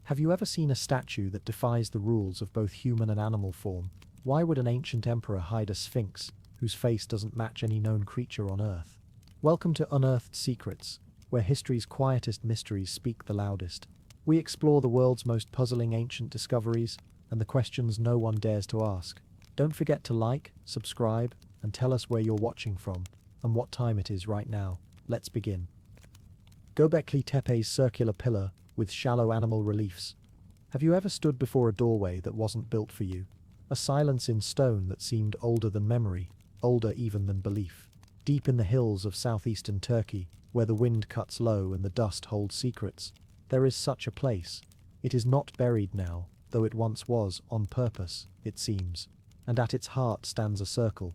Have you ever seen a statue that defies the rules of both human and animal form? Why would an ancient emperor hide a sphinx whose face doesn't match any known creature on Earth? Welcome to Unearthed Secrets, where history's quietest mysteries speak the loudest. We explore the world's most puzzling ancient discoveries and the questions no one dares to ask. Don't forget to like, subscribe, and tell us where you're watching from and what time it is right now. Let's begin. Göbekli Tepe's circular pillar with shallow animal reliefs. Have you ever stood before a doorway that wasn't built for you? A silence in stone that seemed older than memory, older even than belief. Deep in the hills of southeastern Turkey, where the wind cuts low and the dust holds secrets, there is such a place. It is not buried now, though it once was, on purpose, it seems. And at its heart stands a circle.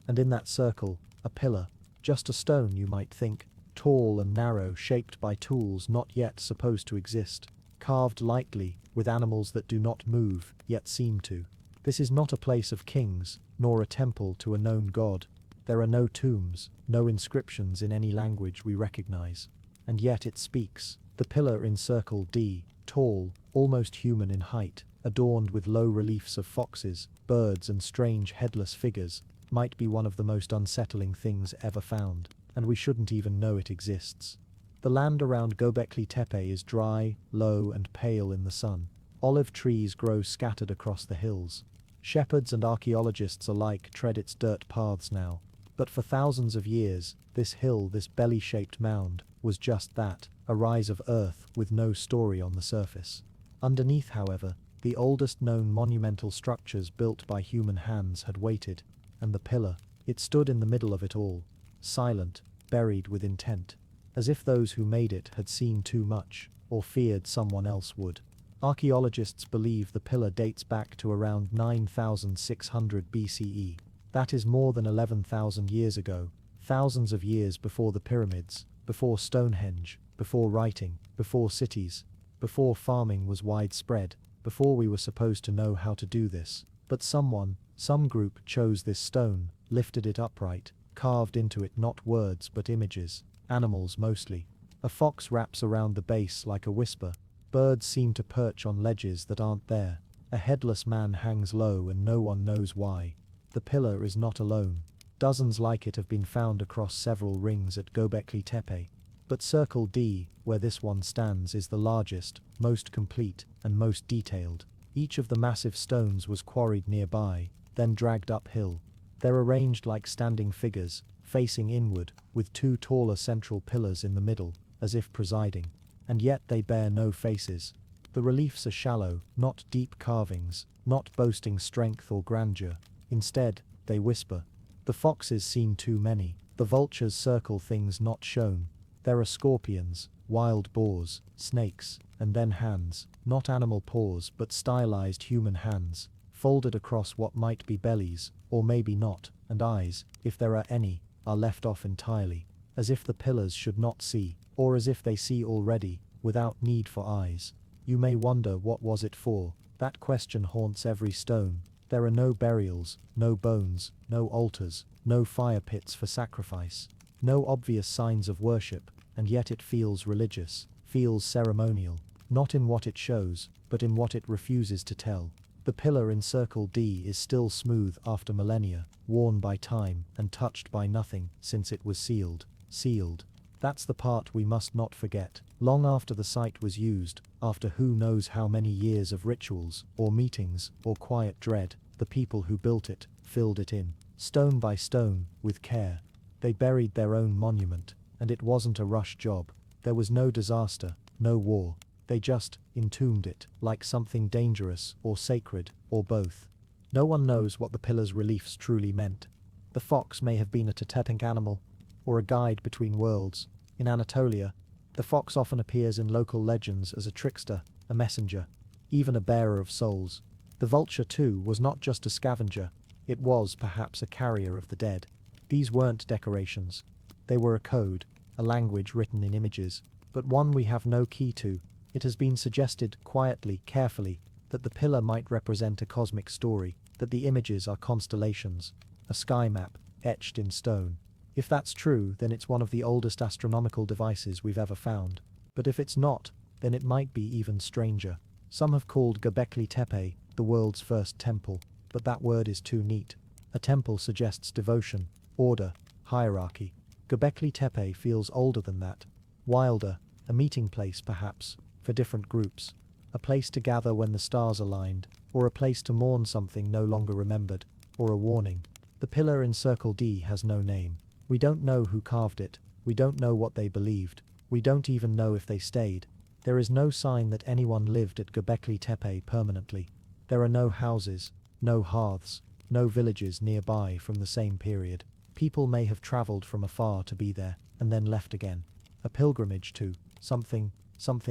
And in that circle, a pillar, just a stone you might think, tall and narrow, shaped by tools not yet supposed to exist, carved lightly, with animals that do not move, yet seem to. This is not a place of kings, nor a temple to a known god. There are no tombs, no inscriptions in any language we recognize. And yet it speaks. The pillar in circle D, tall, almost human in height, adorned with low reliefs of foxes, birds and strange headless figures, might be one of the most unsettling things ever found. And we shouldn't even know it exists. The land around Göbekli Tepe is dry, low and pale in the sun. Olive trees grow scattered across the hills. Shepherds and archaeologists alike tread its dirt paths now. But for thousands of years, this hill, this belly-shaped mound, was just that, a rise of earth with no story on the surface. Underneath, however, the oldest known monumental structures built by human hands had waited, and the pillar, it stood in the middle of it all. Silent, buried with intent, as if those who made it had seen too much, or feared someone else would. Archaeologists believe the pillar dates back to around 9,600 BCE. That is more than 11,000 years ago, thousands of years before the pyramids, before Stonehenge, before writing, before cities, before farming was widespread, before we were supposed to know how to do this. But someone, some group chose this stone, lifted it upright, carved into it not words but images, animals mostly. A fox wraps around the base like a whisper. Birds seem to perch on ledges that aren't there. A headless man hangs low and no one knows why. The pillar is not alone. Dozens like it have been found across several rings at Göbekli Tepe. But Circle D, where this one stands, is the largest, most complete, and most detailed. Each of the massive stones was quarried nearby, then dragged uphill. They're arranged like standing figures, facing inward, with two taller central pillars in the middle, as if presiding. And yet they bear no faces. The reliefs are shallow, not deep carvings, not boasting strength or grandeur. Instead, they whisper. The foxes seem too many. The vultures circle things not shown. There are scorpions, wild boars, snakes, and then hands, not animal paws but stylized human hands, folded across what might be bellies, or maybe not, and eyes, if there are any, are left off entirely, as if the pillars should not see, or as if they see already, without need for eyes. You may wonder, what was it for? That question haunts every stone. There are no burials, no bones, no altars, no fire pits for sacrifice, no obvious signs of worship, and yet it feels religious, feels ceremonial, not in what it shows, but in what it refuses to tell. The pillar in Circle D is still smooth after millennia, worn by time and touched by nothing since it was sealed. Sealed. That's the part we must not forget. Long after the site was used, after who knows how many years of rituals, or meetings, or quiet dread, the people who built it, filled it in, stone by stone, with care. They buried their own monument, and it wasn't a rush job. There was no disaster, no war. They just entombed it, like something dangerous or sacred, or both. No one knows what the pillar's reliefs truly meant. The fox may have been a totemic animal, or a guide between worlds. In Anatolia, the fox often appears in local legends as a trickster, a messenger, even a bearer of souls. The vulture, too, was not just a scavenger. It was, perhaps, a carrier of the dead. These weren't decorations. They were a code, a language written in images, but one we have no key to. It has been suggested, quietly, carefully, that the pillar might represent a cosmic story, that the images are constellations, a sky map, etched in stone. If that's true, then it's one of the oldest astronomical devices we've ever found. But if it's not, then it might be even stranger. Some have called Göbekli Tepe the world's first temple, but that word is too neat. A temple suggests devotion, order, hierarchy. Göbekli Tepe feels older than that. Wilder, a meeting place perhaps, for different groups. A place to gather when the stars aligned, or a place to mourn something no longer remembered, or a warning. The pillar in Circle D has no name. We don't know who carved it, we don't know what they believed, we don't even know if they stayed. There is no sign that anyone lived at Göbekli Tepe permanently. There are no houses, no hearths, no villages nearby from the same period. People may have traveled from afar to be there, and then left again. A pilgrimage to something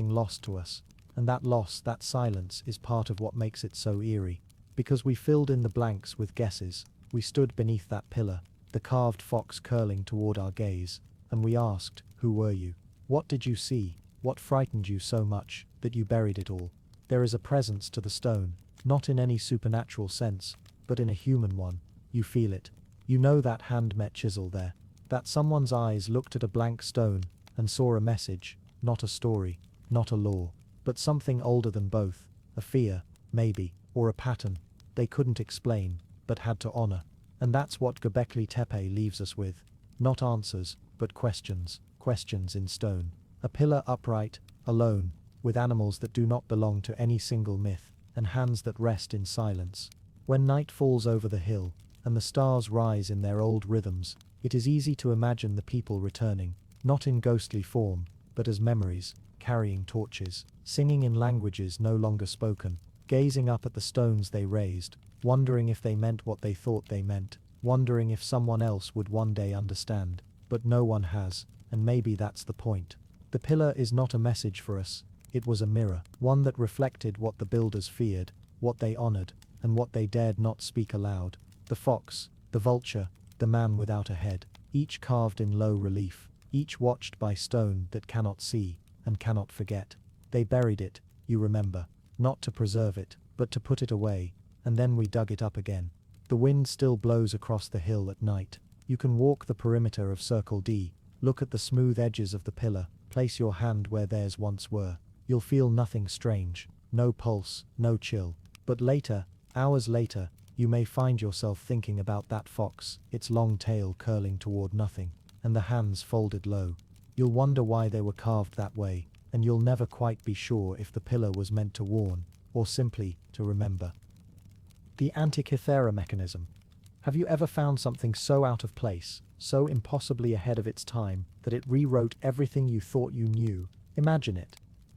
lost to us. And that loss, that silence, is part of what makes it so eerie. Because we filled in the blanks with guesses. We stood beneath that pillar, the carved fox curling toward our gaze, and we asked, who were you? What did you see? What frightened you so much that you buried it all? There is a presence to the stone, not in any supernatural sense, but in a human one. You feel it. You know that hand-met chisel there. That someone's eyes looked at a blank stone and saw a message, not a story, not a law, but something older than both, a fear, maybe, or a pattern they couldn't explain, but had to honor. And that's what Göbekli Tepe leaves us with. Not answers, but questions, questions in stone. A pillar upright, alone, with animals that do not belong to any single myth, and hands that rest in silence. When night falls over the hill, and the stars rise in their old rhythms, it is easy to imagine the people returning, not in ghostly form, but as memories, carrying torches, singing in languages no longer spoken, gazing up at the stones they raised, wondering if they meant what they thought they meant, wondering if someone else would one day understand, but no one has, and maybe that's the point. The pillar is not a message for us, it was a mirror, one that reflected what the builders feared, what they honored, and what they dared not speak aloud. The fox, the vulture, the man without a head, each carved in low relief, each watched by stone that cannot see, and cannot forget. They buried it, you remember, not to preserve it, but to put it away, and then we dug it up again. The wind still blows across the hill at night. You can walk the perimeter of Circle D, look at the smooth edges of the pillar, place your hand where theirs once were. You'll feel nothing strange, no pulse, no chill. But later, hours later, you may find yourself thinking about that fox, its long tail curling toward nothing, and the hands folded low. You'll wonder why they were carved that way, and you'll never quite be sure if the pillar was meant to warn, or simply to remember. The Antikythera mechanism. Have you ever found something so out of place, so impossibly ahead of its time, that it rewrote everything you thought you knew? Imagine it.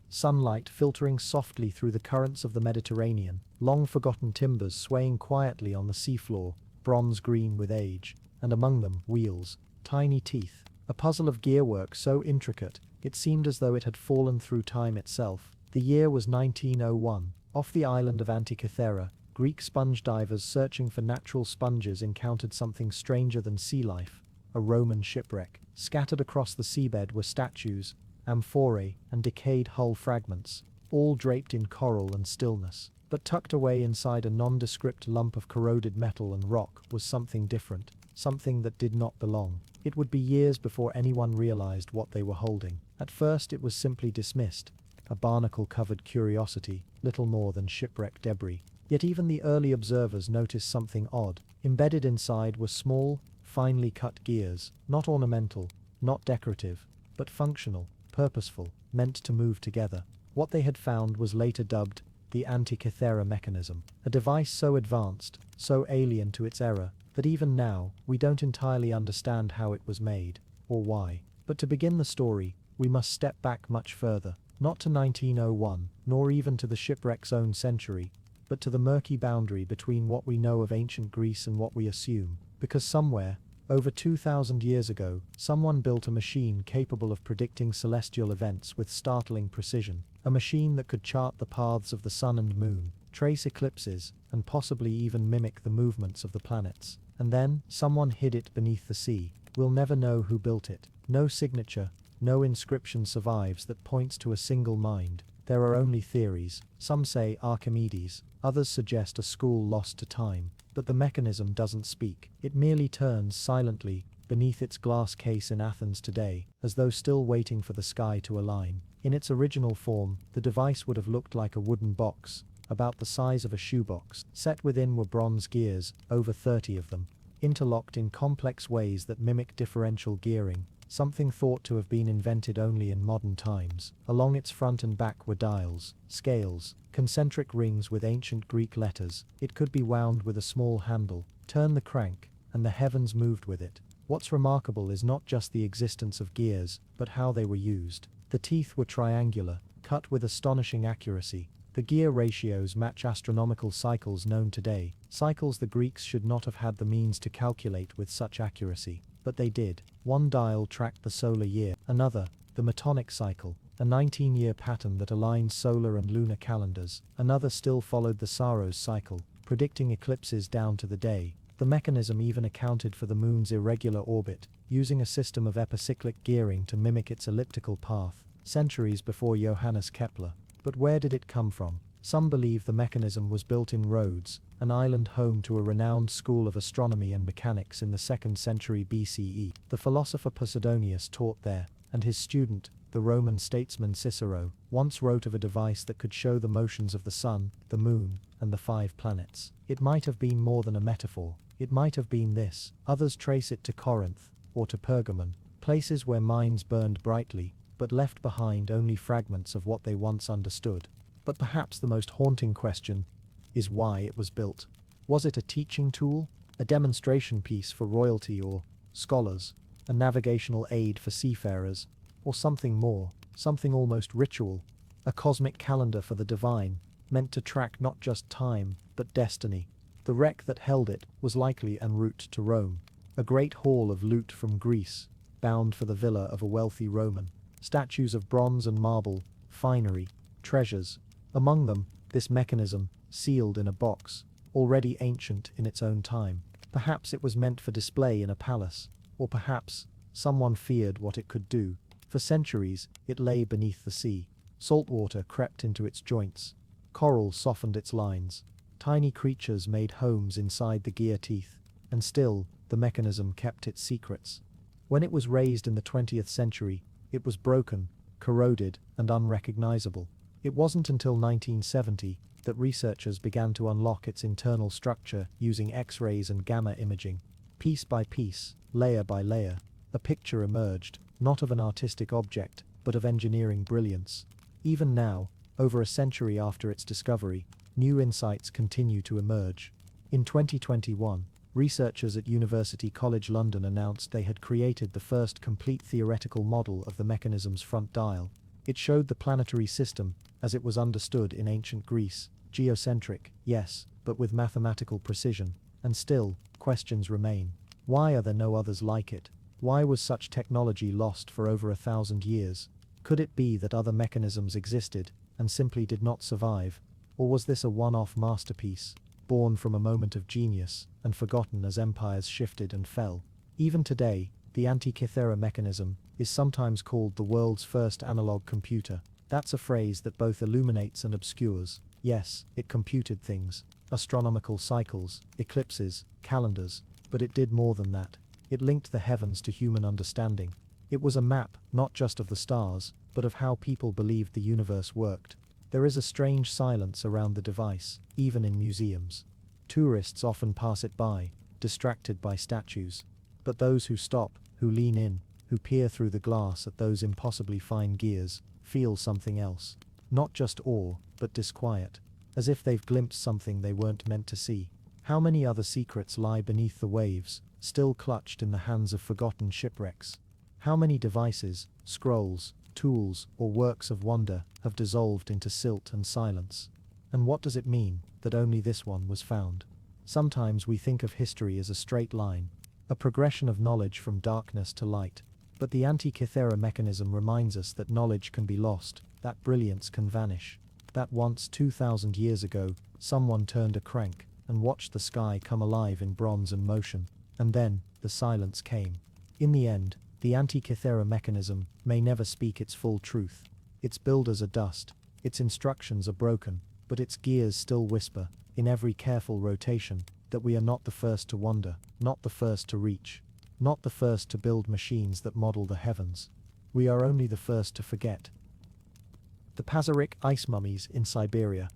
Sunlight filtering softly through the currents of the Mediterranean, long-forgotten timbers swaying quietly on the seafloor, bronze green with age, and among them, wheels, tiny teeth, a puzzle of gearwork so intricate, it seemed as though it had fallen through time itself. The year was 1901. Off the island of Antikythera, Greek sponge divers searching for natural sponges encountered something stranger than sea life, a Roman shipwreck. Scattered across the seabed were statues, amphorae, and decayed hull fragments, all draped in coral and stillness. But tucked away inside a nondescript lump of corroded metal and rock was something different, something that did not belong. It would be years before anyone realized what they were holding. At first it was simply dismissed, a barnacle-covered curiosity, little more than shipwreck debris. Yet even the early observers noticed something odd. Embedded inside were small, finely cut gears, not ornamental, not decorative, but functional, purposeful, meant to move together. What they had found was later dubbed the Antikythera mechanism, a device so advanced, so alien to its era, that even now, we don't entirely understand how it was made, or why. But to begin the story, we must step back much further, not to 1901, nor even to the shipwreck's own century, but to the murky boundary between what we know of ancient Greece and what we assume, because somewhere, over 2,000 years ago, someone built a machine capable of predicting celestial events with startling precision, a machine that could chart the paths of the sun and moon, trace eclipses, and possibly even mimic the movements of the planets. And then, someone hid it beneath the sea. We'll never know who built it. No signature, no inscription survives that points to a single mind. There are only theories. Some say Archimedes, others suggest a school lost to time. But the mechanism doesn't speak. It merely turns silently beneath its glass case in Athens today, as though still waiting for the sky to align. In its original form, the device would have looked like a wooden box, about the size of a shoebox. Set within were bronze gears, over 30 of them, interlocked in complex ways that mimic differential gearing, something thought to have been invented only in modern times. Along its front and back were dials, scales, concentric rings with ancient Greek letters. It could be wound with a small handle, turn the crank, and the heavens moved with it. What's remarkable is not just the existence of gears, but how they were used. The teeth were triangular, cut with astonishing accuracy. The gear ratios match astronomical cycles known today, cycles the Greeks should not have had the means to calculate with such accuracy, but they did. One dial tracked the solar year, another, the Metonic cycle, a 19-year pattern that aligns solar and lunar calendars. Another still followed the Saros cycle, predicting eclipses down to the day. The mechanism even accounted for the moon's irregular orbit, using a system of epicyclic gearing to mimic its elliptical path, centuries before Johannes Kepler. But where did it come from? Some believe the mechanism was built in Rhodes, an island home to a renowned school of astronomy and mechanics in the 2nd century BCE. The philosopher Posidonius taught there, and his student, the Roman statesman Cicero, once wrote of a device that could show the motions of the sun, the moon, and the 5 planets. It might have been more than a metaphor. It might have been this. Others trace it to Corinth, or to Pergamon, places where minds burned brightly, but left behind only fragments of what they once understood. But perhaps the most haunting question is why it was built. Was it a teaching tool, a demonstration piece for royalty or scholars, a navigational aid for seafarers, or something more, something almost ritual, a cosmic calendar for the divine, meant to track not just time, but destiny? The wreck that held it was likely en route to Rome, a great haul of loot from Greece, bound for the villa of a wealthy Roman. Statues of bronze and marble, finery, treasures. Among them, this mechanism, sealed in a box, already ancient in its own time. Perhaps it was meant for display in a palace, or perhaps someone feared what it could do. For centuries, it lay beneath the sea. Salt water crept into its joints. Coral softened its lines. Tiny creatures made homes inside the gear teeth. And still, the mechanism kept its secrets. When it was raised in the 20th century, it was broken, corroded, and unrecognizable. It wasn't until 1970 that researchers began to unlock its internal structure using X-rays and gamma imaging. Piece by piece, layer by layer, a picture emerged, not of an artistic object, but of engineering brilliance. Even now, over a century after its discovery, new insights continue to emerge. In 2021, researchers at University College London announced they had created the first complete theoretical model of the mechanism's front dial. It showed the planetary system, as it was understood in ancient Greece, geocentric, yes, but with mathematical precision. And still, questions remain. Why are there no others like it? Why was such technology lost for over 1,000 years? Could it be that other mechanisms existed, and simply did not survive? Or was this a one-off masterpiece, born from a moment of genius, and forgotten as empires shifted and fell? Even today, the Antikythera mechanism is sometimes called the world's first analog computer. That's a phrase that both illuminates and obscures. Yes, it computed things, astronomical cycles, eclipses, calendars, but it did more than that. It linked the heavens to human understanding. It was a map, not just of the stars, but of how people believed the universe worked. There is a strange silence around the device, even in museums. Tourists often pass it by, distracted by statues. But those who stop, who lean in, who peer through the glass at those impossibly fine gears, feel something else. Not just awe, but disquiet, as if they've glimpsed something they weren't meant to see. How many other secrets lie beneath the waves, still clutched in the hands of forgotten shipwrecks? How many devices, scrolls, tools, or works of wonder have dissolved into silt and silence? And what does it mean that only this one was found? Sometimes we think of history as a straight line, a progression of knowledge from darkness to light. But the Antikythera mechanism reminds us that knowledge can be lost, that brilliance can vanish. That once 2,000 years ago, someone turned a crank and watched the sky come alive in bronze and motion. And then, the silence came. In the end, the Antikythera mechanism may never speak its full truth. Its builders are dust, its instructions are broken, but its gears still whisper, in every careful rotation, that we are not the first to wonder, not the first to reach, not the first to build machines that model the heavens. We are only the first to forget. The Pazyryk ice mummies in Siberia.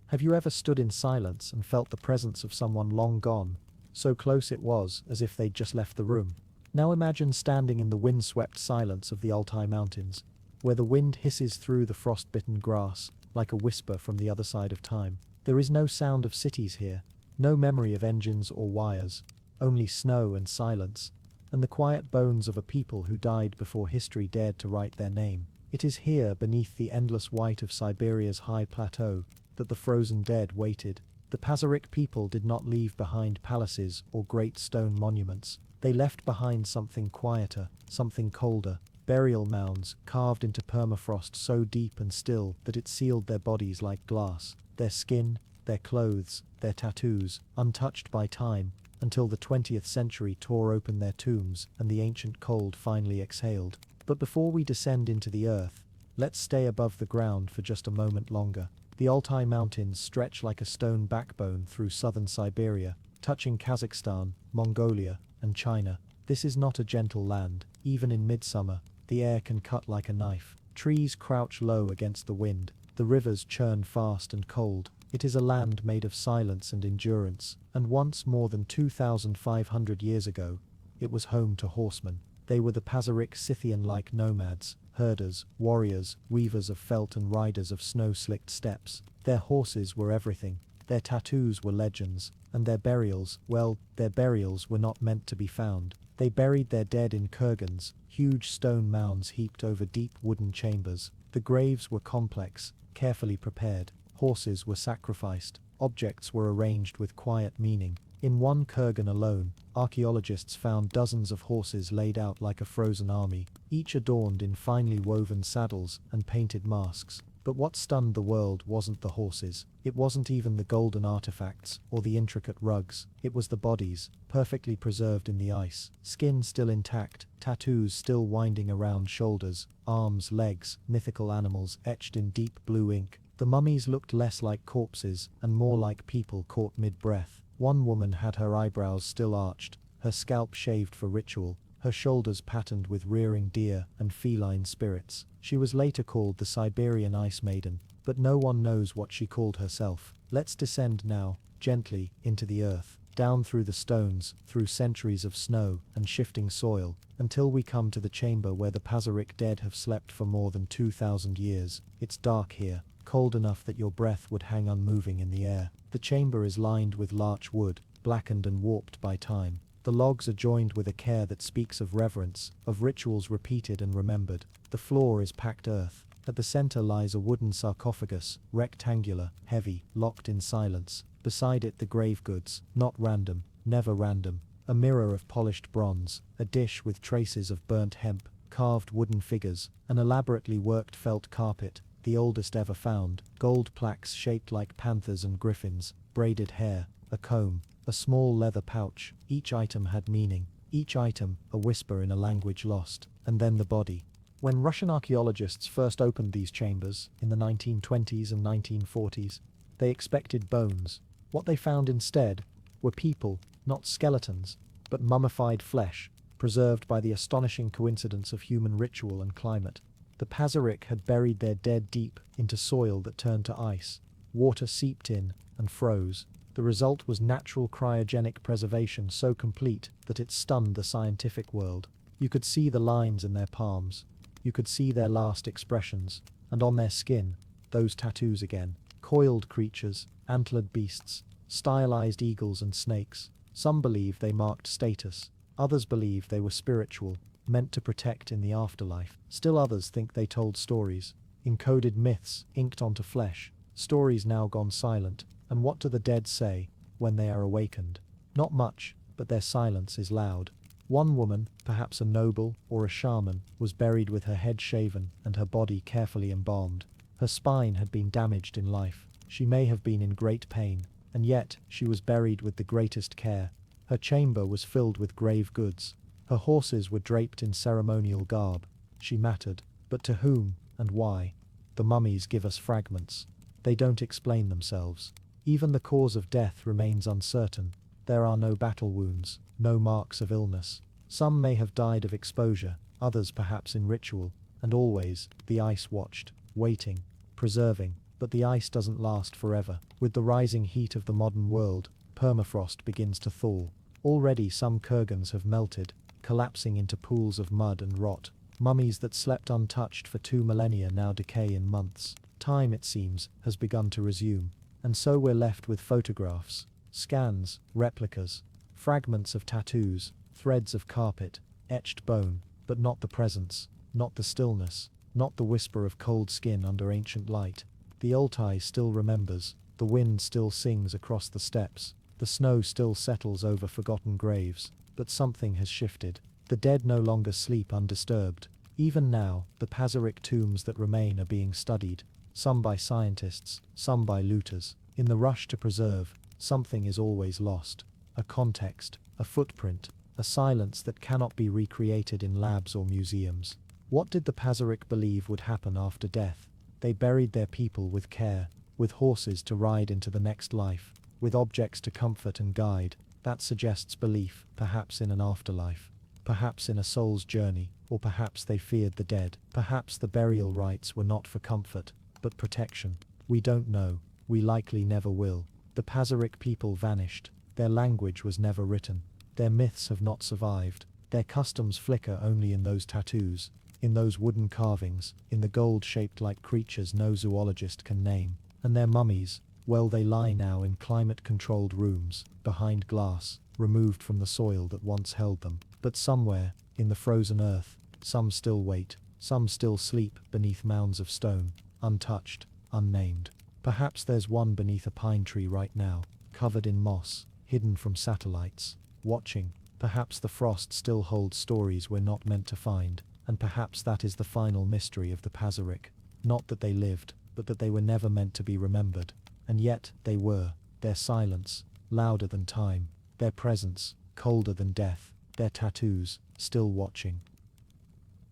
Have you ever stood in silence and felt the presence of someone long gone, so close it was as if they'd just left the room? Now imagine standing in the wind-swept silence of the Altai Mountains, where the wind hisses through the frost-bitten grass like a whisper from the other side of time. There is no sound of cities here, no memory of engines or wires, only snow and silence, and the quiet bones of a people who died before history dared to write their name. It is here, beneath the endless white of Siberia's high plateau, that the frozen dead waited. The Pazyryk people did not leave behind palaces or great stone monuments. They left behind something quieter, something colder, burial mounds carved into permafrost so deep and still that it sealed their bodies like glass, their skin, their clothes, their tattoos, untouched by time, until the 20th century tore open their tombs and the ancient cold finally exhaled. But before we descend into the earth, let's stay above the ground for just a moment longer. The Altai Mountains stretch like a stone backbone through southern Siberia, touching Kazakhstan, Mongolia, and China. This is not a gentle land. Even in midsummer, the air can cut like a knife. Trees crouch low against the wind. The rivers churn fast and cold. It is a land made of silence and endurance, and once more than 2,500 years ago, it was home to horsemen. They were the Pazyryk Scythian-like nomads, herders, warriors, weavers of felt and riders of snow-slicked steppes. Their horses were everything. Their tattoos were legends, and their burials, well, their burials were not meant to be found. They buried their dead in kurgans, huge stone mounds heaped over deep wooden chambers. The graves were complex, carefully prepared. Horses were sacrificed. Objects were arranged with quiet meaning. In one kurgan alone, archaeologists found dozens of horses laid out like a frozen army, each adorned in finely woven saddles and painted masks. But what stunned the world wasn't the horses. It wasn't even the golden artifacts or the intricate rugs. It was the bodies, perfectly preserved in the ice, skin still intact, tattoos still winding around shoulders, arms, legs, mythical animals etched in deep blue ink. The mummies looked less like corpses and more like people caught mid-breath. One woman had her eyebrows still arched, her scalp shaved for ritual, her shoulders patterned with rearing deer and feline spirits. She was later called the Siberian Ice Maiden, but no one knows what she called herself. Let's descend now, gently, into the earth, down through the stones, through centuries of snow and shifting soil, until we come to the chamber where the Pazyryk dead have slept for more than 2,000 years. It's dark here, cold enough that your breath would hang unmoving in the air. The chamber is lined with larch wood, blackened and warped by time. The logs are joined with a care that speaks of reverence, of rituals repeated and remembered. The floor is packed earth. At the center lies a wooden sarcophagus, rectangular, heavy, locked in silence. Beside it the grave goods, not random, never random. A mirror of polished bronze, a dish with traces of burnt hemp, carved wooden figures, an elaborately worked felt carpet, the oldest ever found, gold plaques shaped like panthers and griffins, braided hair, a comb, a small leather pouch. Each item had meaning, each item a whisper in a language lost. And then the body. When Russian archaeologists first opened these chambers, in the 1920s and 1940s, they expected bones. What they found instead were people, not skeletons, but mummified flesh, preserved by the astonishing coincidence of human ritual and climate. The Pazyryk had buried their dead deep into soil that turned to ice. Water seeped in and froze. The result was natural cryogenic preservation so complete that it stunned the scientific world. You could see the lines in their palms. You could see their last expressions. And on their skin, those tattoos again. Coiled creatures, antlered beasts, stylized eagles and snakes. Some believe they marked status. Others believe they were spiritual, meant to protect in the afterlife. Still others think they told stories, encoded myths inked onto flesh, stories now gone silent. And what do the dead say when they are awakened? Not much, but their silence is loud. One woman, perhaps a noble or a shaman, was buried with her head shaven and her body carefully embalmed. Her spine had been damaged in life. She may have been in great pain, and yet she was buried with the greatest care. Her chamber was filled with grave goods. Her horses were draped in ceremonial garb. She mattered, but to whom and why? The mummies give us fragments. They don't explain themselves. Even the cause of death remains uncertain. There are no battle wounds, no marks of illness. Some may have died of exposure, others perhaps in ritual, and always, the ice watched, waiting. preserving, but the ice doesn't last forever. With the rising heat of the modern world, permafrost begins to thaw. Already some kurgans have melted, collapsing into pools of mud and rot. Mummies that slept untouched for 2 millennia now decay in months. Time, it seems, has begun to resume. And so we're left with photographs, scans, replicas, fragments of tattoos, threads of carpet, etched bone, but not the presence, not the stillness, not the whisper of cold skin under ancient light. The Altai still remembers, the wind still sings across the steppes, the snow still settles over forgotten graves, but something has shifted. The dead no longer sleep undisturbed. Even now, the Pazyryk tombs that remain are being studied, some by scientists, some by looters. In the rush to preserve, something is always lost. A context, a footprint, a silence that cannot be recreated in labs or museums. What did the Pazyryk believe would happen after death? They buried their people with care, with horses to ride into the next life, with objects to comfort and guide. That suggests belief, perhaps in an afterlife, perhaps in a soul's journey, or perhaps they feared the dead. Perhaps the burial rites were not for comfort, but protection. We don't know, we likely never will. The Pazyryk people vanished, their language was never written, their myths have not survived, their customs flicker only in those tattoos, in those wooden carvings, in the gold-shaped like creatures no zoologist can name. And their mummies, well, they lie now in climate-controlled rooms, behind glass, removed from the soil that once held them. But somewhere, in the frozen earth, some still wait, some still sleep beneath mounds of stone, untouched, unnamed. Perhaps there's one beneath a pine tree right now, covered in moss, hidden from satellites, watching. Perhaps the frost still holds stories we're not meant to find, and perhaps that is the final mystery of the Pazyryk. Not that they lived, but that they were never meant to be remembered. And yet, they were. Their silence, louder than time. Their presence, colder than death. Their tattoos, still watching.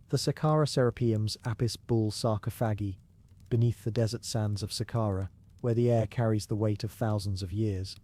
The Saqqara Serapeum's Apis bull sarcophagi. Beneath the desert sands of Saqqara, where the air carries the weight of thousands of years,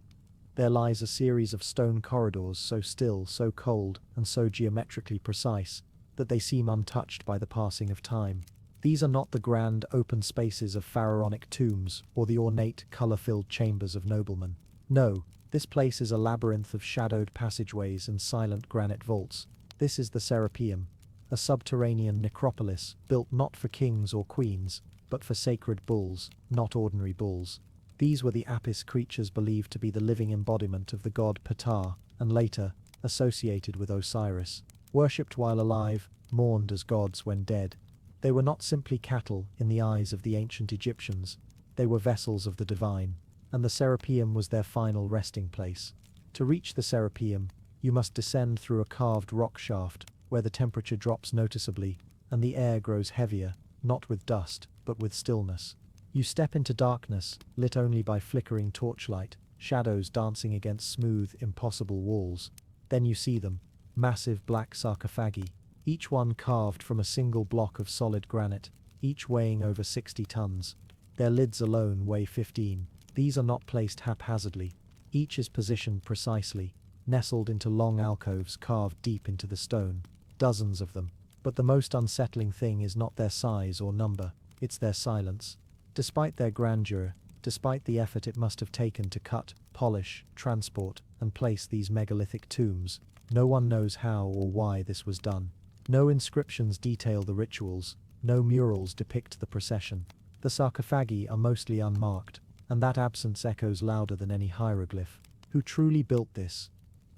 there lies a series of stone corridors so still, so cold, and so geometrically precise, that they seem untouched by the passing of time. These are not the grand open spaces of pharaonic tombs or the ornate color-filled chambers of noblemen. No, this place is a labyrinth of shadowed passageways and silent granite vaults. This is the Serapeum, a subterranean necropolis built not for kings or queens, but for sacred bulls, not ordinary bulls. These were the Apis creatures believed to be the living embodiment of the god Ptah, and later, associated with Osiris. Worshipped while alive, mourned as gods when dead. They were not simply cattle in the eyes of the ancient Egyptians, they were vessels of the divine, and the Serapeum was their final resting place. To reach the Serapeum, you must descend through a carved rock shaft, where the temperature drops noticeably, and the air grows heavier, not with dust, but with stillness. You step into darkness, lit only by flickering torchlight, shadows dancing against smooth, impossible walls. Then you see them, massive black sarcophagi, each one carved from a single block of solid granite, each weighing over 60 tons. Their lids alone weigh 15. These are not placed haphazardly. Each is positioned precisely, nestled into long alcoves carved deep into the stone. Dozens of them. But the most unsettling thing is not their size or number, it's their silence. Despite their grandeur, despite the effort it must have taken to cut, polish, transport, and place these megalithic tombs, no one knows how or why this was done. No inscriptions detail the rituals, no murals depict the procession. The sarcophagi are mostly unmarked, and that absence echoes louder than any hieroglyph. Who truly built this?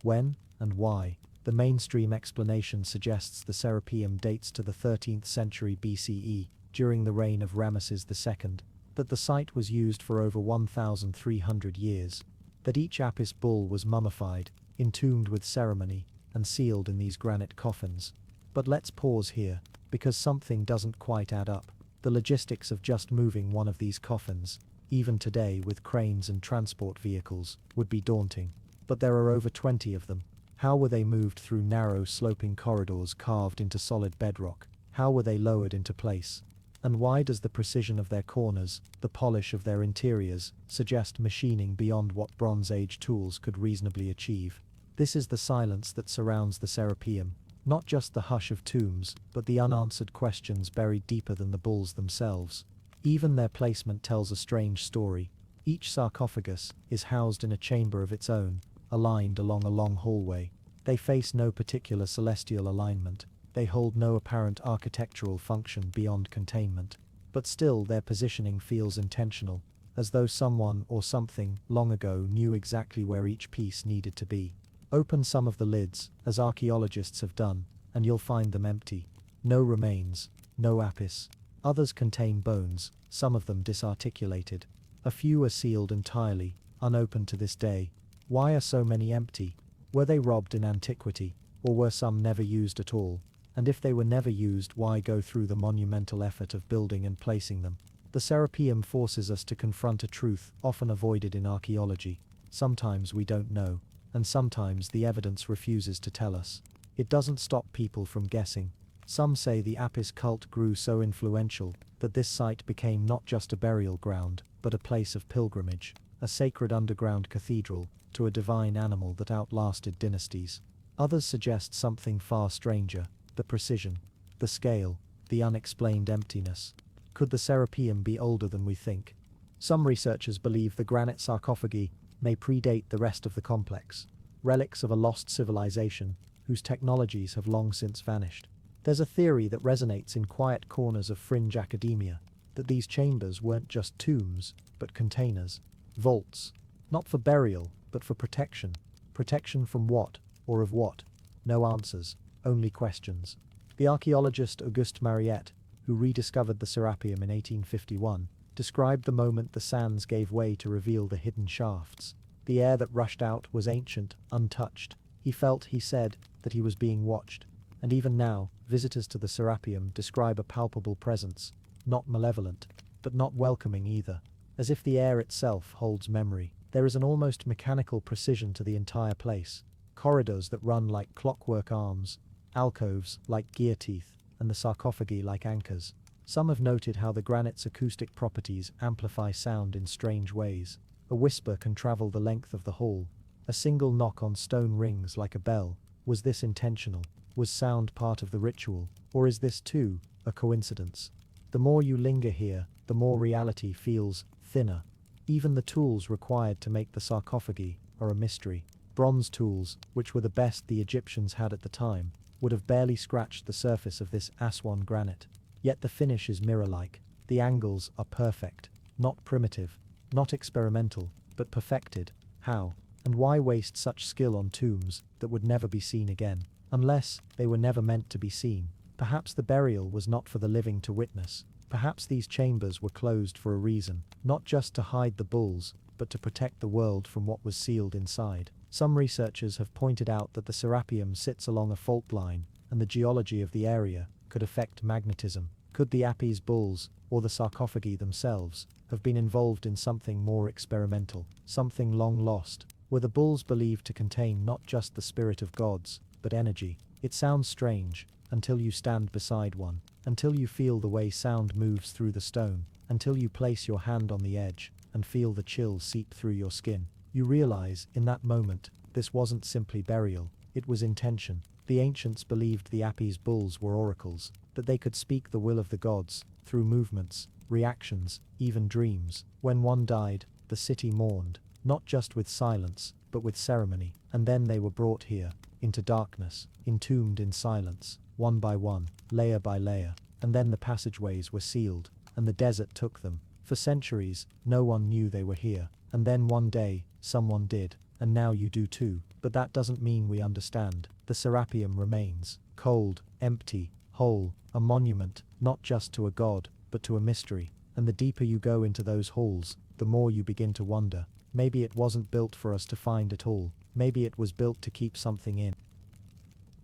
When? And why? The mainstream explanation suggests the Serapeum dates to the 13th century BCE, during the reign of Ramesses II, that the site was used for over 1,300 years, that each Apis bull was mummified, entombed with ceremony, and sealed in these granite coffins. But let's pause here, because something doesn't quite add up. The logistics of just moving one of these coffins, even today with cranes and transport vehicles, would be daunting. But there are over 20 of them. How were they moved through narrow sloping corridors carved into solid bedrock? How were they lowered into place? And why does the precision of their corners, the polish of their interiors, suggest machining beyond what Bronze Age tools could reasonably achieve? This is the silence that surrounds the Serapeum. Not just the hush of tombs, but the unanswered questions buried deeper than the bulls themselves. Even their placement tells a strange story. Each sarcophagus is housed in a chamber of its own, aligned along a long hallway. They face no particular celestial alignment. They hold no apparent architectural function beyond containment. But still their positioning feels intentional, as though someone or something long ago knew exactly where each piece needed to be. Open some of the lids, as archaeologists have done, and you'll find them empty. No remains, no apis. Others contain bones, some of them disarticulated. A few are sealed entirely, unopened to this day. Why are so many empty? Were they robbed in antiquity, or were some never used at all? And if they were never used, why go through the monumental effort of building and placing them? The Serapeum forces us to confront a truth often avoided in archaeology. Sometimes we don't know, and sometimes the evidence refuses to tell us. It doesn't stop people from guessing. Some say the Apis cult grew so influential that this site became not just a burial ground, but a place of pilgrimage, a sacred underground cathedral to a divine animal that outlasted dynasties. Others suggest something far stranger: the precision, the scale, the unexplained emptiness. Could the Serapeum be older than we think? Some researchers believe the granite sarcophagi may predate the rest of the complex, relics of a lost civilization whose technologies have long since vanished. There's a theory that resonates in quiet corners of fringe academia, that these chambers weren't just tombs, but containers, vaults, not for burial, but for protection. Protection from what, or of what? No answers, only questions. The archaeologist Auguste Mariette, who rediscovered the Serapeum in 1851, described the moment the sands gave way to reveal the hidden shafts. The air that rushed out was ancient, untouched. He felt, he said, that he was being watched. And even now, visitors to the Serapeum describe a palpable presence, not malevolent, but not welcoming either, as if the air itself holds memory. There is an almost mechanical precision to the entire place. Corridors that run like clockwork arms, alcoves like gear teeth, and the sarcophagi like anchors. Some have noted how the granite's acoustic properties amplify sound in strange ways. A whisper can travel the length of the hall. A single knock on stone rings like a bell. Was this intentional? Was sound part of the ritual? Or is this too a coincidence? The more you linger here, the more reality feels thinner. Even the tools required to make the sarcophagi are a mystery. Bronze tools, which were the best the Egyptians had at the time, would have barely scratched the surface of this Aswan granite. Yet the finish is mirror-like. The angles are perfect, not primitive, not experimental, but perfected. How? And why waste such skill on tombs that would never be seen again? Unless they were never meant to be seen. Perhaps the burial was not for the living to witness. Perhaps these chambers were closed for a reason, not just to hide the bulls, but to protect the world from what was sealed inside. Some researchers have pointed out that the Serapeum sits along a fault line, and the geology of the area could affect magnetism. Could the Apis bulls, or the sarcophagi themselves, have been involved in something more experimental, something long lost? Were the bulls believed to contain not just the spirit of gods, but energy? It sounds strange, until you stand beside one, until you feel the way sound moves through the stone, until you place your hand on the edge, and feel the chill seep through your skin. You realize, in that moment, this wasn't simply burial, it was intention. The ancients believed the Apis bulls were oracles, that they could speak the will of the gods, through movements, reactions, even dreams. When one died, the city mourned, not just with silence, but with ceremony. And then they were brought here, into darkness, entombed in silence, one by one, layer by layer. And then the passageways were sealed, and the desert took them. For centuries, no one knew they were here. And then one day, someone did, and now you do too. But that doesn't mean we understand. The Serapeum remains, cold, empty, whole, a monument, not just to a god, but to a mystery. And the deeper you go into those halls, the more you begin to wonder. Maybe it wasn't built for us to find at all. Maybe it was built to keep something in.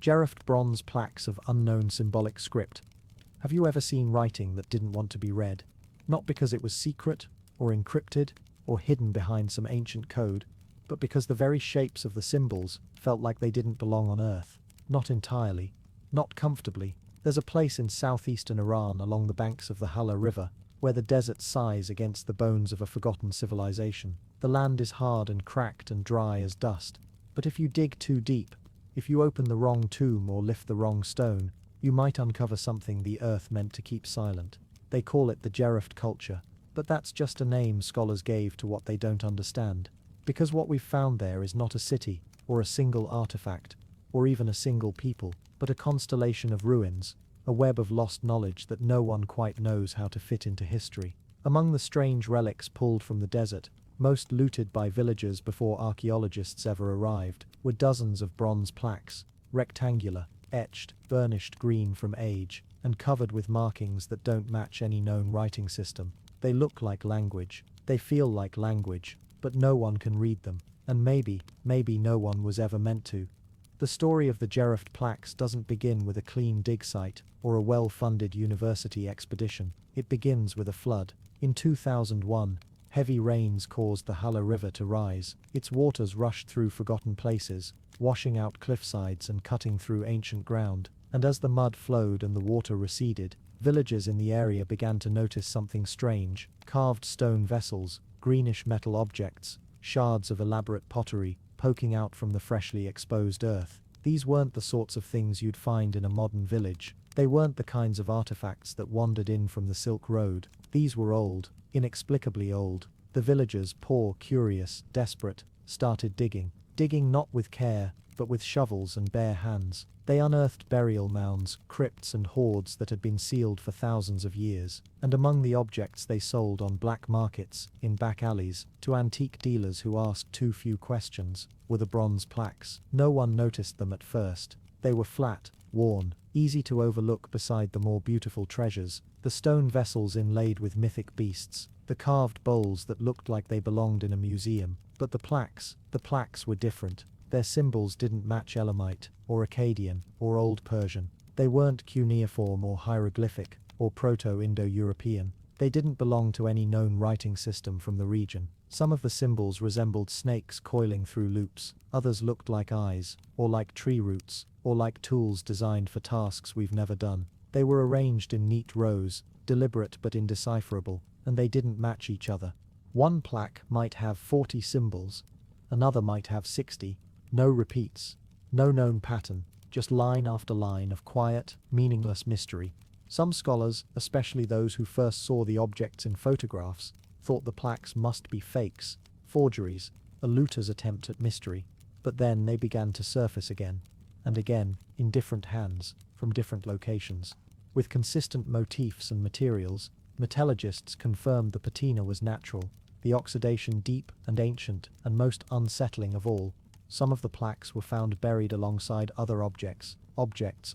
Gereft bronze plaques of unknown symbolic script. Have you ever seen writing that didn't want to be read? Not because it was secret, or encrypted, or hidden behind some ancient code, but because the very shapes of the symbols felt like they didn't belong on Earth. Not entirely. Not comfortably. There's a place in southeastern Iran along the banks of the Hala River, where the desert sighs against the bones of a forgotten civilization. The land is hard and cracked and dry as dust. But if you dig too deep, if you open the wrong tomb or lift the wrong stone, you might uncover something the earth meant to keep silent. They call it the Unearthed culture, but that's just a name scholars gave to what they don't understand. Because what we've found there is not a city, or a single artifact, or even a single people, but a constellation of ruins, a web of lost knowledge that no one quite knows how to fit into history. Among the strange relics pulled from the desert, most looted by villagers before archaeologists ever arrived, were dozens of bronze plaques, rectangular, etched, burnished green from age, and covered with markings that don't match any known writing system. They look like language, they feel like language, but no one can read them, and maybe no one was ever meant to. The story of the Unearthed plaques doesn't begin with a clean dig site or a well-funded university expedition. It begins with a flood. In 2001, heavy rains caused the Hala River to rise. Its waters rushed through forgotten places, washing out cliffsides and cutting through ancient ground. And as the mud flowed and the water receded, villagers in the area began to notice something strange: carved stone vessels, greenish metal objects, shards of elaborate pottery poking out from the freshly exposed earth. These weren't the sorts of things you'd find in a modern village. They weren't the kinds of artifacts that wandered in from the Silk Road. These were old, inexplicably old. The villagers, poor, curious, desperate, started digging. Digging not with care, but with shovels and bare hands. They unearthed burial mounds, crypts and hoards that had been sealed for thousands of years, and among the objects they sold on black markets, in back alleys, to antique dealers who asked too few questions, were the bronze plaques. No one noticed them at first. They were flat, worn, easy to overlook beside the more beautiful treasures, the stone vessels inlaid with mythic beasts, the carved bowls that looked like they belonged in a museum. But the plaques were different. Their symbols didn't match Elamite, or Akkadian, or Old Persian. They weren't cuneiform or hieroglyphic, or Proto-Indo-European. They didn't belong to any known writing system from the region. Some of the symbols resembled snakes coiling through loops, others looked like eyes, or like tree roots, or like tools designed for tasks we've never done. They were arranged in neat rows, deliberate but indecipherable, and they didn't match each other. One plaque might have 40 symbols, another might have 60. No repeats, no known pattern, just line after line of quiet, meaningless mystery. Some scholars, especially those who first saw the objects in photographs, thought the plaques must be fakes, forgeries, a looter's attempt at mystery. But then they began to surface again, and again, in different hands, from different locations. With consistent motifs and materials, metallurgists confirmed the patina was natural, the oxidation deep and ancient, and most unsettling of all. Some of the plaques were found buried alongside other objects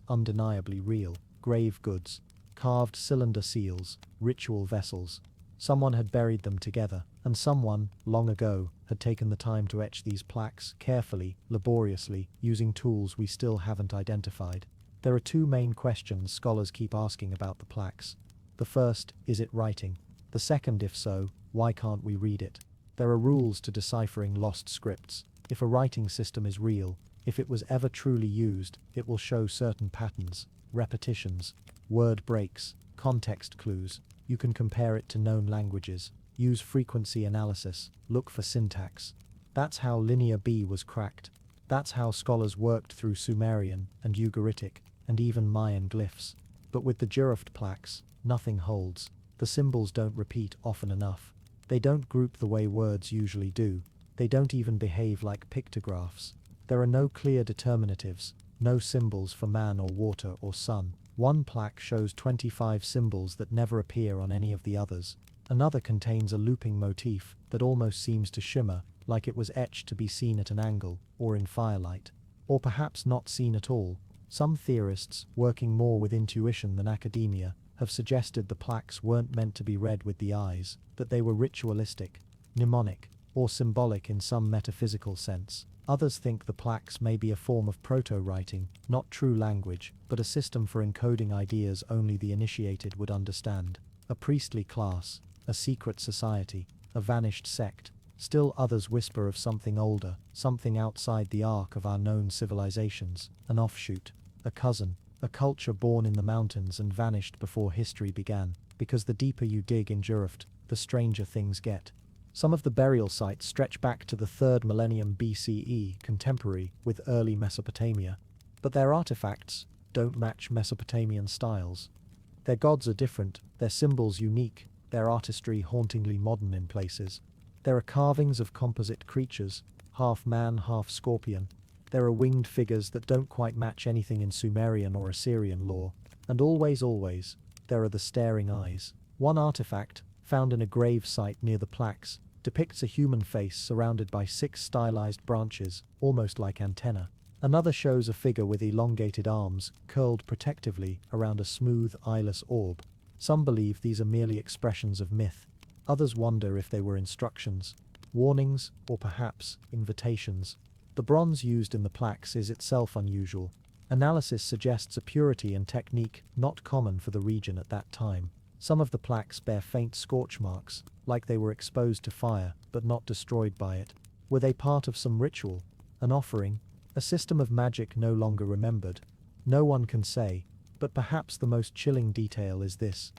undeniably real, grave goods, carved cylinder seals, ritual vessels. Someone had buried them together, and someone, long ago, had taken the time to etch these plaques carefully, laboriously, using tools we still haven't identified. There are two main questions scholars keep asking about the plaques. The first, is it writing? The second, if so, why can't we read it? There are rules to deciphering lost scripts. If a writing system is real, if it was ever truly used, it will show certain patterns, repetitions, word breaks, context clues. You can compare it to known languages, use frequency analysis, look for syntax. That's how Linear B was cracked. That's how scholars worked through Sumerian and Ugaritic and even Mayan glyphs. But with the Unearthed plaques, nothing holds. The symbols don't repeat often enough. They don't group the way words usually do. They don't even behave like pictographs. There are no clear determinatives, no symbols for man or water or sun. One plaque shows 25 symbols that never appear on any of the others. Another contains a looping motif that almost seems to shimmer, like it was etched to be seen at an angle, or in firelight. Or perhaps not seen at all. Some theorists, working more with intuition than academia, have suggested the plaques weren't meant to be read with the eyes, that they were ritualistic, mnemonic, or symbolic in some metaphysical sense. Others think the plaques may be a form of proto-writing, not true language, but a system for encoding ideas only the initiated would understand. A priestly class, a secret society, a vanished sect. Still others whisper of something older, something outside the arc of our known civilizations, an offshoot, a cousin, a culture born in the mountains and vanished before history began, because the deeper you dig in Unearthed, the stranger things get. Some of the burial sites stretch back to the 3rd millennium BCE, contemporary with early Mesopotamia, but their artifacts don't match Mesopotamian styles. Their gods are different, their symbols unique, their artistry hauntingly modern in places. There are carvings of composite creatures, half man, half scorpion. There are winged figures that don't quite match anything in Sumerian or Assyrian lore. And always, there are the staring eyes. One artifact, found in a grave site near the plaques, depicts a human face surrounded by 6 stylized branches, almost like antennae. Another shows a figure with elongated arms, curled protectively around a smooth, eyeless orb. Some believe these are merely expressions of myth. Others wonder if they were instructions, warnings, or perhaps invitations. The bronze used in the plaques is itself unusual. Analysis suggests a purity and technique not common for the region at that time. Some of the plaques bear faint scorch marks, like they were exposed to fire, but not destroyed by it. Were they part of some ritual, an offering, a system of magic no longer remembered? No one can say, but perhaps the most chilling detail is this.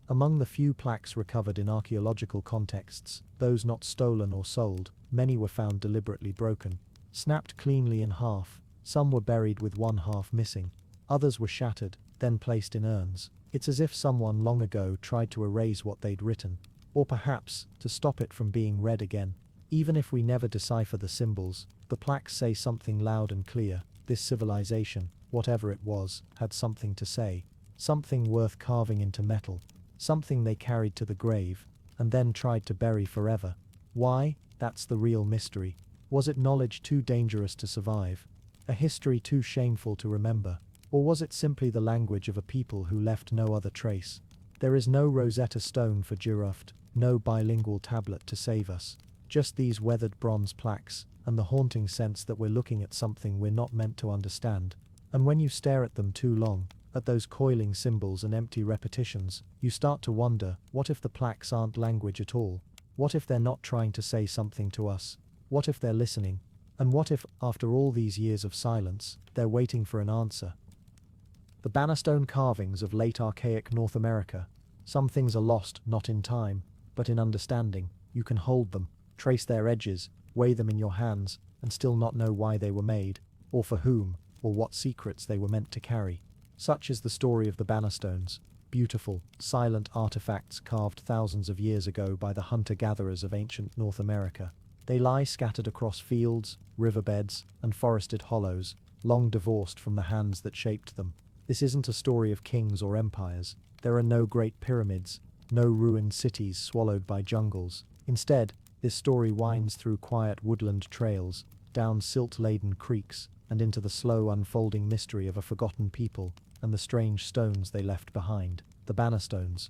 Among the few plaques recovered in archaeological contexts, those not stolen or sold, many were found deliberately broken, snapped cleanly in half. Some were buried with one half missing. Others were shattered, then placed in urns. It's as if someone long ago tried to erase what they'd written, or perhaps to stop it from being read again. Even if we never decipher the symbols, the plaques say something loud and clear. This civilization, whatever it was, had something to say, something worth carving into metal, something they carried to the grave, and then tried to bury forever. Why? That's the real mystery. Was it knowledge too dangerous to survive? A history too shameful to remember? Or was it simply the language of a people who left no other trace? There is no Rosetta Stone for Unearthed, no bilingual tablet to save us. Just these weathered bronze plaques, and the haunting sense that we're looking at something we're not meant to understand. And when you stare at them too long, at those coiling symbols and empty repetitions, you start to wonder, what if the plaques aren't language at all? What if they're not trying to say something to us? What if they're listening? And what if, after all these years of silence, they're waiting for an answer? The bannerstone carvings of late archaic North America. Some things are lost, not in time, but in understanding. You can hold them, trace their edges, weigh them in your hands, and still not know why they were made, or for whom, or what secrets they were meant to carry. Such is the story of the bannerstones, beautiful, silent artifacts carved thousands of years ago by the hunter-gatherers of ancient North America. They lie scattered across fields, riverbeds, and forested hollows, long divorced from the hands that shaped them. This isn't a story of kings or empires. There are no great pyramids, no ruined cities swallowed by jungles. Instead, this story winds through quiet woodland trails, down silt-laden creeks, and into the slow unfolding mystery of a forgotten people and the strange stones they left behind. The bannerstones.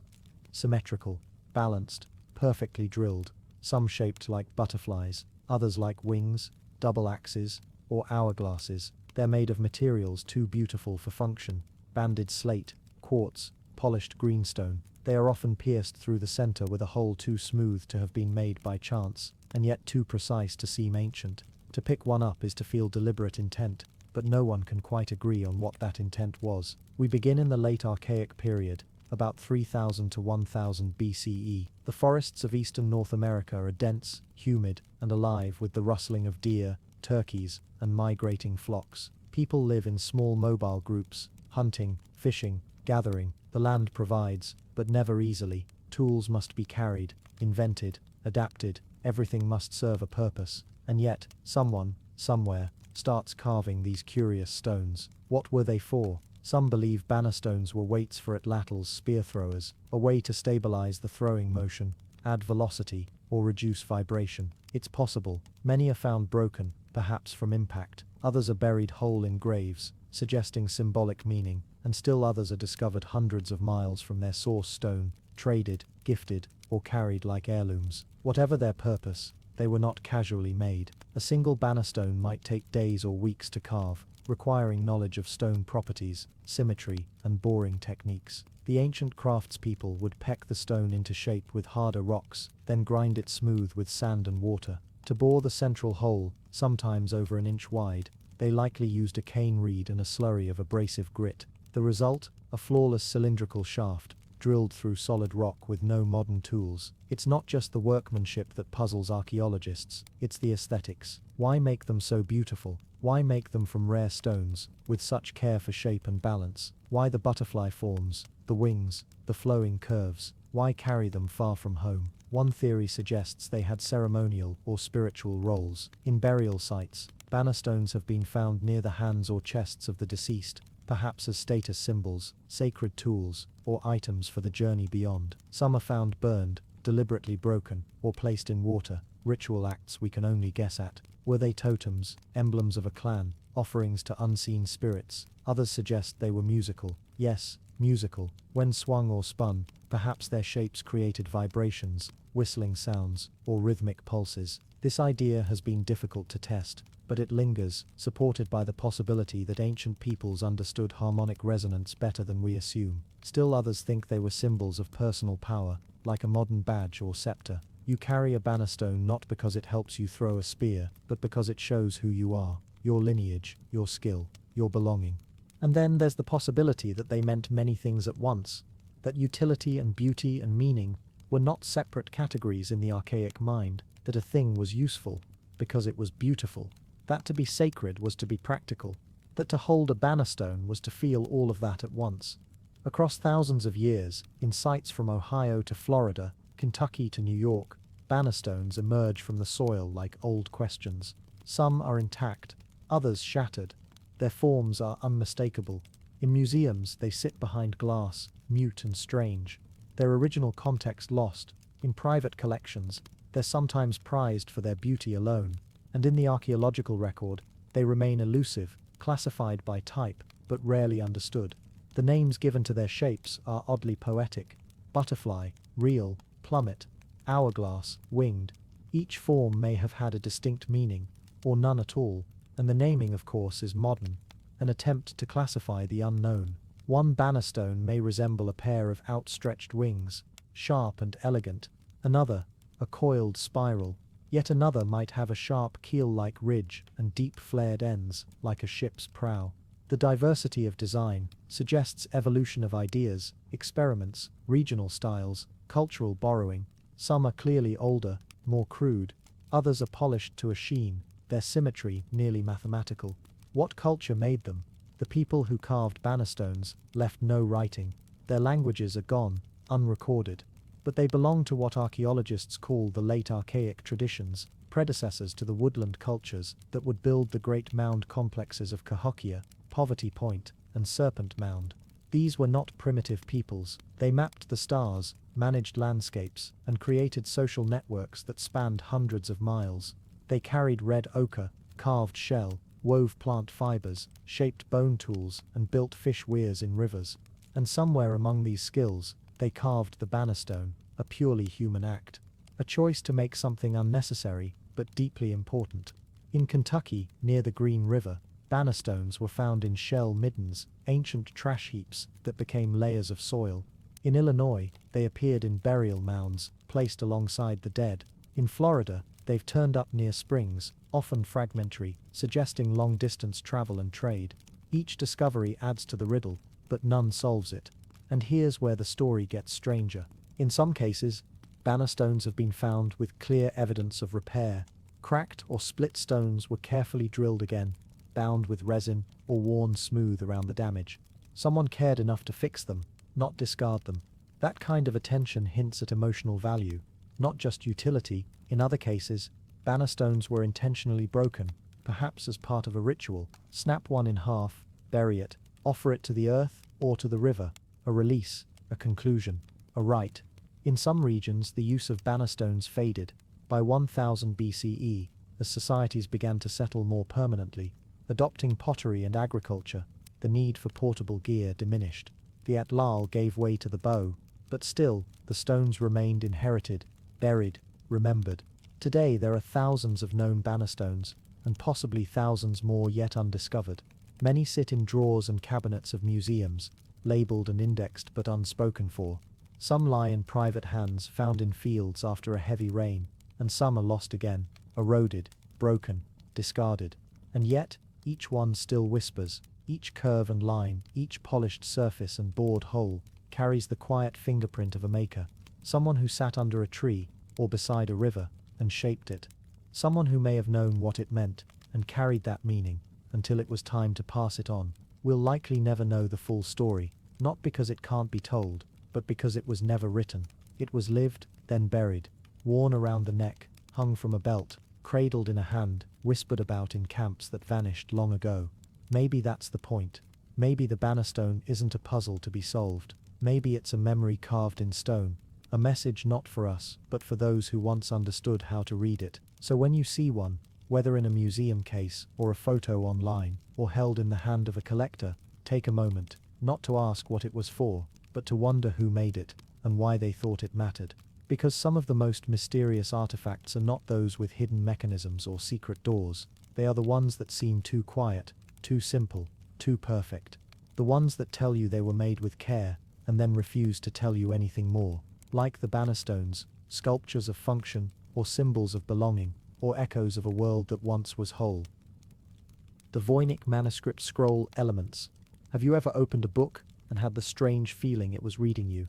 Symmetrical, balanced, perfectly drilled, some shaped like butterflies, others like wings, double axes, or hourglasses. They're made of materials too beautiful for function. Banded slate, quartz, polished greenstone. They are often pierced through the center with a hole too smooth to have been made by chance, and yet too precise to seem ancient. To pick one up is to feel deliberate intent, but no one can quite agree on what that intent was. We begin in the late Archaic period, about 3000 to 1000 BCE. The forests of eastern North America are dense, humid, and alive with the rustling of deer, turkeys, and migrating flocks. People live in small mobile groups, hunting, fishing, gathering. The land provides, but never easily. Tools must be carried, invented, adapted. Everything must serve a purpose. And yet, someone, somewhere, starts carving these curious stones. What were they for? Some believe bannerstones were weights for atlatls, spear throwers, a way to stabilize the throwing motion, add velocity, or reduce vibration. It's possible. Many are found broken, perhaps from impact. Others are buried whole in graves, suggesting symbolic meaning, and still others are discovered hundreds of miles from their source stone, traded, gifted, or carried like heirlooms. Whatever their purpose, they were not casually made. A single bannerstone might take days or weeks to carve, requiring knowledge of stone properties, symmetry, and boring techniques. The ancient craftspeople would peck the stone into shape with harder rocks, then grind it smooth with sand and water. To bore the central hole, sometimes over an inch wide, they likely used a cane reed and a slurry of abrasive grit. The result? A flawless cylindrical shaft, drilled through solid rock with no modern tools. It's not just the workmanship that puzzles archaeologists, it's the aesthetics. Why make them so beautiful? Why make them from rare stones, with such care for shape and balance? Why the butterfly forms, the wings, the flowing curves? Why carry them far from home? One theory suggests they had ceremonial or spiritual roles. In burial sites, banner stones have been found near the hands or chests of the deceased, perhaps as status symbols, sacred tools, or items for the journey beyond. Some are found burned, deliberately broken, or placed in water, ritual acts we can only guess at. Were they totems, emblems of a clan, offerings to unseen spirits? Others suggest they were musical. Yes, musical. When swung or spun, perhaps their shapes created vibrations, whistling sounds, or rhythmic pulses. This idea has been difficult to test, but it lingers, supported by the possibility that ancient peoples understood harmonic resonance better than we assume. Still others think they were symbols of personal power, like a modern badge or scepter. You carry a banner stone not because it helps you throw a spear, but because it shows who you are, your lineage, your skill, your belonging. And then there's the possibility that they meant many things at once, that utility and beauty and meaning were not separate categories in the archaic mind, that a thing was useful because it was beautiful, that to be sacred was to be practical, that to hold a banner stone was to feel all of that at once. Across thousands of years, in sites from Ohio to Florida, Kentucky to New York, banner stones emerge from the soil like old questions. Some are intact, others shattered. Their forms are unmistakable. In museums, they sit behind glass, mute and strange, their original context lost. In private collections, they're sometimes prized for their beauty alone, and in the archaeological record, they remain elusive, classified by type, but rarely understood. The names given to their shapes are oddly poetic: butterfly, reel, plummet, hourglass, winged. Each form may have had a distinct meaning, or none at all, and the naming, of course, is modern, an attempt to classify the unknown. One banner stone may resemble a pair of outstretched wings, sharp and elegant; another, a coiled spiral; yet another might have a sharp keel-like ridge and deep flared ends, like a ship's prow. The diversity of design suggests evolution of ideas, experiments, regional styles, cultural borrowing. Some are clearly older, more crude; others are polished to a sheen, their symmetry nearly mathematical. What culture made them? The people who carved banner stones left no writing. Their languages are gone, unrecorded. But they belong to what archaeologists call the late archaic traditions, predecessors to the woodland cultures that would build the great mound complexes of Cahokia, Poverty Point, and Serpent Mound. These were not primitive peoples. They mapped the stars, managed landscapes, and created social networks that spanned hundreds of miles. They carried red ochre, carved shell, wove plant fibers, shaped bone tools, and built fish weirs in rivers. And somewhere among these skills, they carved the banner stone, a purely human act. A choice to make something unnecessary, but deeply important. In Kentucky, near the Green River, banner stones were found in shell middens, ancient trash heaps that became layers of soil. In Illinois, they appeared in burial mounds, placed alongside the dead. In Florida, they've turned up near springs, often fragmentary, suggesting long-distance travel and trade. Each discovery adds to the riddle, but none solves it. And here's where the story gets stranger. In some cases, banner stones have been found with clear evidence of repair. Cracked or split stones were carefully drilled again, bound with resin, or worn smooth around the damage. Someone cared enough to fix them, not discard them. That kind of attention hints at emotional value, not just utility. In other cases, banner stones were intentionally broken, perhaps as part of a ritual. Snap one in half, bury it, offer it to the earth or to the river. A release, a conclusion, a rite. In some regions, the use of banner stones faded. By 1000 BCE, as societies began to settle more permanently, adopting pottery and agriculture, the need for portable gear diminished. The atlal gave way to the bow, but still, the stones remained inherited, buried, remembered. Today there are thousands of known banner stones, and possibly thousands more yet undiscovered. Many sit in drawers and cabinets of museums, labeled and indexed but unspoken for. Some lie in private hands found in fields after a heavy rain, and some are lost again, eroded, broken, discarded. And yet, each one still whispers. Each curve and line, each polished surface and bored hole, carries the quiet fingerprint of a maker. Someone who sat under a tree, or beside a river, and shaped it. Someone who may have known what it meant, and carried that meaning. until it was time to pass it on. We'll likely never know the full story, not because it can't be told, but because it was never written. It was lived, then buried, worn around the neck, hung from a belt, cradled in a hand, whispered about in camps that vanished long ago. Maybe that's the point. Maybe the bannerstone isn't a puzzle to be solved. Maybe it's a memory carved in stone, a message not for us, but for those who once understood how to read it. So when you see one, whether in a museum case or a photo online, or held in the hand of a collector, take a moment, not to ask what it was for, but to wonder who made it, and why they thought it mattered. Because some of the most mysterious artifacts are not those with hidden mechanisms or secret doors. They are the ones that seem too quiet, too simple, too perfect. The ones that tell you they were made with care, and then refuse to tell you anything more. Like the bannerstones, sculptures of function, or symbols of belonging, or echoes of a world that once was whole. The Voynich manuscript scroll elements. Have you ever opened a book and had the strange feeling it was reading you?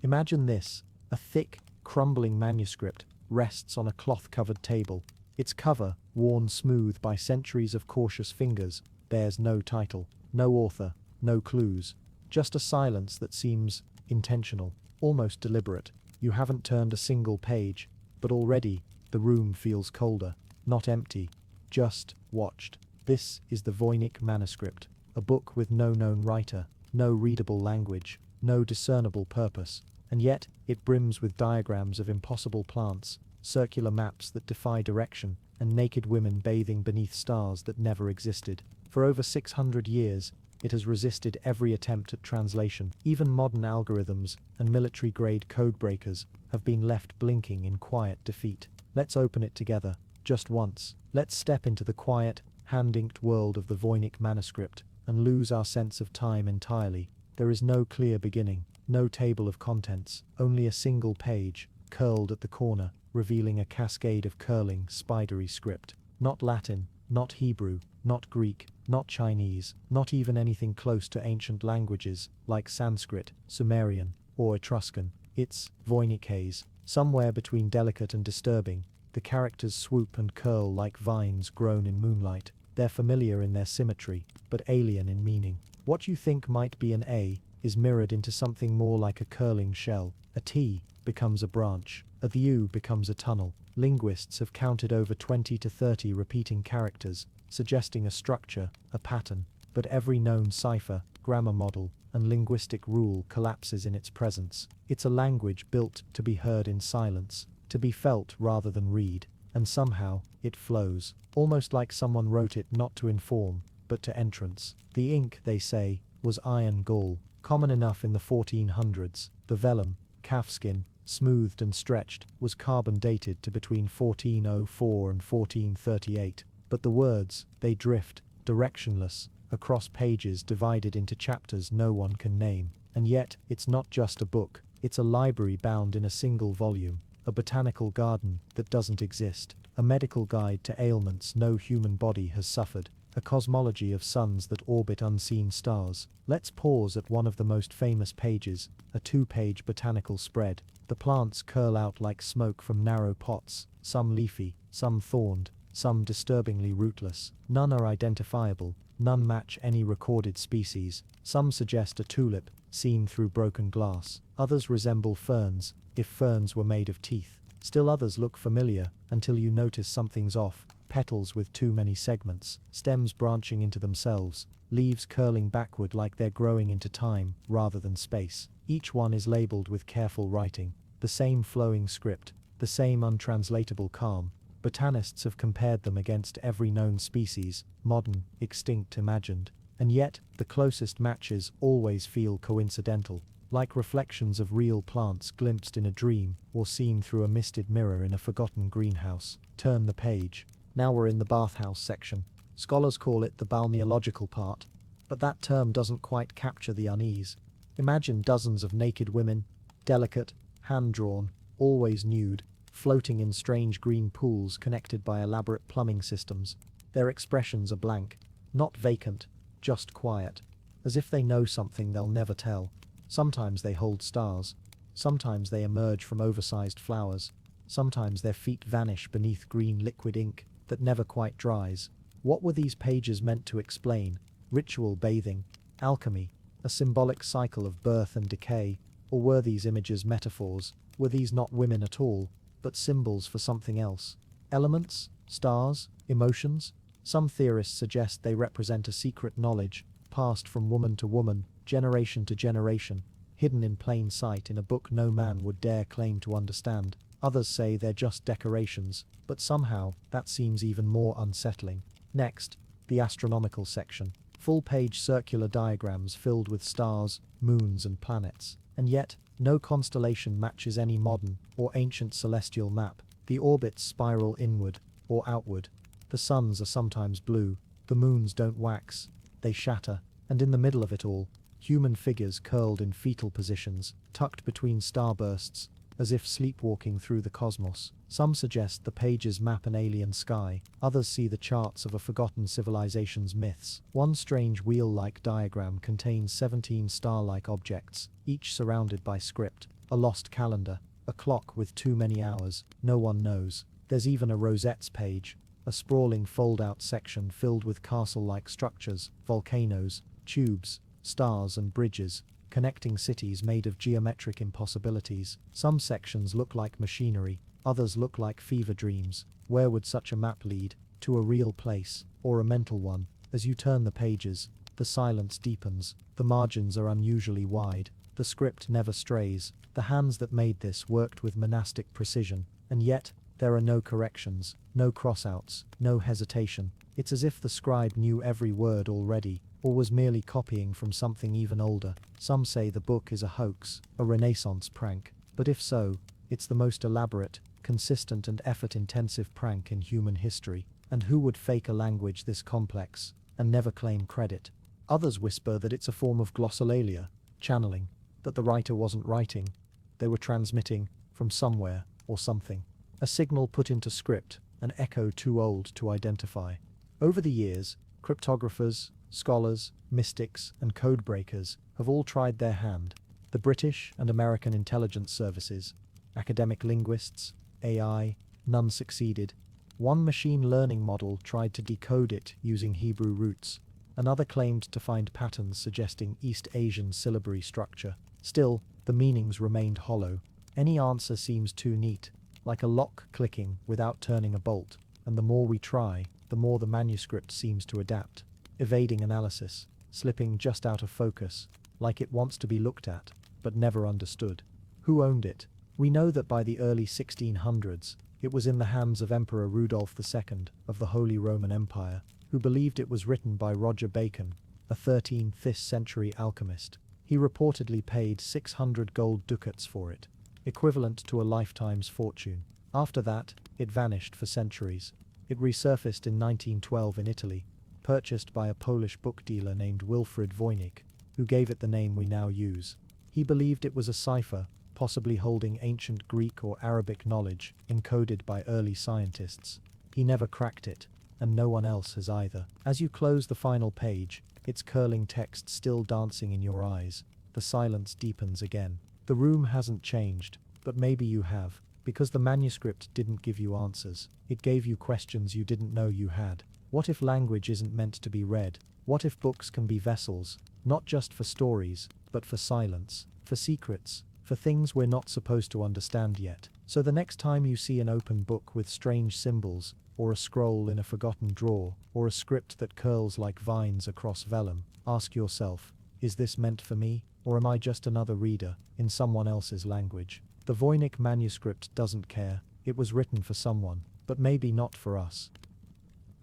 Imagine this: a thick, crumbling manuscript rests on a cloth-covered table. Its cover, worn smooth by centuries of cautious fingers, bears no title, no author, no clues, just a silence that seems intentional, almost deliberate. You haven't turned a single page, but already the room feels colder, not empty, just watched. This is the Voynich manuscript, a book with no known writer, no readable language, no discernible purpose, and yet it brims with diagrams of impossible plants, circular maps that defy direction, and naked women bathing beneath stars that never existed. For over 600 years, it has resisted every attempt at translation. Even modern algorithms and military-grade codebreakers have been left blinking in quiet defeat. Let's open it together, just once. Let's step into the quiet, hand-inked world of the Voynich manuscript and lose our sense of time entirely. There is no clear beginning, no table of contents, only a single page, curled at the corner, revealing a cascade of curling, spidery script. Not Latin, not Hebrew, not Greek, not Chinese, not even anything close to ancient languages like Sanskrit, Sumerian, or Etruscan. It's Voynich, somewhere between delicate and disturbing. The characters swoop and curl like vines grown in moonlight. They're familiar in their symmetry, but alien in meaning. What you think might be an A is mirrored into something more like a curling shell. A T becomes a branch. A U becomes a tunnel. Linguists have counted over 20 to 30 repeating characters, suggesting a structure, a pattern, but every known cipher, grammar model, and linguistic rule collapses in its presence. It's a language built to be heard in silence, to be felt rather than read, and somehow it flows, almost like someone wrote it not to inform, but to entrance. The ink, they say, was iron gall, common enough in the 1400s. The vellum, calfskin, smoothed and stretched, was carbon dated to between 1404 and 1438. But the words, they drift, directionless, across pages divided into chapters no one can name. And yet, it's not just a book, it's a library bound in a single volume, a botanical garden that doesn't exist, a medical guide to ailments no human body has suffered, a cosmology of suns that orbit unseen stars. Let's pause at one of the most famous pages, a 2-page botanical spread. The plants curl out like smoke from narrow pots, some leafy, some thorned, some disturbingly rootless. None are identifiable, none match any recorded species. Some suggest a tulip, seen through broken glass. Others resemble ferns, if ferns were made of teeth. Still others look familiar, until you notice something's off. Petals with too many segments, stems branching into themselves, leaves curling backward like they're growing into time, rather than space. Each one is labeled with careful writing, the same flowing script, the same untranslatable calm. Botanists have compared them against every known species, modern, extinct, imagined, and yet, the closest matches always feel coincidental, like reflections of real plants glimpsed in a dream, or seen through a misted mirror in a forgotten greenhouse. Turn the page. Now we're in the bathhouse section. Scholars call it the balneological part, but that term doesn't quite capture the unease. Imagine dozens of naked women, delicate, hand-drawn, always nude, floating in strange green pools connected by elaborate plumbing systems. Their expressions are blank, not vacant, just quiet, as if they know something they'll never tell. Sometimes they hold stars, sometimes they emerge from oversized flowers, sometimes their feet vanish beneath green liquid ink that never quite dries. What were these pages meant to explain? Ritual bathing, alchemy, a symbolic cycle of birth and decay, or were these images metaphors? Were these not women at all, but symbols for something else? Elements, stars, emotions? Some theorists suggest they represent a secret knowledge, passed from woman to woman, generation to generation, hidden in plain sight in a book no man would dare claim to understand. Others say they're just decorations, but somehow that seems even more unsettling. Next, the astronomical section. Full-page circular diagrams filled with stars, moons and planets. And yet, no constellation matches any modern or ancient celestial map. The orbits spiral inward or outward. The suns are sometimes blue, the moons don't wax, they shatter, and in the middle of it all, human figures curled in fetal positions, tucked between starbursts, as if sleepwalking through the cosmos. Some suggest the pages map an alien sky, others see the charts of a forgotten civilization's myths. One strange wheel-like diagram contains 17 star-like objects, each surrounded by script, a lost calendar, a clock with too many hours, no one knows. There's even a rosettes page, a sprawling fold-out section filled with castle-like structures, volcanoes, tubes, stars and bridges, connecting cities made of geometric impossibilities. Some sections look like machinery, others look like fever dreams. Where would such a map lead? To a real place, or a mental one? As you turn the pages, the silence deepens, the margins are unusually wide, the script never strays. The hands that made this worked with monastic precision, and yet, there are no corrections, no crossouts, no hesitation. It's as if the scribe knew every word already, or was merely copying from something even older. Some say the book is a hoax, a Renaissance prank, but if so, it's the most elaborate, consistent and effort-intensive prank in human history. And who would fake a language this complex, and never claim credit? Others whisper that it's a form of glossolalia, channeling, that the writer wasn't writing, they were transmitting, from somewhere, or something. A signal put into script, an echo too old to identify. Over the years, cryptographers, scholars, mystics, and codebreakers have all tried their hand. The British and American intelligence services, academic linguists, AI, none succeeded. One machine learning model tried to decode it using Hebrew roots. Another claimed to find patterns suggesting East Asian syllabary structure. Still, the meanings remained hollow. Any answer seems too neat, like a lock clicking without turning a bolt, and the more we try, the more the manuscript seems to adapt, evading analysis, slipping just out of focus, like it wants to be looked at, but never understood. Who owned it? We know that by the early 1600s, it was in the hands of Emperor Rudolph II of the Holy Roman Empire, who believed it was written by Roger Bacon, a 13th century alchemist. He reportedly paid 600 gold ducats for it, equivalent to a lifetime's fortune. After that, it vanished for centuries. It resurfaced in 1912 in Italy, purchased by a Polish book dealer named Wilfrid Voynich, who gave it the name we now use. He believed it was a cipher, possibly holding ancient Greek or Arabic knowledge, encoded by early scientists. He never cracked it, and no one else has either. As you close the final page, its curling text still dancing in your eyes, the silence deepens again. The room hasn't changed, but maybe you have, because the manuscript didn't give you answers. It gave you questions you didn't know you had. What if language isn't meant to be read? What if books can be vessels, not just for stories, but for silence, for secrets, for things we're not supposed to understand yet? So the next time you see an open book with strange symbols, or a scroll in a forgotten drawer, or a script that curls like vines across vellum, ask yourself, is this meant for me, or am I just another reader, in someone else's language? The Voynich manuscript doesn't care. It was written for someone, but maybe not for us.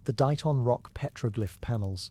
The Dighton Rock petroglyph panels.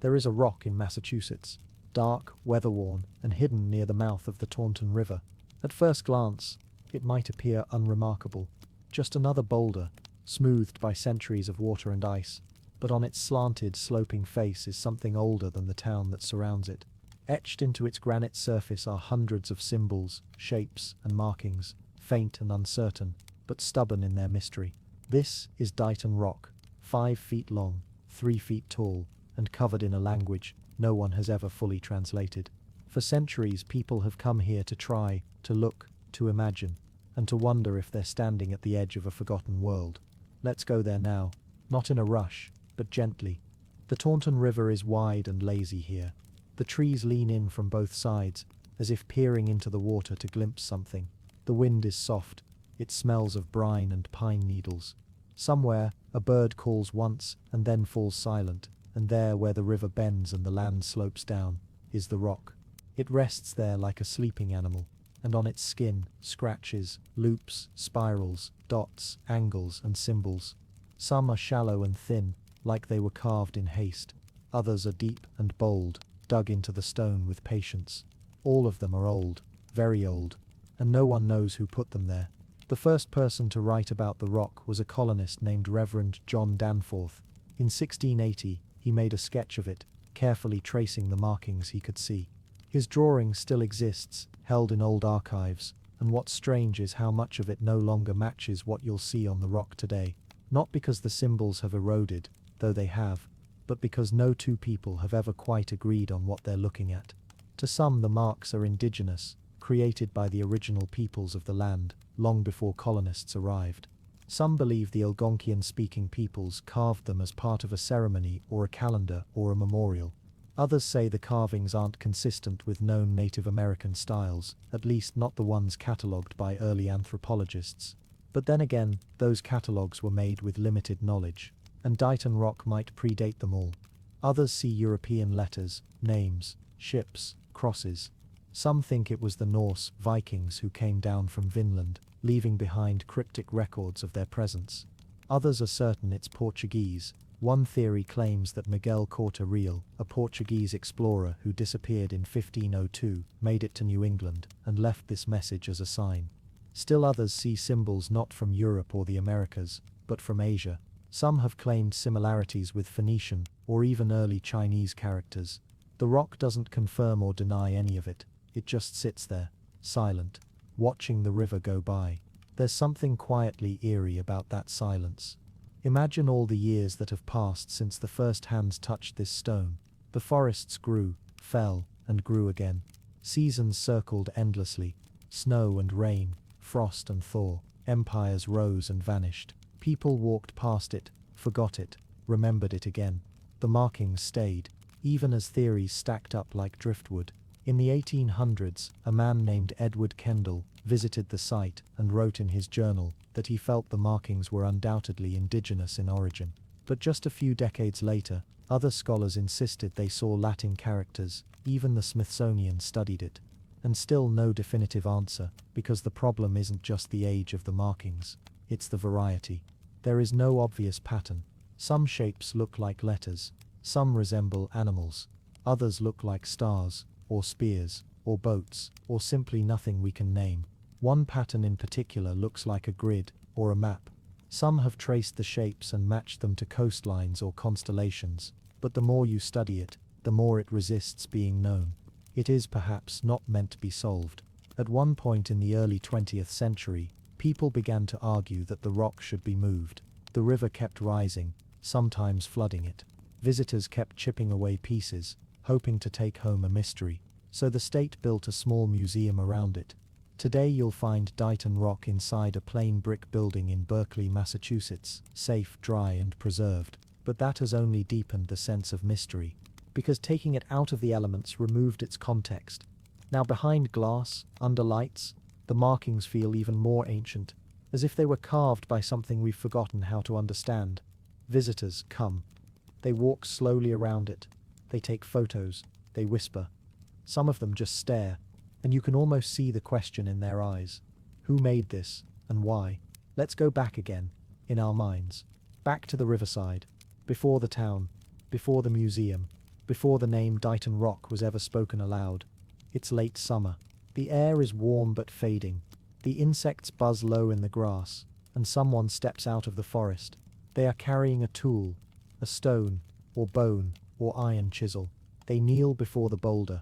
There is a rock in Massachusetts, dark, weather-worn, and hidden near the mouth of the Taunton River. At first glance, it might appear unremarkable, just another boulder, smoothed by centuries of water and ice, but on its slanted, sloping face is something older than the town that surrounds it. Etched into its granite surface are hundreds of symbols, shapes, and markings, faint and uncertain, but stubborn in their mystery. This is Dighton Rock, 5 feet long, 3 feet tall, and covered in a language no one has ever fully translated. For centuries, people have come here to try, to look, to imagine, and to wonder if they're standing at the edge of a forgotten world. Let's go there now, not in a rush, but gently. The Taunton River is wide and lazy here. The trees lean in from both sides, as if peering into the water to glimpse something. The wind is soft. It smells of brine and pine needles. Somewhere, a bird calls once and then falls silent, and there where the river bends and the land slopes down, is the rock. It rests there like a sleeping animal, and on its skin, scratches, loops, spirals, dots, angles, and symbols. Some are shallow and thin, like they were carved in haste. Others are deep and bold, dug into the stone with patience. All of them are old, very old, and no one knows who put them there. The first person to write about the rock was a colonist named Reverend John Danforth. In 1680, he made a sketch of it, carefully tracing the markings he could see. His drawing still exists, held in old archives, and what's strange is how much of it no longer matches what you'll see on the rock today. Not because the symbols have eroded, though they have, but because no two people have ever quite agreed on what they're looking at. To some, the marks are indigenous, created by the original peoples of the land, long before colonists arrived. Some believe the Algonquian-speaking peoples carved them as part of a ceremony or a calendar or a memorial. Others say the carvings aren't consistent with known Native American styles, at least not the ones catalogued by early anthropologists. But then again, those catalogues were made with limited knowledge, and Dighton Rock might predate them all. Others see European letters, names, ships, crosses. Some think it was the Norse Vikings who came down from Vinland, leaving behind cryptic records of their presence. Others are certain it's Portuguese. One theory claims that Miguel Corte Real, a Portuguese explorer who disappeared in 1502, made it to New England and left this message as a sign. Still others see symbols not from Europe or the Americas, but from Asia. Some have claimed similarities with Phoenician or even early Chinese characters. The rock doesn't confirm or deny any of it. It just sits there, silent, watching the river go by. There's something quietly eerie about that silence. Imagine all the years that have passed since the first hands touched this stone. The forests grew, fell, and grew again. Seasons circled endlessly. Snow and rain, frost and thaw. Empires rose and vanished. People walked past it, forgot it, remembered it again. The markings stayed, even as theories stacked up like driftwood. In the 1800s, a man named Edward Kendall visited the site and wrote in his journal that he felt the markings were undoubtedly indigenous in origin. But just a few decades later, other scholars insisted they saw Latin characters. Even the Smithsonian studied it. And still no definitive answer, because the problem isn't just the age of the markings, it's the variety. There is no obvious pattern. Some shapes look like letters, some resemble animals, others look like stars, or spears, or boats, or simply nothing we can name. One pattern in particular looks like a grid, or a map. Some have traced the shapes and matched them to coastlines or constellations, but the more you study it, the more it resists being known. It is perhaps not meant to be solved. At one point in the early 20th century, people began to argue that the rock should be moved. The river kept rising, sometimes flooding it. Visitors kept chipping away pieces, hoping to take home a mystery, so the state built a small museum around it. Today you'll find Dighton Rock inside a plain brick building in Berkeley, Massachusetts, safe, dry, and preserved. But that has only deepened the sense of mystery, because taking it out of the elements removed its context. Now behind glass, under lights, the markings feel even more ancient, as if they were carved by something we've forgotten how to understand. Visitors come. They walk slowly around it. They take photos, they whisper. Some of them just stare, and you can almost see the question in their eyes. Who made this, and why? Let's go back again, in our minds. Back to the riverside, before the town, before the museum, before the name Dighton Rock was ever spoken aloud. It's late summer. The air is warm but fading. The insects buzz low in the grass, and someone steps out of the forest. They are carrying a tool, a stone, or bone, or iron chisel. They kneel before the boulder.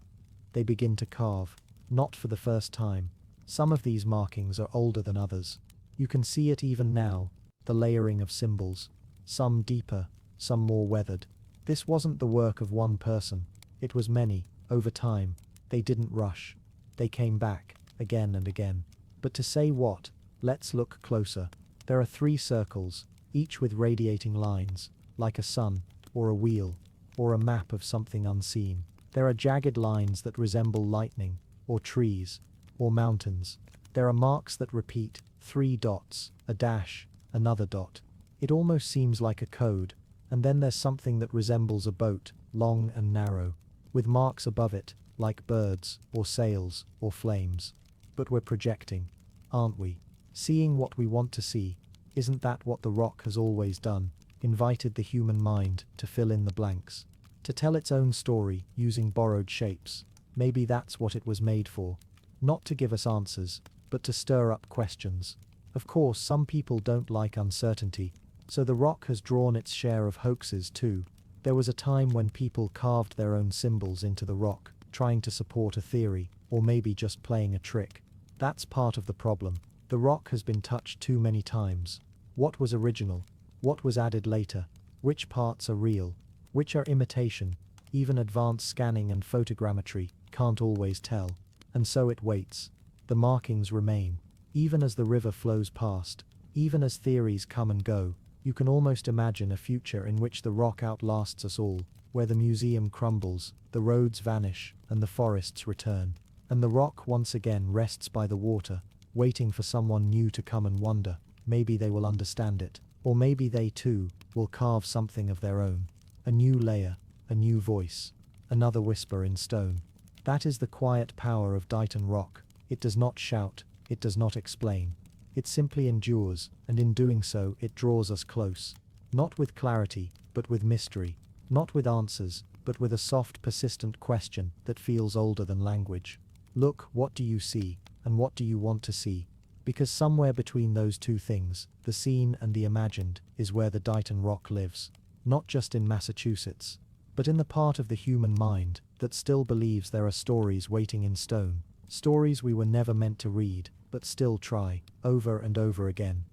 They begin to carve, not for the first time. Some of these markings are older than others. You can see it even now, the layering of symbols. Some deeper, some more weathered. This wasn't the work of one person. It was many, over time. They didn't rush. They came back, again and again. But to say what? Let's look closer. There are 3 circles, each with radiating lines. like a sun, or a wheel, or a map of something unseen. There are jagged lines that resemble lightning, or trees, or mountains. There are marks that repeat, 3 dots, a dash, another dot. It almost seems like a code, and then there's something that resembles a boat, long and narrow, with marks above it, like birds, or sails, or flames. But we're projecting, aren't we? Seeing what we want to see. Isn't that what the rock has always done? Invited the human mind to fill in the blanks, to tell its own story using borrowed shapes. Maybe that's what it was made for. Not to give us answers, but to stir up questions. Of course, some people don't like uncertainty, so the rock has drawn its share of hoaxes too. There was a time when people carved their own symbols into the rock, trying to support a theory, or maybe just playing a trick. That's part of the problem. The rock has been touched too many times. What was original? What was added later? Which parts are real? Which are imitation? Even advanced scanning and photogrammetry can't always tell. And so it waits. The markings remain. Even as the river flows past, even as theories come and go, you can almost imagine a future in which the rock outlasts us all, where the museum crumbles, the roads vanish, and the forests return. And the rock once again rests by the water, waiting for someone new to come and wonder. Maybe they will understand it, or maybe they too will carve something of their own. A new layer, a new voice, another whisper in stone. That is the quiet power of Dighton Rock. It does not shout, it does not explain. It simply endures, and in doing so it draws us close. Not with clarity, but with mystery. Not with answers, but with a soft, persistent question that feels older than language. Look, what do you see, and what do you want to see? Because somewhere between those two things, the seen and the imagined, is where the Dighton Rock lives. Not just in Massachusetts, but in the part of the human mind that still believes there are stories waiting in stone. Stories we were never meant to read, but still try, over and over again.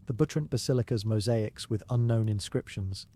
The Butrint Basilica's mosaics with unknown inscriptions.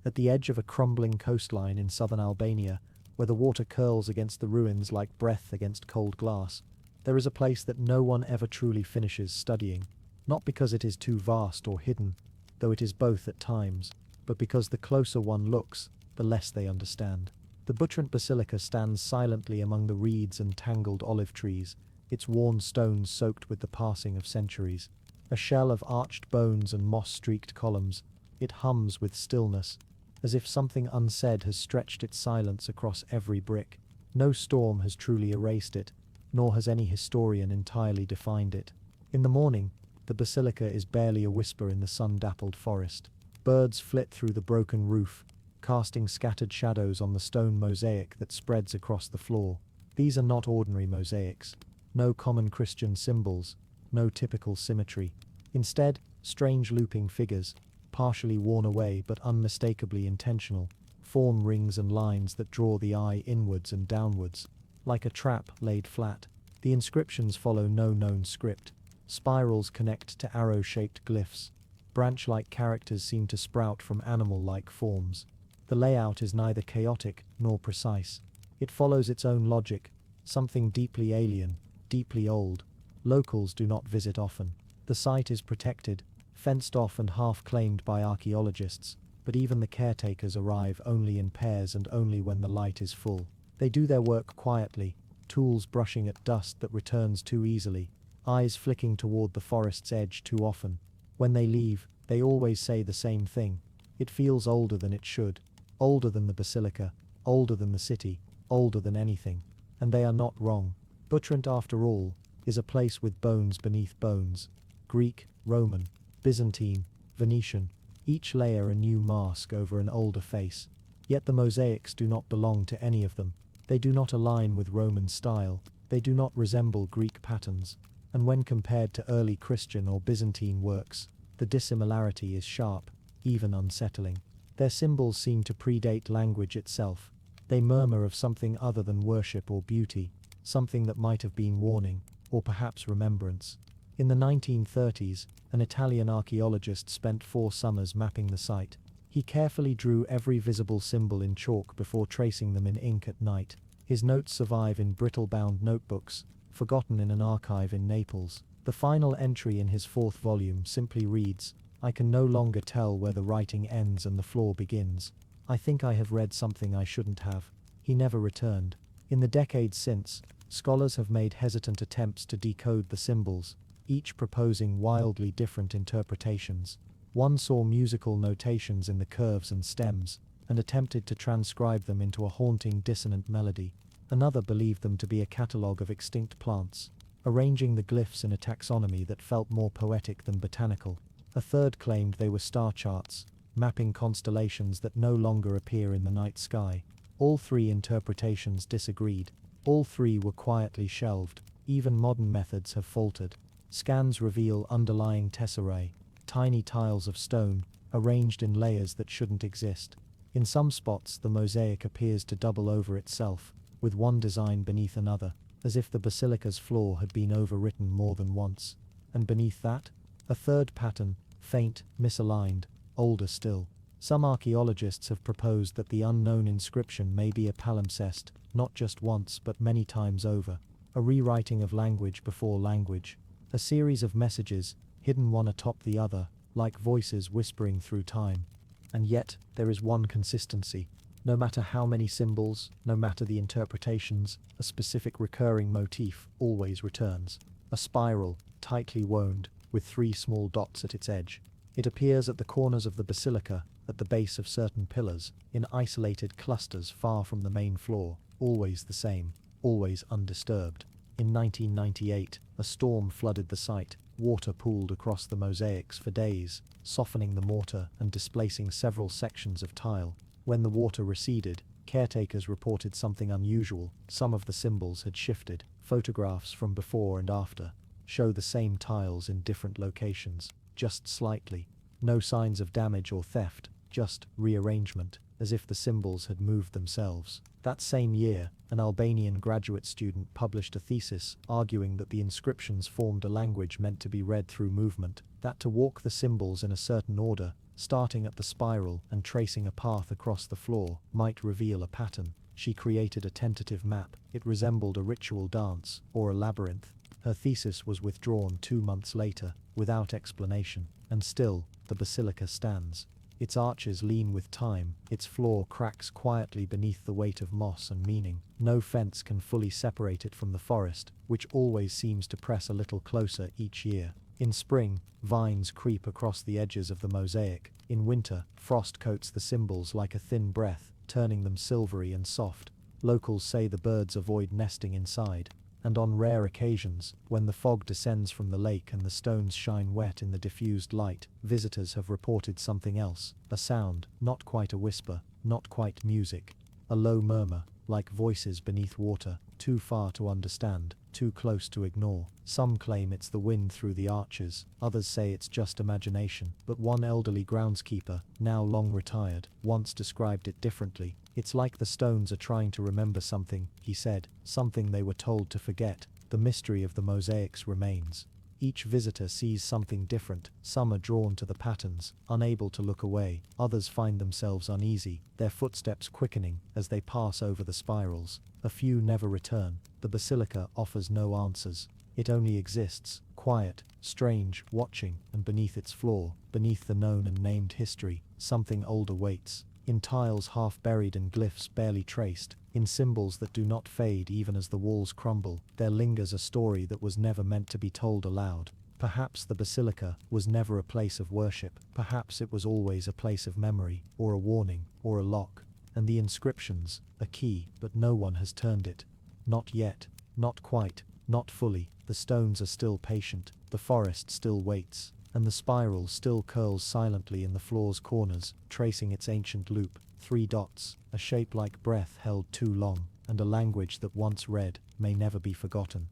At the edge of a crumbling coastline in southern Albania, where the water curls against the ruins like breath against cold glass, there is a place that no one ever truly finishes studying, not because it is too vast or hidden, though it is both at times, but because the closer one looks, the less they understand. The Butrint Basilica stands silently among the reeds and tangled olive trees, its worn stones soaked with the passing of centuries. A shell of arched bones and moss-streaked columns, it hums with stillness, as if something unsaid has stretched its silence across every brick. No storm has truly erased it, nor has any historian entirely defined it. In the morning, the basilica is barely a whisper in the sun-dappled forest. Birds flit through the broken roof, casting scattered shadows on the stone mosaic that spreads across the floor. These are not ordinary mosaics. No common Christian symbols, no typical symmetry. Instead, strange looping figures, partially worn away but unmistakably intentional, form rings and lines that draw the eye inwards and downwards, like a trap laid flat. The inscriptions follow no known script. Spirals connect to arrow-shaped glyphs. Branch-like characters seem to sprout from animal-like forms. The layout is neither chaotic nor precise. It follows its own logic, something deeply alien, deeply old. Locals do not visit often. The site is protected, fenced off and half-claimed by archaeologists, but even the caretakers arrive only in pairs and only when the light is full. They do their work quietly, tools brushing at dust that returns too easily, eyes flicking toward the forest's edge too often. When they leave, they always say the same thing. It feels older than it should, older than the basilica, older than the city, older than anything. And they are not wrong. Butrint, after all, is a place with bones beneath bones. Greek, Roman, Byzantine, Venetian, each layer a new mask over an older face. Yet the mosaics do not belong to any of them. They do not align with Roman style. They do not resemble Greek patterns. And when compared to early Christian or Byzantine works, the dissimilarity is sharp, even unsettling. Their symbols seem to predate language itself. They murmur of something other than worship or beauty, something that might have been warning, or perhaps remembrance. In the 1930s, an Italian archaeologist spent 4 summers mapping the site. He carefully drew every visible symbol in chalk before tracing them in ink at night. His notes survive in brittle-bound notebooks, forgotten in an archive in Naples. The final entry in his 4th volume simply reads, I can no longer tell where the writing ends and the floor begins. I think I have read something I shouldn't have. He never returned. In the decades since, scholars have made hesitant attempts to decode the symbols, each proposing wildly different interpretations. One saw musical notations in the curves and stems, and attempted to transcribe them into a haunting dissonant melody. Another believed them to be a catalogue of extinct plants, arranging the glyphs in a taxonomy that felt more poetic than botanical. A third claimed they were star charts, mapping constellations that no longer appear in the night sky. All three interpretations disagreed. All three were quietly shelved. Even modern methods have faltered. Scans reveal underlying tesserae, tiny tiles of stone, arranged in layers that shouldn't exist. In some spots, the mosaic appears to double over itself, with one design beneath another, as if the basilica's floor had been overwritten more than once. And beneath that, a third pattern, faint, misaligned, older still. Some archaeologists have proposed that the unknown inscription may be a palimpsest, not just once but many times over, a rewriting of language before language, a series of messages, hidden one atop the other, like voices whispering through time. And yet, there is one consistency. No matter how many symbols, no matter the interpretations, a specific recurring motif always returns. A spiral, tightly wound, with 3 small dots at its edge. It appears at the corners of the basilica, at the base of certain pillars, in isolated clusters far from the main floor, always the same, always undisturbed. In 1998, a storm flooded the site. Water pooled across the mosaics for days, softening the mortar and displacing several sections of tile. When the water receded, caretakers reported something unusual. Some of the symbols had shifted. Photographs from before and after show the same tiles in different locations, just slightly. No signs of damage or theft, just rearrangement, as if the symbols had moved themselves. That same year, an Albanian graduate student published a thesis arguing that the inscriptions formed a language meant to be read through movement, that to walk the symbols in a certain order, starting at the spiral and tracing a path across the floor, might reveal a pattern. She created a tentative map. It resembled a ritual dance, or a labyrinth. Her thesis was withdrawn 2 months later, without explanation, and still, the basilica stands. Its arches lean with time, its floor cracks quietly beneath the weight of moss and meaning. No fence can fully separate it from the forest, which always seems to press a little closer each year. In spring, vines creep across the edges of the mosaic. In winter, frost coats the symbols like a thin breath, turning them silvery and soft. Locals say the birds avoid nesting inside. And on rare occasions, when the fog descends from the lake and the stones shine wet in the diffused light, visitors have reported something else, a sound, not quite a whisper, not quite music, a low murmur, like voices beneath water, too far to understand, too close to ignore. Some claim it's the wind through the arches, others say it's just imagination, but one elderly groundskeeper, now long retired, once described it differently. It's like the stones are trying to remember something, he said, something they were told to forget. The mystery of the mosaics remains. Each visitor sees something different. Some are drawn to the patterns, unable to look away. Others find themselves uneasy, their footsteps quickening as they pass over the spirals. A few never return. The basilica offers no answers. It only exists, quiet, strange, watching, and beneath its floor, beneath the known and named history, something older waits. In tiles half buried and glyphs barely traced, in symbols that do not fade even as the walls crumble, there lingers a story that was never meant to be told aloud. Perhaps the basilica was never a place of worship. Perhaps it was always a place of memory, or a warning, or a lock. And the inscriptions, a key, but no one has turned it. Not yet, not quite, not fully. The stones are still patient, the forest still waits, and the spiral still curls silently in the floor's corners, tracing its ancient loop. 3 dots, a shape like breath held too long, and a language that once read may never be forgotten.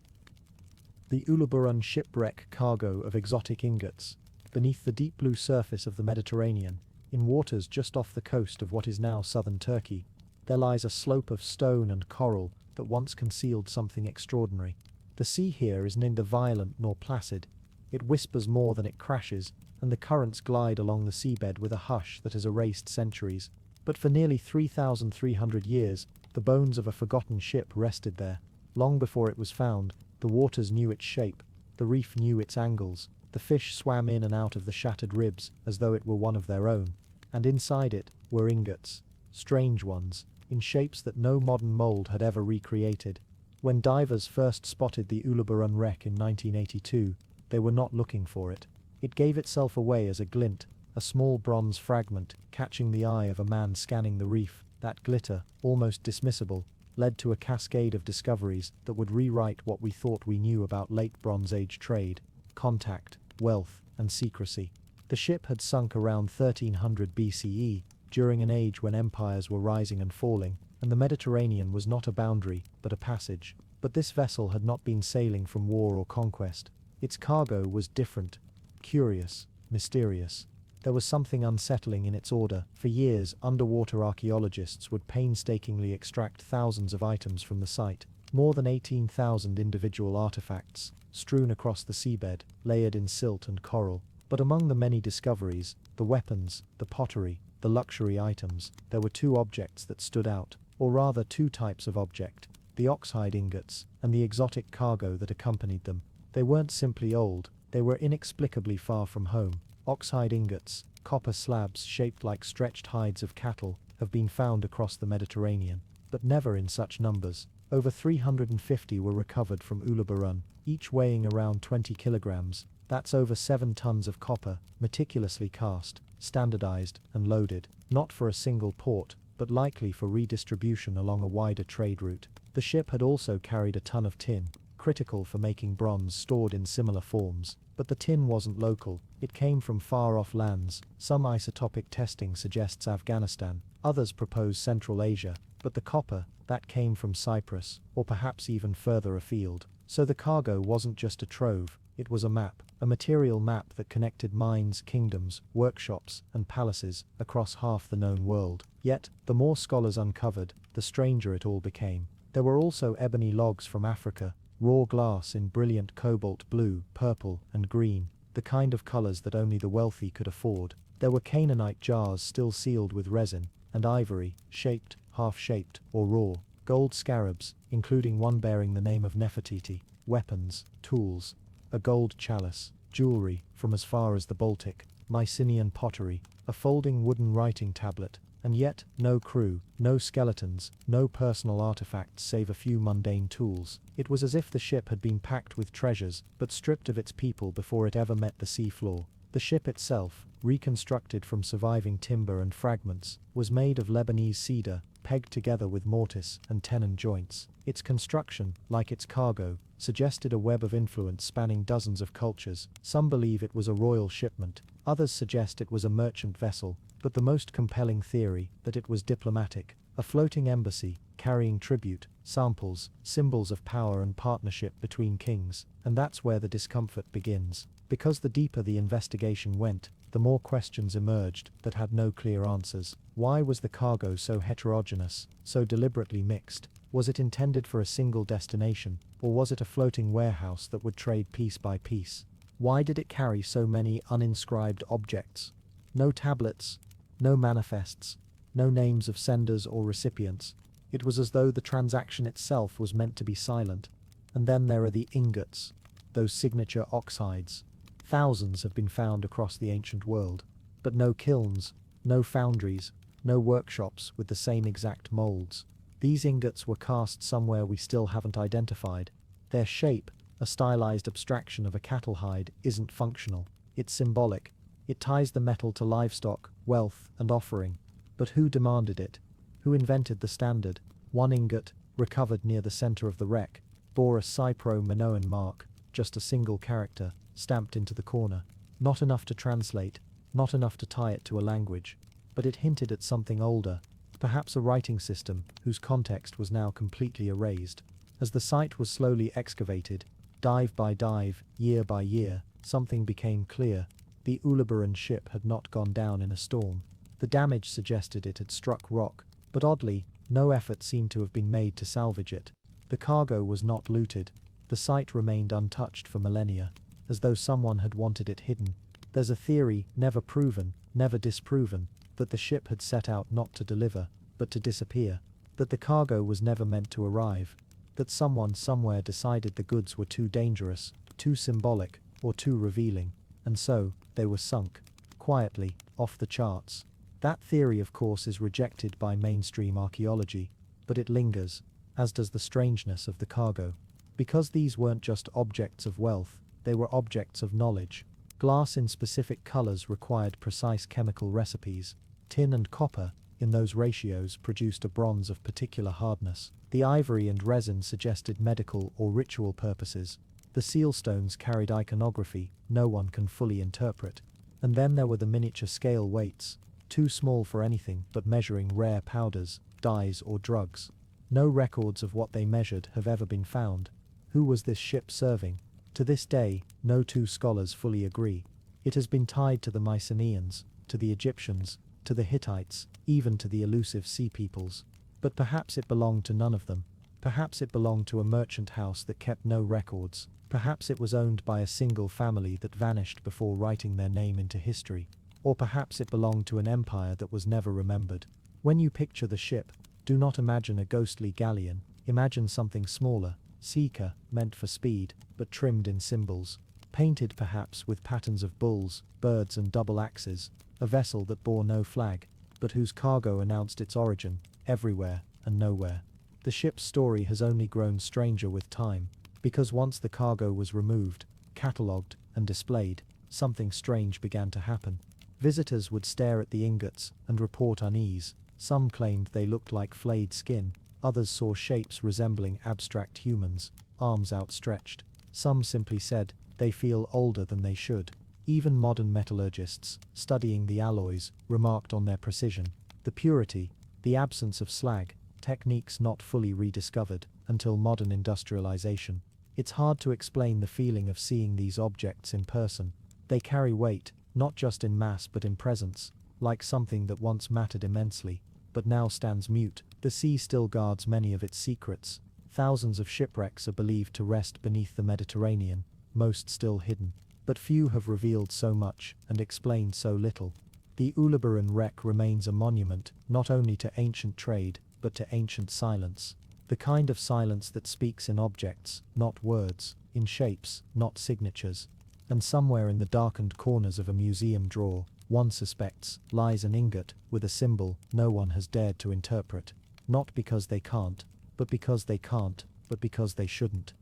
The Uluburun shipwreck cargo of exotic ingots. Beneath the deep blue surface of the Mediterranean, in waters just off the coast of what is now southern Turkey, there lies a slope of stone and coral that once concealed something extraordinary. The sea here is neither violent nor placid. It whispers more than it crashes, and the currents glide along the seabed with a hush that has erased centuries. But for nearly 3,300 years, the bones of a forgotten ship rested there. Long before it was found, the waters knew its shape, the reef knew its angles, The fish swam in and out of the shattered ribs as though it were one of their own, and inside it were ingots, strange ones, in shapes that no modern mold had ever recreated. When divers first spotted the Uluburun wreck in 1982, they were not looking for it. It gave itself away as a glint, a small bronze fragment catching the eye of a man scanning the reef. That glitter, almost dismissible, led to a cascade of discoveries that would rewrite what we thought we knew about late Bronze Age trade, contact, wealth, and secrecy. The ship had sunk around 1300 BCE, during an age when empires were rising and falling, and the Mediterranean was not a boundary, but a passage. But this vessel had not been sailing from war or conquest. Its cargo was different, curious, mysterious. There was something unsettling in its order. For years, underwater archaeologists would painstakingly extract thousands of items from the site, more than 18,000 individual artifacts, strewn across the seabed, layered in silt and coral. But among the many discoveries, the weapons, the pottery, the luxury items, there were two objects that stood out, or rather two types of object, the oxhide ingots and the exotic cargo that accompanied them. They weren't simply old, they were inexplicably far from home. Oxhide ingots, copper slabs shaped like stretched hides of cattle, have been found across the Mediterranean, but never in such numbers. Over 350 were recovered from Uluburun, each weighing around 20 kilograms. That's over 7 tons of copper, meticulously cast, standardized, and loaded, not for a single port, but likely for redistribution along a wider trade route. The ship had also carried a ton of tin, critical for making bronze stored in similar forms. But the tin wasn't local, it came from far-off lands. Some isotopic testing suggests Afghanistan, others propose Central Asia, but the copper, that came from Cyprus, or perhaps even further afield. So the cargo wasn't just a trove, it was a map, a material map that connected mines, kingdoms, workshops, and palaces across half the known world. Yet, the more scholars uncovered, the stranger it all became. There were also ebony logs from Africa, raw glass in brilliant cobalt blue, purple, and green, the kind of colors that only the wealthy could afford. There were Canaanite jars still sealed with resin, and ivory, shaped, half-shaped, or raw, gold scarabs, including one bearing the name of Nefertiti, weapons, tools, a gold chalice, jewelry from as far as the Baltic, Mycenaean pottery, a folding wooden writing tablet, and yet no crew, no skeletons, no personal artifacts save a few mundane tools. It was as if the ship had been packed with treasures, but stripped of its people before it ever met the sea floor. The ship itself, reconstructed from surviving timber and fragments, was made of Lebanese cedar, pegged together with mortise and tenon joints. Its construction, like its cargo, suggested a web of influence spanning dozens of cultures. Some believe it was a royal shipment, others suggest it was a merchant vessel, but the most compelling theory, that it was diplomatic, a floating embassy, carrying tribute, samples, symbols of power and partnership between kings. And that's where the discomfort begins. Because the deeper the investigation went, the more questions emerged that had no clear answers. Why was the cargo so heterogeneous, so deliberately mixed? Was it intended for a single destination, or was it a floating warehouse that would trade piece by piece? Why did it carry so many uninscribed objects? No tablets, no manifests, no names of senders or recipients. It was as though the transaction itself was meant to be silent. And then there are the ingots, those signature oxides. Thousands have been found across the ancient world, but no kilns, no foundries, no workshops with the same exact molds. These ingots were cast somewhere we still haven't identified. Their shape, a stylized abstraction of a cattle hide, isn't functional. It's symbolic. It ties the metal to livestock, wealth, and offering. But who demanded it? Who invented the standard? One ingot, recovered near the center of the wreck, bore a Cypro-Minoan mark, just a single character, stamped into the corner. Not enough to translate, not enough to tie it to a language, but it hinted at something older, perhaps a writing system whose context was now completely erased. As the site was slowly excavated, dive by dive, year by year, something became clear. The Uluburun ship had not gone down in a storm. The damage suggested it had struck rock, but oddly, no effort seemed to have been made to salvage it. The cargo was not looted. The site remained untouched for millennia, as though someone had wanted it hidden. There's a theory, never proven, never disproven, that the ship had set out not to deliver, but to disappear. That the cargo was never meant to arrive. That someone somewhere decided the goods were too dangerous, too symbolic, or too revealing. and so, they were sunk. Quietly, off the charts. That theory, of course, is rejected by mainstream archaeology, but it lingers, as does the strangeness of the cargo. Because these weren't just objects of wealth, they were objects of knowledge. Glass in specific colors required precise chemical recipes. Tin and copper, in those ratios, produced a bronze of particular hardness. The ivory and resin suggested medical or ritual purposes. The sealstones carried iconography no one can fully interpret. And then there were the miniature scale weights, too small for anything but measuring rare powders, dyes or drugs. No records of what they measured have ever been found. Who was this ship serving? To this day, no two scholars fully agree. It has been tied to the Mycenaeans, to the Egyptians, to the Hittites, even to the elusive sea peoples. But perhaps it belonged to none of them. Perhaps it belonged to a merchant house that kept no records. Perhaps it was owned by a single family that vanished before writing their name into history. Or perhaps it belonged to an empire that was never remembered. When you picture the ship, do not imagine a ghostly galleon, imagine something smaller, seeker, meant for speed, but trimmed in symbols. Painted perhaps with patterns of bulls, birds and double axes, a vessel that bore no flag, but whose cargo announced its origin, everywhere and nowhere. The ship's story has only grown stranger with time, because once the cargo was removed, catalogued, and displayed, something strange began to happen. Visitors would stare at the ingots and report unease. Some claimed they looked like flayed skin, others saw shapes resembling abstract humans, arms outstretched. Some simply said, they feel older than they should. Even modern metallurgists, studying the alloys, remarked on their precision, the purity, the absence of slag, techniques not fully rediscovered until modern industrialization. It's hard to explain the feeling of seeing these objects in person. They carry weight, not just in mass but in presence, like something that once mattered immensely, but now stands mute. The sea still guards many of its secrets. Thousands of shipwrecks are believed to rest beneath the Mediterranean, most still hidden. But few have revealed so much and explained so little. The Ulubaran wreck remains a monument, not only to ancient trade, but to ancient silence. The kind of silence that speaks in objects, not words, in shapes, not signatures. And somewhere in the darkened corners of a museum drawer, one suspects, lies an ingot with a symbol no one has dared to interpret. Not because they can't, but because they can't, but because they shouldn't.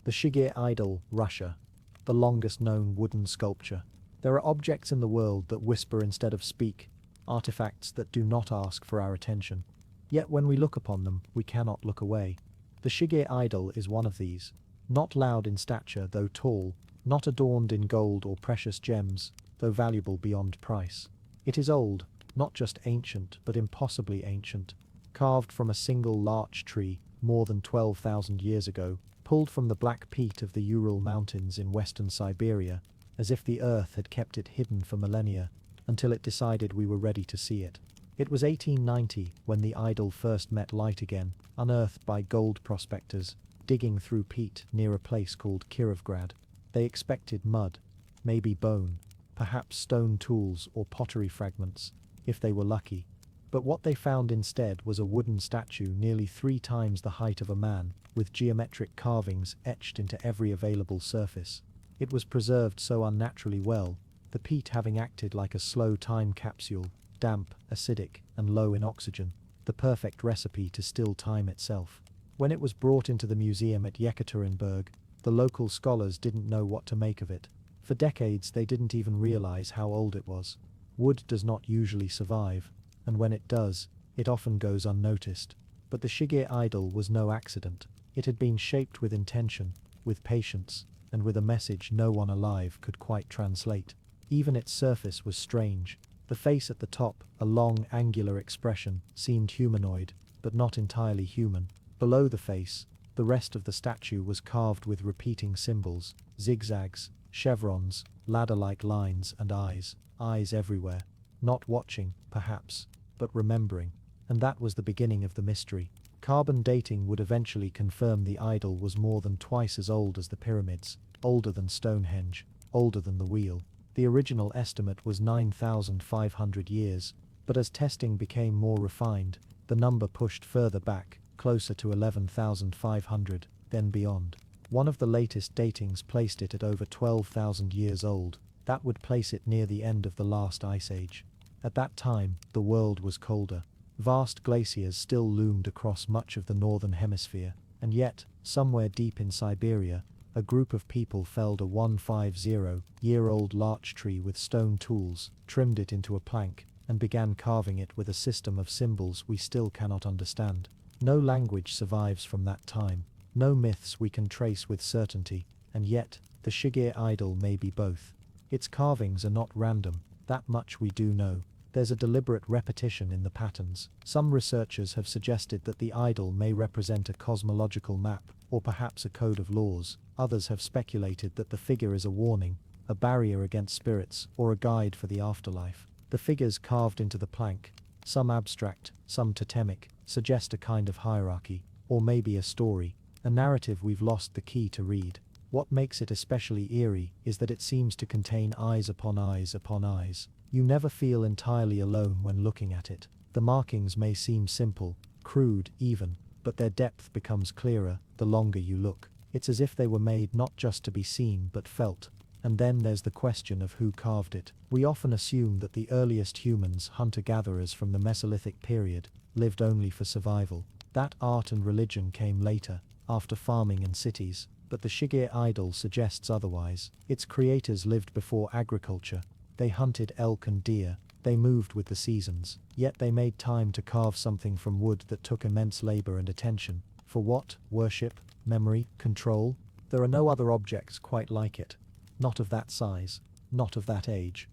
The Shigir Idol, Russia. The longest known wooden sculpture. There are objects in the world that whisper instead of speak, artifacts that do not ask for our attention. Yet when we look upon them, we cannot look away. The Shigir Idol is one of these. Not loud in stature, though tall, not adorned in gold or precious gems, though valuable beyond price. It is old, not just ancient, but impossibly ancient. Carved from a single larch tree, more than 12,000 years ago, pulled from the black peat of the Ural Mountains in western Siberia, as if the earth had kept it hidden for millennia, until it decided we were ready to see it. It was 1890 when the idol first met light again, unearthed by gold prospectors, digging through peat near a place called Kirovgrad. They expected mud, maybe bone, perhaps stone tools or pottery fragments, if they were lucky. But what they found instead was a wooden statue nearly 3 times the height of a man, with geometric carvings etched into every available surface. It was preserved so unnaturally well, the peat having acted like a slow time capsule, damp, acidic, and low in oxygen, the perfect recipe to still time itself. When it was brought into the museum at Yekaterinburg, the local scholars didn't know what to make of it. For decades they didn't even realize how old it was. Wood does not usually survive, and when it does, it often goes unnoticed. But the Shigir idol was no accident. It had been shaped with intention, with patience, and with a message no one alive could quite translate. Even its surface was strange. The face at the top, a long, angular expression, seemed humanoid, but not entirely human. Below the face, the rest of the statue was carved with repeating symbols, zigzags, chevrons, ladder-like lines and eyes everywhere. Not watching, perhaps, but remembering. And that was the beginning of the mystery. Carbon dating would eventually confirm the idol was more than twice as old as the pyramids, older than Stonehenge, older than the wheel. The original estimate was 9,500 years, but as testing became more refined, the number pushed further back, closer to 11,500, then beyond. One of the latest datings placed it at over 12,000 years old. That would place it near the end of the last ice age. At that time, the world was colder. Vast glaciers still loomed across much of the northern hemisphere, and yet, somewhere deep in Siberia, a group of people felled a 150-year-old larch tree with stone tools, trimmed it into a plank, and began carving it with a system of symbols we still cannot understand. No language survives from that time, no myths we can trace with certainty, and yet, the Shigir idol may be both. Its carvings are not random, that much we do know. There's a deliberate repetition in the patterns. Some researchers have suggested that the idol may represent a cosmological map, or perhaps a code of laws. Others have speculated that the figure is a warning, a barrier against spirits, or a guide for the afterlife. The figures carved into the plank, some abstract, some totemic, suggest a kind of hierarchy, or maybe a story, a narrative we've lost the key to read. What makes it especially eerie is that it seems to contain eyes upon eyes upon eyes. You never feel entirely alone when looking at it. The markings may seem simple, crude even, but their depth becomes clearer the longer you look. It's as if they were made not just to be seen but felt. And then there's the question of who carved it. We often assume that the earliest humans, hunter-gatherers from the Mesolithic period, lived only for survival. That art and religion came later, after farming in cities, but the Shigir idol suggests otherwise. Its creators lived before agriculture. They hunted elk and deer, they moved with the seasons, yet they made time to carve something from wood that took immense labor and attention. For what? Worship? Memory? Control? There are no other objects quite like it. Not of that size, not of that age.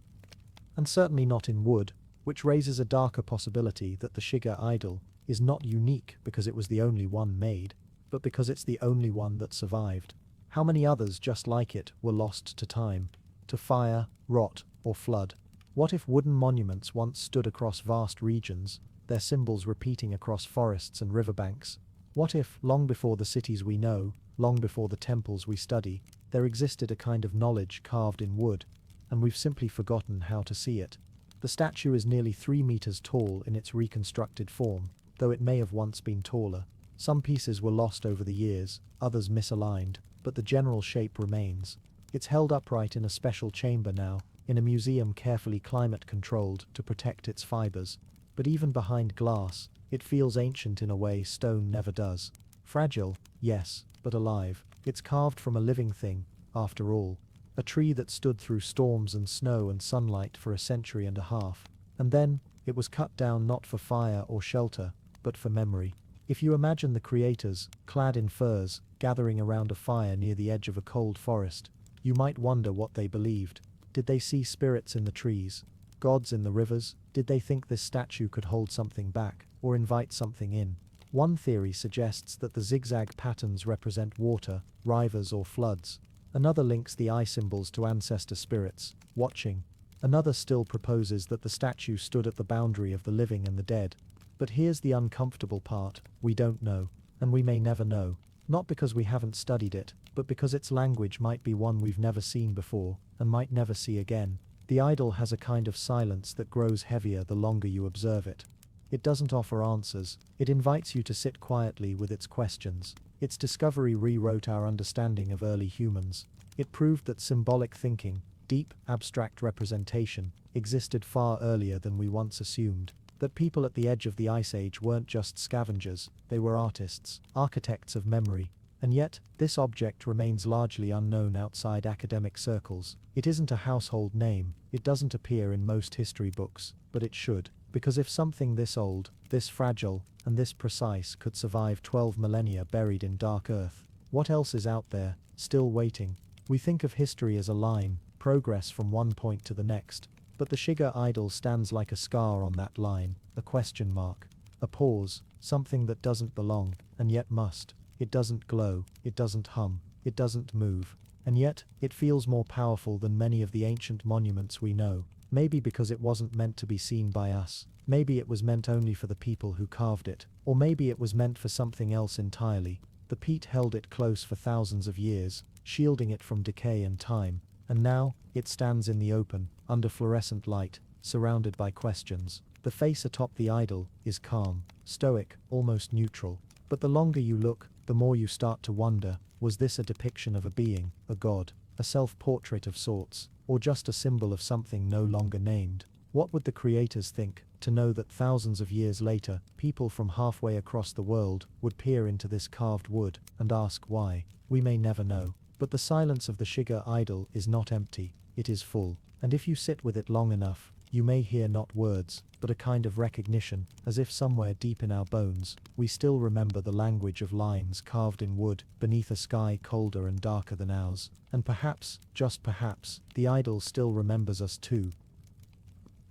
And certainly not in wood, which raises a darker possibility that the Shigir idol is not unique because it was the only one made, but because it's the only one that survived. How many others just like it were lost to time, to fire, rot, or flood? What if wooden monuments once stood across vast regions, their symbols repeating across forests and riverbanks? What if, long before the cities we know, long before the temples we study, there existed a kind of knowledge carved in wood, and we've simply forgotten how to see it? The statue is nearly 3 meters tall in its reconstructed form, though it may have once been taller. Some pieces were lost over the years, others misaligned, but the general shape remains. It's held upright in a special chamber now, in a museum carefully climate-controlled to protect its fibers. But even behind glass, it feels ancient in a way stone never does. Fragile, yes, but alive. It's carved from a living thing, after all. A tree that stood through storms and snow and sunlight for a century and a half. And then, it was cut down not for fire or shelter, but for memory. If you imagine the creators, clad in furs, gathering around a fire near the edge of a cold forest, you might wonder what they believed. Did they see spirits in the trees? Gods in the rivers? Did they think this statue could hold something back, or invite something in? One theory suggests that the zigzag patterns represent water, rivers or floods. Another links the eye symbols to ancestor spirits, watching. Another still proposes that the statue stood at the boundary of the living and the dead. But here's the uncomfortable part: we don't know, and we may never know. Not because we haven't studied it, but because its language might be one we've never seen before, and might never see again. The idol has a kind of silence that grows heavier the longer you observe it. It doesn't offer answers, it invites you to sit quietly with its questions. Its discovery rewrote our understanding of early humans. It proved that symbolic thinking, deep, abstract representation, existed far earlier than we once assumed. That people at the edge of the Ice Age weren't just scavengers, they were artists, architects of memory. And yet, this object remains largely unknown outside academic circles. It isn't a household name, it doesn't appear in most history books, but it should. Because if something this old, this fragile, and this precise could survive 12 millennia buried in dark earth, what else is out there, still waiting? We think of history as a line, progress from one point to the next. But the Shigir idol stands like a scar on that line, a question mark, a pause, something that doesn't belong, and yet must. It doesn't glow, it doesn't hum, it doesn't move, and yet, it feels more powerful than many of the ancient monuments we know. Maybe because it wasn't meant to be seen by us, maybe it was meant only for the people who carved it, or maybe it was meant for something else entirely. The peat held it close for thousands of years, shielding it from decay and time, and now, it stands in the open, under fluorescent light, surrounded by questions. The face atop the idol is calm, stoic, almost neutral. But the longer you look, the more you start to wonder, was this a depiction of a being, a god, a self-portrait of sorts, or just a symbol of something no longer named? What would the creators think, to know that thousands of years later, people from halfway across the world would peer into this carved wood and ask why? We may never know. But the silence of the Shiga idol is not empty, it is full, and if you sit with it long enough, you may hear not words, but a kind of recognition, as if somewhere deep in our bones, we still remember the language of lines carved in wood, beneath a sky colder and darker than ours. And perhaps, just perhaps, the idol still remembers us too.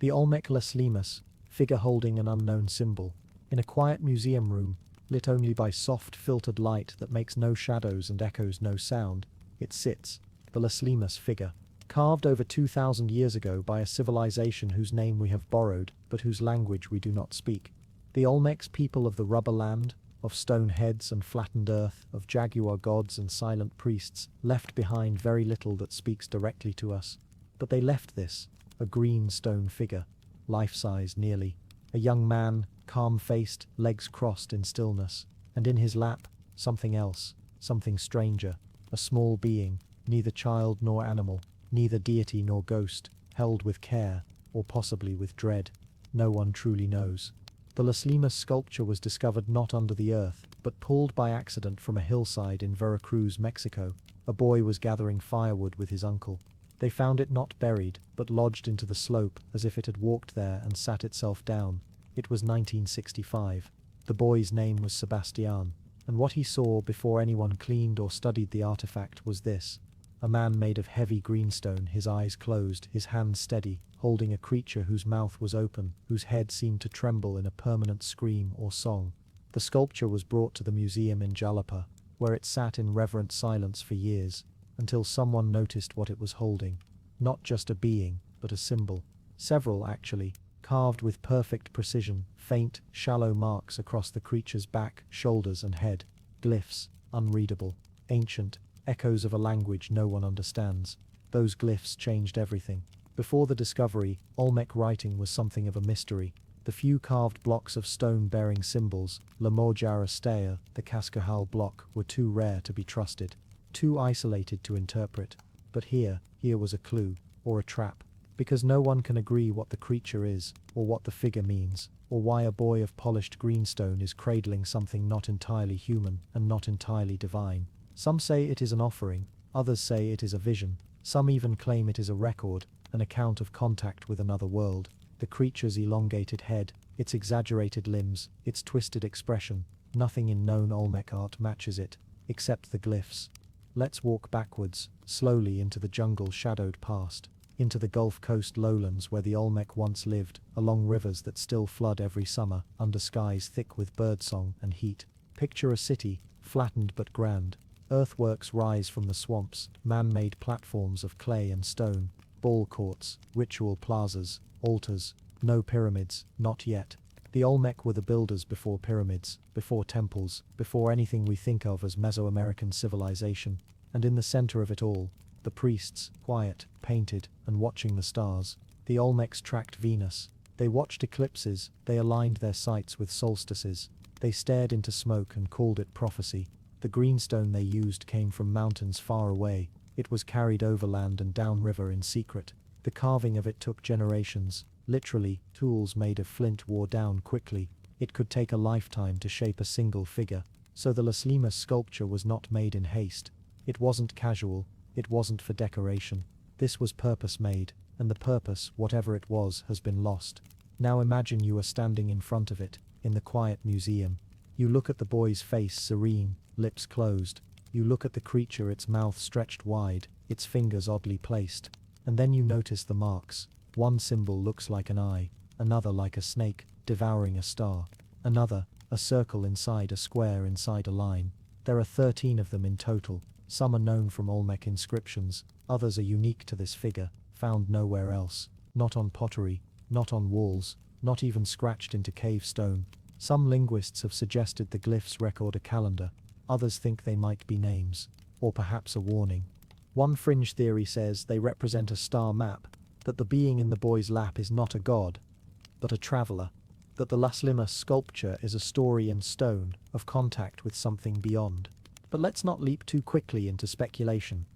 The Olmec Leslimus, figure holding an unknown symbol. In a quiet museum room, lit only by soft filtered light that makes no shadows and echoes no sound, it sits, the Leslimus figure, carved over 2,000 years ago by a civilization whose name we have borrowed, but whose language we do not speak. The Olmecs, people of the rubber land, of stone heads and flattened earth, of jaguar gods and silent priests, left behind very little that speaks directly to us. But they left this, a green stone figure, life-size nearly, a young man, calm-faced, legs crossed in stillness, and in his lap, something else, something stranger, a small being, neither child nor animal, neither deity nor ghost, held with care, or possibly with dread. No one truly knows. The Leslimus sculpture was discovered not under the earth, but pulled by accident from a hillside in Veracruz, Mexico. A boy was gathering firewood with his uncle. They found it not buried, but lodged into the slope as if it had walked there and sat itself down. It was 1965. The boy's name was Sebastian, and what he saw before anyone cleaned or studied the artifact was this: a man made of heavy greenstone, his eyes closed, his hands steady, holding a creature whose mouth was open, whose head seemed to tremble in a permanent scream or song. The sculpture was brought to the museum in Jalapa, where it sat in reverent silence for years, until someone noticed what it was holding. Not just a being, but a symbol. Several, actually, carved with perfect precision, faint, shallow marks across the creature's back, shoulders and head. Glyphs, unreadable, ancient, echoes of a language no one understands. Those glyphs changed everything. Before the discovery, Olmec writing was something of a mystery. The few carved blocks of stone bearing symbols, La Morjara Stea, the Cascahal block, were too rare to be trusted, too isolated to interpret. But here was a clue, or a trap. Because no one can agree what the creature is, or what the figure means, or why a boy of polished greenstone is cradling something not entirely human and not entirely divine. Some say it is an offering, others say it is a vision, some even claim it is a record, an account of contact with another world. The creature's elongated head, its exaggerated limbs, its twisted expression, nothing in known Olmec art matches it, except the glyphs. Let's walk backwards, slowly into the jungle-shadowed past, into the Gulf Coast lowlands where the Olmec once lived, along rivers that still flood every summer, under skies thick with birdsong and heat. Picture a city, flattened but grand. Earthworks rise from the swamps, man-made platforms of clay and stone, ball courts, ritual plazas, altars, no pyramids, not yet. The Olmec were the builders before pyramids, before temples, before anything we think of as Mesoamerican civilization. And in the center of it all, the priests, quiet, painted, and watching the stars. The Olmecs tracked Venus. They watched eclipses, they aligned their sights with solstices. They stared into smoke and called it prophecy. The greenstone they used came from mountains far away. It was carried overland and downriver in secret. The carving of it took generations. Literally, tools made of flint wore down quickly. It could take a lifetime to shape a single figure. So the Leslimus sculpture was not made in haste. It wasn't casual. It wasn't for decoration. This was purpose-made, and the purpose, whatever it was, has been lost. Now imagine you are standing in front of it, in the quiet museum. You look at the boy's face serene, lips closed. You look at the creature, its mouth stretched wide, its fingers oddly placed. And then you notice the marks. One symbol looks like an eye, another like a snake, devouring a star. Another, a circle inside a square inside a line. There are 13 of them in total. Some are known from Olmec inscriptions, others are unique to this figure, found nowhere else. Not on pottery, not on walls, not even scratched into cave stone. Some linguists have suggested the glyphs record a calendar, others think they might be names, or perhaps a warning. One fringe theory says they represent a star map, that the being in the boy's lap is not a god, but a traveler. that the Las Limas sculpture is a story in stone of contact with something beyond. But let's not leap too quickly into speculation.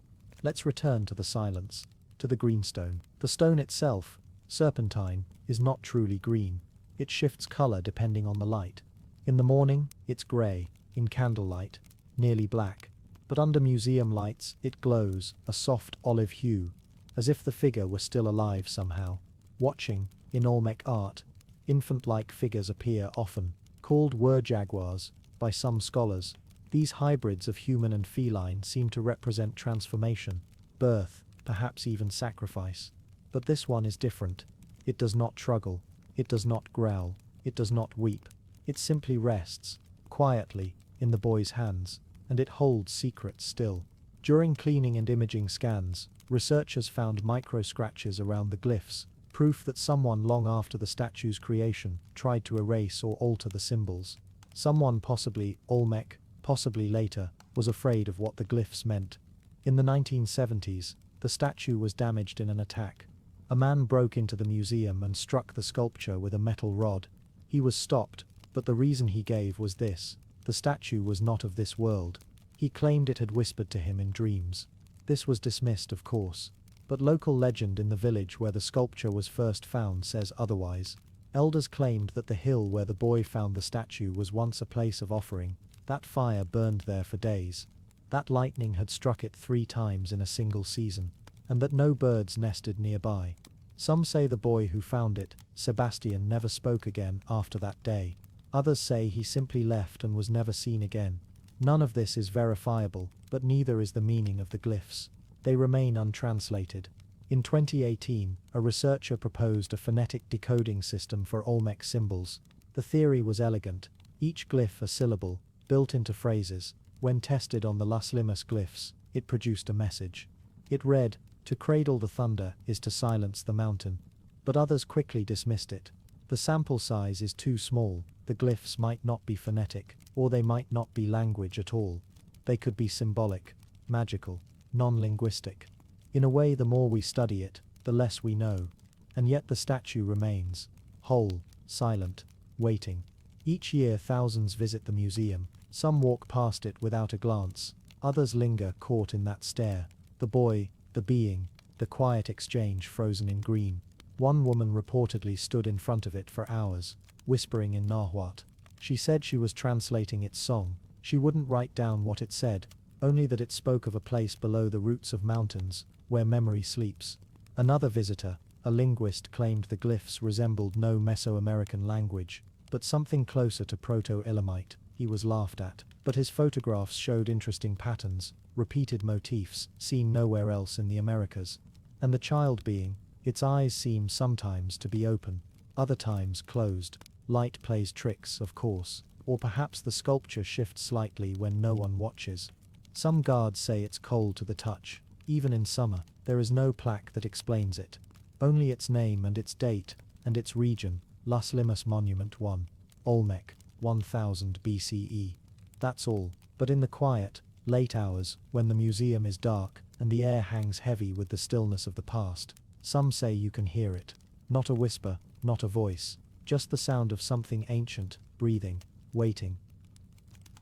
Let's return to the silence, to the greenstone. The stone itself, serpentine, is not truly green. It shifts color depending on the light. In the morning, it's gray. In candlelight, nearly black. But under museum lights, it glows, a soft olive hue, as if the figure were still alive somehow. Watching, in Olmec art, infant-like figures appear often, called wer-jaguars by some scholars. These hybrids of human and feline seem to represent transformation, birth, perhaps even sacrifice. But this one is different. It does not struggle. It does not growl. It does not weep. It simply rests, quietly, in the boy's hands, and it holds secrets still. During cleaning and imaging scans, researchers found micro-scratches around the glyphs, proof that someone long after the statue's creation tried to erase or alter the symbols. Someone, possibly Olmec, possibly later, was afraid of what the glyphs meant. In the 1970s, the statue was damaged in an attack. A man broke into the museum and struck the sculpture with a metal rod. He was stopped, but the reason he gave was this: the statue was not of this world. He claimed it had whispered to him in dreams. This was dismissed, of course, but local legend in the village where the sculpture was first found says otherwise. Elders claimed that the hill where the boy found the statue was once a place of offering. That fire burned there for days. That lightning had struck it 3 times in a single season, and that no birds nested nearby. Some say the boy who found it, Sebastian, never spoke again after that day. Others say he simply left and was never seen again. None of this is verifiable, but neither is the meaning of the glyphs. They remain untranslated. In 2018, a researcher proposed a phonetic decoding system for Olmec symbols. The theory was elegant, each glyph a syllable, built into phrases. When tested on the Las Limas glyphs, it produced a message. It read, "To cradle the thunder is to silence the mountain." But others quickly dismissed it. The sample size is too small, the glyphs might not be phonetic, or they might not be language at all. They could be symbolic, magical, non-linguistic. In a way, the more we study it, the less we know. And yet the statue remains, whole, silent, waiting. Each year thousands visit the museum. Some walk past it without a glance. Others linger caught in that stare. The boy, the being, the quiet exchange frozen in green. One woman reportedly stood in front of it for hours, whispering in Nahuatl. She said she was translating its song. She wouldn't write down what it said, only that it spoke of a place below the roots of mountains, where memory sleeps. Another visitor, a linguist, claimed the glyphs resembled no Mesoamerican language, but something closer to Proto-Elamite. He was laughed at, but his photographs showed interesting patterns, repeated motifs, seen nowhere else in the Americas. And the child being, its eyes seem sometimes to be open, other times closed. Light plays tricks, of course, or perhaps the sculpture shifts slightly when no one watches. Some guards say it's cold to the touch. Even in summer, there is no plaque that explains it. Only its name and its date, and its region, Las Limas Monument 1, Olmec, 1000 BCE. That's all. But in the quiet, late hours, when the museum is dark, and the air hangs heavy with the stillness of the past, some say you can hear it. Not a whisper, not a voice, just the sound of something ancient, breathing, waiting.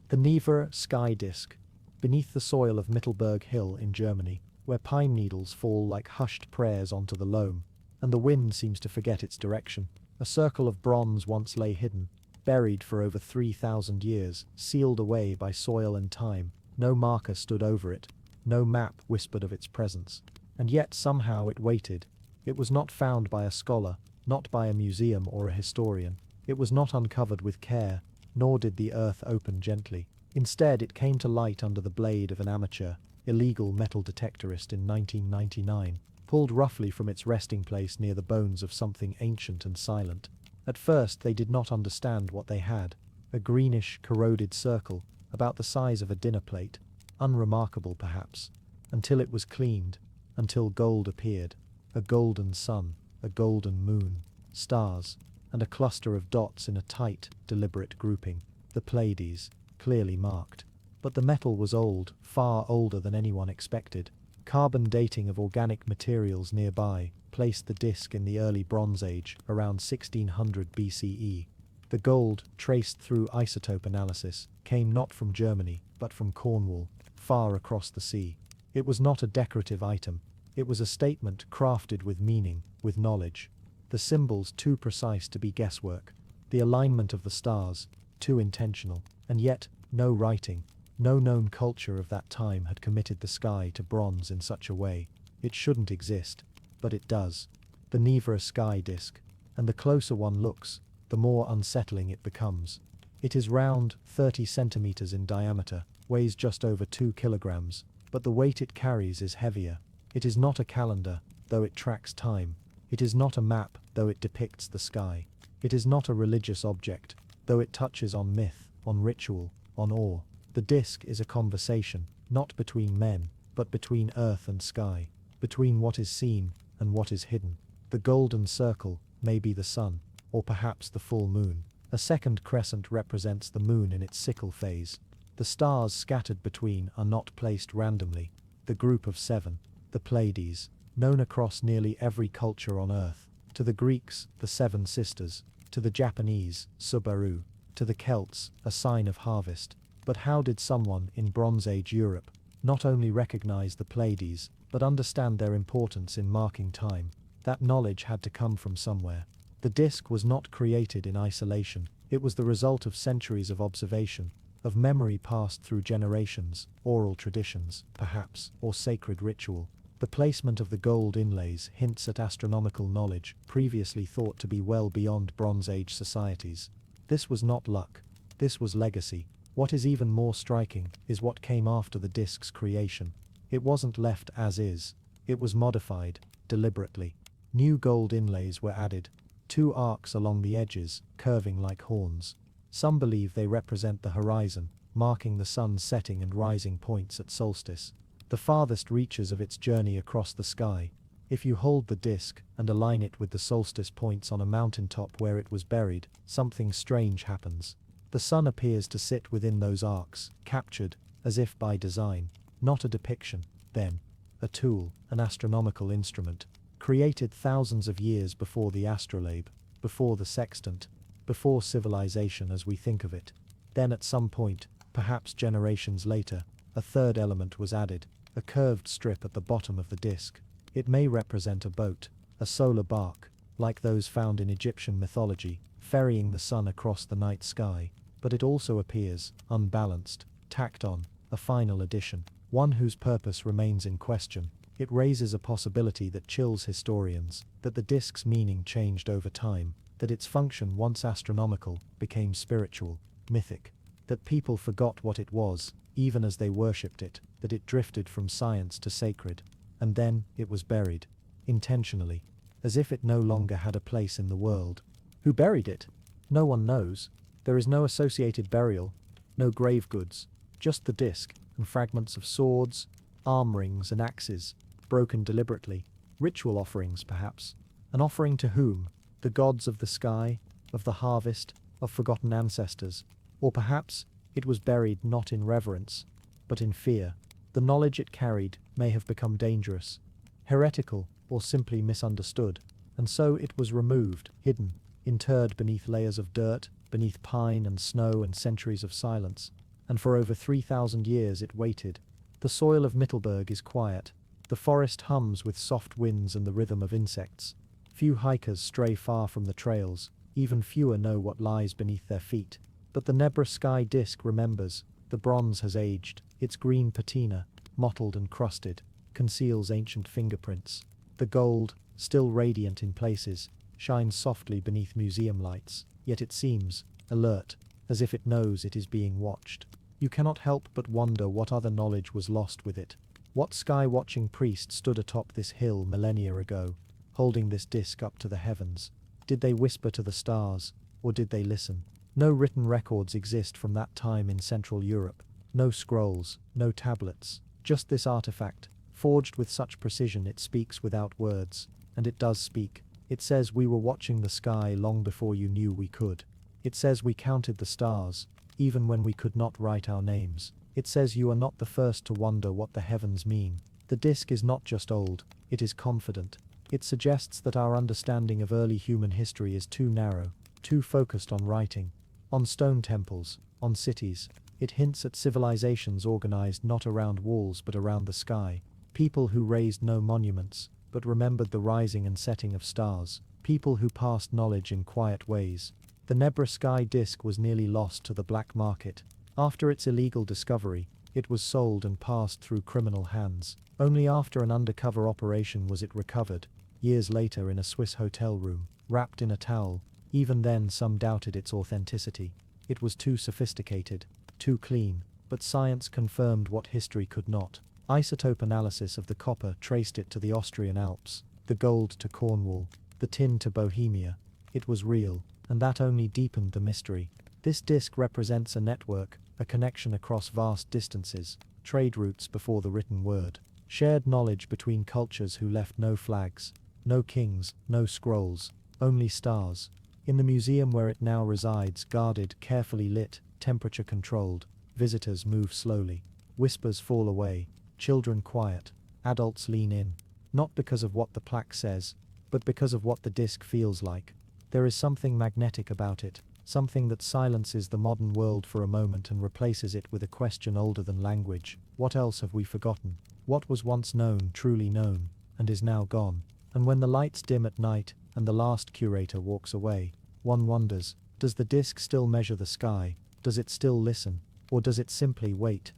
The Nevers sky disk. Beneath the soil of Mittelberg Hill in Germany, where pine needles fall like hushed prayers onto the loam, and the wind seems to forget its direction, a circle of bronze once lay hidden, buried for over 3,000 years, sealed away by soil and time. No marker stood over it, no map whispered of its presence. And yet somehow it waited. It was not found by a scholar, not by a museum or a historian. It was not uncovered with care, nor did the earth open gently. Instead, it came to light under the blade of an amateur, illegal metal detectorist in 1999, pulled roughly from its resting place near the bones of something ancient and silent. At first they did not understand what they had. A greenish, corroded circle, about the size of a dinner plate, unremarkable perhaps, until it was cleaned, until gold appeared, a golden sun, a golden moon, stars, and a cluster of dots in a tight, deliberate grouping, the Pleiades, clearly marked. But the metal was old, far older than anyone expected. Carbon dating of organic materials nearby placed the disk in the early Bronze Age, around 1600 BCE. The gold, traced through isotope analysis, came not from Germany, but from Cornwall, far across the sea. It was not a decorative item. It was a statement crafted with meaning, with knowledge. The symbols too precise to be guesswork. The alignment of the stars, too intentional. And yet, no writing, no known culture of that time had committed the sky to bronze in such a way. It shouldn't exist, but it does. The Nevra sky disk. And the closer one looks, the more unsettling it becomes. It is round, 30 centimeters in diameter, weighs just over 2 kilograms, but the weight it carries is heavier. It is not a calendar, though it tracks time. It is not a map, though it depicts the sky. It is not a religious object, though it touches on myth, on ritual, on awe. The disk is a conversation, not between men, but between earth and sky, between what is seen and what is hidden. The golden circle may be the sun, or perhaps the full moon. A second crescent represents the moon in its sickle phase. The stars scattered between are not placed randomly. The group of 7, the Pleiades, known across nearly every culture on Earth. To the Greeks, the 7 sisters. To the Japanese, Subaru. To the Celts, a sign of harvest. But how did someone in Bronze Age Europe not only recognize the Pleiades, but understand their importance in marking time? That knowledge had to come from somewhere. The disk was not created in isolation. It was the result of centuries of observation, of memory passed through generations, oral traditions, perhaps, or sacred ritual. The placement of the gold inlays hints at astronomical knowledge previously thought to be well beyond Bronze Age societies. This was not luck. This was legacy. What is even more striking is what came after the disk's creation. It wasn't left as is. It was modified, deliberately. New gold inlays were added. 2 arcs along the edges, curving like horns. Some believe they represent the horizon, marking the sun's setting and rising points at solstice. The farthest reaches of its journey across the sky. If you hold the disk and align it with the solstice points on a mountaintop where it was buried, something strange happens. The sun appears to sit within those arcs, captured, as if by design. Not a depiction, then. A tool, an astronomical instrument, created thousands of years before the astrolabe, before the sextant, before civilization as we think of it. Then at some point, perhaps generations later, a third element was added, a curved strip at the bottom of the disk. It may represent a boat, a solar bark, like those found in Egyptian mythology, ferrying the sun across the night sky, but it also appears, unbalanced, tacked on, a final addition, one whose purpose remains in question. It raises a possibility that chills historians, that the disk's meaning changed over time, that its function, once astronomical, became spiritual, mythic, that people forgot what it was, even as they worshipped it, that it drifted from science to sacred, and then it was buried, intentionally, as if it no longer had a place in the world. Who buried it? No one knows. There is no associated burial, no grave goods, just the disk, and fragments of swords, arm rings and axes, broken deliberately. Ritual offerings, perhaps. An offering to whom? The gods of the sky, of the harvest, of forgotten ancestors. Or perhaps it was buried not in reverence, but in fear. The knowledge it carried may have become dangerous, heretical, or simply misunderstood, and so it was removed, hidden, interred beneath layers of dirt, beneath pine and snow and centuries of silence. And for over 3,000 years it waited. The soil of Mittelberg is quiet. The forest hums with soft winds and the rhythm of insects. Few hikers stray far from the trails, even fewer know what lies beneath their feet. But the Nebra sky disk remembers. The bronze has aged. Its green patina, mottled and crusted, conceals ancient fingerprints. The gold, still radiant in places, shines softly beneath museum lights, yet it seems alert, as if it knows it is being watched. You cannot help but wonder what other knowledge was lost with it. What sky-watching priest stood atop this hill millennia ago, holding this disk up to the heavens? Did they whisper to the stars, or did they listen? No written records exist from that time in Central Europe. No scrolls, no tablets, just this artifact, forged with such precision it speaks without words. And it does speak. It says we were watching the sky long before you knew we could. It says we counted the stars, even when we could not write our names. It says you are not the first to wonder what the heavens mean. The disk is not just old, it is confident. It suggests that our understanding of early human history is too narrow, too focused on writing, on stone temples, on cities. It hints at civilizations organized not around walls but around the sky, people who raised no monuments, but remembered the rising and setting of stars, people who passed knowledge in quiet ways. The Nebra sky disk was nearly lost to the black market. After its illegal discovery, it was sold and passed through criminal hands. Only after an undercover operation was it recovered, years later in a Swiss hotel room, wrapped in a towel. Even then some doubted its authenticity. It was too sophisticated, too clean, but science confirmed what history could not. Isotope analysis of the copper traced it to the Austrian Alps, the gold to Cornwall, the tin to Bohemia. It was real, and that only deepened the mystery. This disk represents a network, a connection across vast distances, trade routes before the written word, shared knowledge between cultures who left no flags, no kings, no scrolls, only stars. In the museum where it now resides, guarded, carefully lit, temperature controlled, visitors move slowly. Whispers fall away, children quiet, adults lean in, not because of what the plaque says, but because of what the disc feels like. There is something magnetic about it, something that silences the modern world for a moment and replaces it with a question older than language. What else have we forgotten? What was once known, truly known, and is now gone? And when the lights dim at night, and the last curator walks away, one wonders, does the disc still measure the sky? Does it still listen? Or does it simply wait?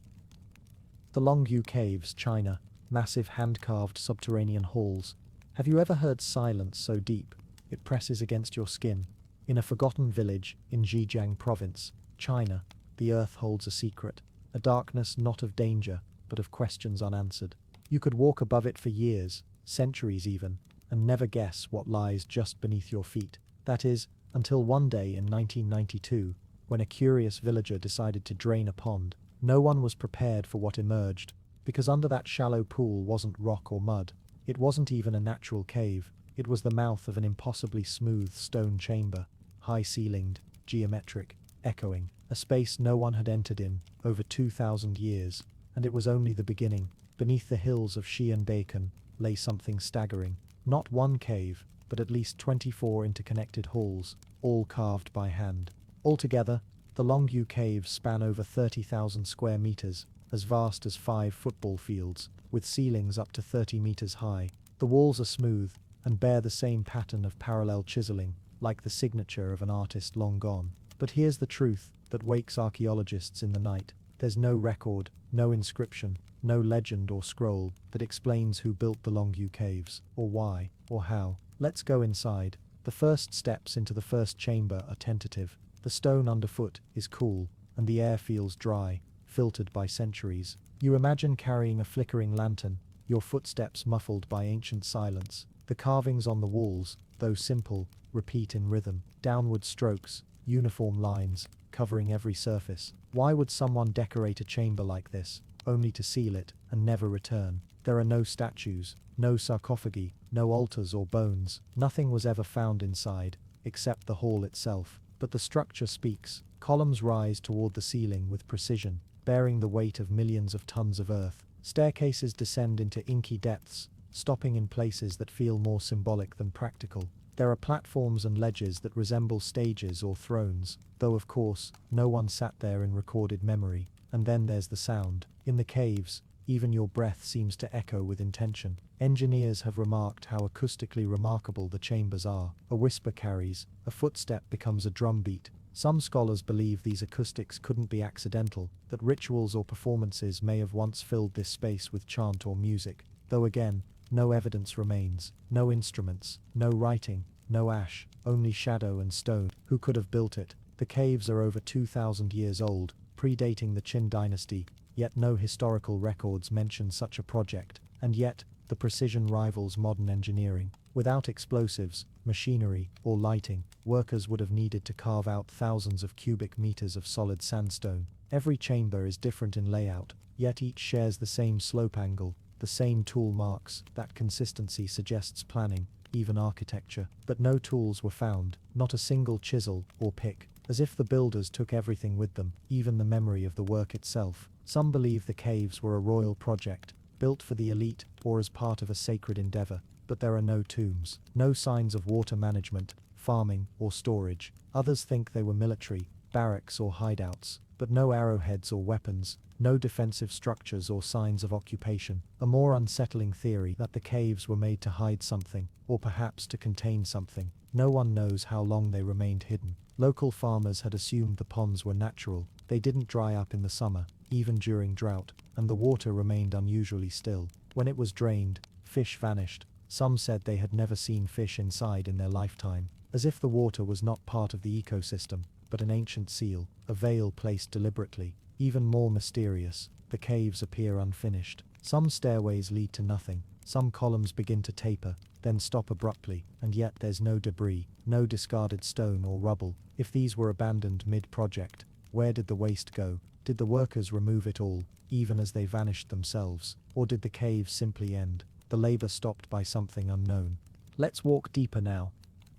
The Longyu Caves, China, massive hand-carved subterranean halls. Have you ever heard silence so deep, it presses against your skin? In a forgotten village, in Zhejiang province, China, the earth holds a secret, a darkness not of danger, but of questions unanswered. You could walk above it for years, centuries even, and never guess what lies just beneath your feet. That is, until one day in 1992, when a curious villager decided to drain a pond. No one was prepared for what emerged, because under that shallow pool wasn't rock or mud. It wasn't even a natural cave. It was the mouth of an impossibly smooth stone chamber, high-ceilinged, geometric, echoing, a space no one had entered in over 2,000 years, and it was only the beginning. Beneath the hills of Xianbeikan lay something staggering. Not one cave, but at least 24 interconnected halls, all carved by hand. Altogether, the Longyu Caves span over 30,000 square meters, as vast as 5 football fields, with ceilings up to 30 meters high. The walls are smooth, and bear the same pattern of parallel chiseling, like the signature of an artist long gone. But here's the truth that wakes archaeologists in the night. There's no record, no inscription, no legend or scroll that explains who built the Longyu Caves, or why, or how. Let's go inside. The first steps into the first chamber are tentative. The stone underfoot is cool, and the air feels dry, filtered by centuries. You imagine carrying a flickering lantern, your footsteps muffled by ancient silence. The carvings on the walls, though simple, repeat in rhythm. Downward strokes, uniform lines, covering every surface. Why would someone decorate a chamber like this, only to seal it and never return? There are no statues, no sarcophagi, no altars or bones. Nothing was ever found inside, except the hall itself. But the structure speaks. Columns rise toward the ceiling with precision, bearing the weight of millions of tons of earth. Staircases descend into inky depths, stopping in places that feel more symbolic than practical. There are platforms and ledges that resemble stages or thrones, though of course, no one sat there in recorded memory. And then there's the sound. In the caves, even your breath seems to echo with intention. Engineers have remarked how acoustically remarkable the chambers are. A whisper carries, a footstep becomes a drumbeat. Some scholars believe these acoustics couldn't be accidental, that rituals or performances may have once filled this space with chant or music. Though again, no evidence remains. No instruments, no writing, no ash, only shadow and stone. Who could have built it? The caves are over 2,000 years old, predating the Qin dynasty, yet no historical records mention such a project. And yet, the precision rivals modern engineering. Without explosives, machinery, or lighting, workers would have needed to carve out thousands of cubic meters of solid sandstone. Every chamber is different in layout, yet each shares the same slope angle, the same tool marks. That consistency suggests planning, even architecture. But no tools were found, not a single chisel or pick, as if the builders took everything with them, even the memory of the work itself. Some believe the caves were a royal project, built for the elite or as part of a sacred endeavor, but there are no tombs, no signs of water management, farming, or storage. Others think they were military, barracks or hideouts, but no arrowheads or weapons, no defensive structures or signs of occupation. A more unsettling theory that the caves were made to hide something, or perhaps to contain something. No one knows how long they remained hidden. Local farmers had assumed the ponds were natural. They didn't dry up in the summer, even during drought, and the water remained unusually still. When it was drained, fish vanished. Some said they had never seen fish inside in their lifetime, as if the water was not part of the ecosystem, but an ancient seal, a veil placed deliberately. Even more mysterious, the caves appear unfinished. Some stairways lead to nothing, some columns begin to taper, then stop abruptly, and yet there's no debris, no discarded stone or rubble. If these were abandoned mid-project, where did the waste go? Did the workers remove it all, even as they vanished themselves? Or did the caves simply end, the labor stopped by something unknown? Let's walk deeper now.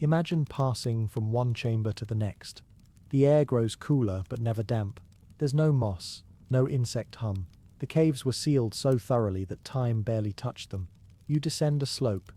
Imagine passing from one chamber to the next. The air grows cooler but never damp. There's no moss, no insect hum. The caves were sealed so thoroughly that time barely touched them. You descend a slope,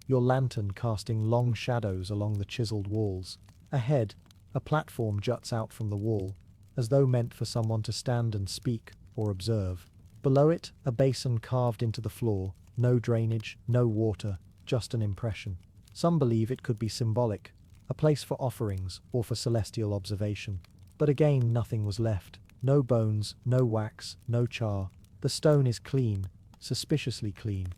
your lantern casting long shadows along the chiseled walls. Ahead, a platform juts out from the wall, as though meant for someone to stand and speak or observe. Below it, a basin carved into the floor, no drainage, no water, just an impression. Some believe it could be symbolic, a place for offerings or for celestial observation. But again, nothing was left. No bones, no wax, no char. The stone is clean, suspiciously clean.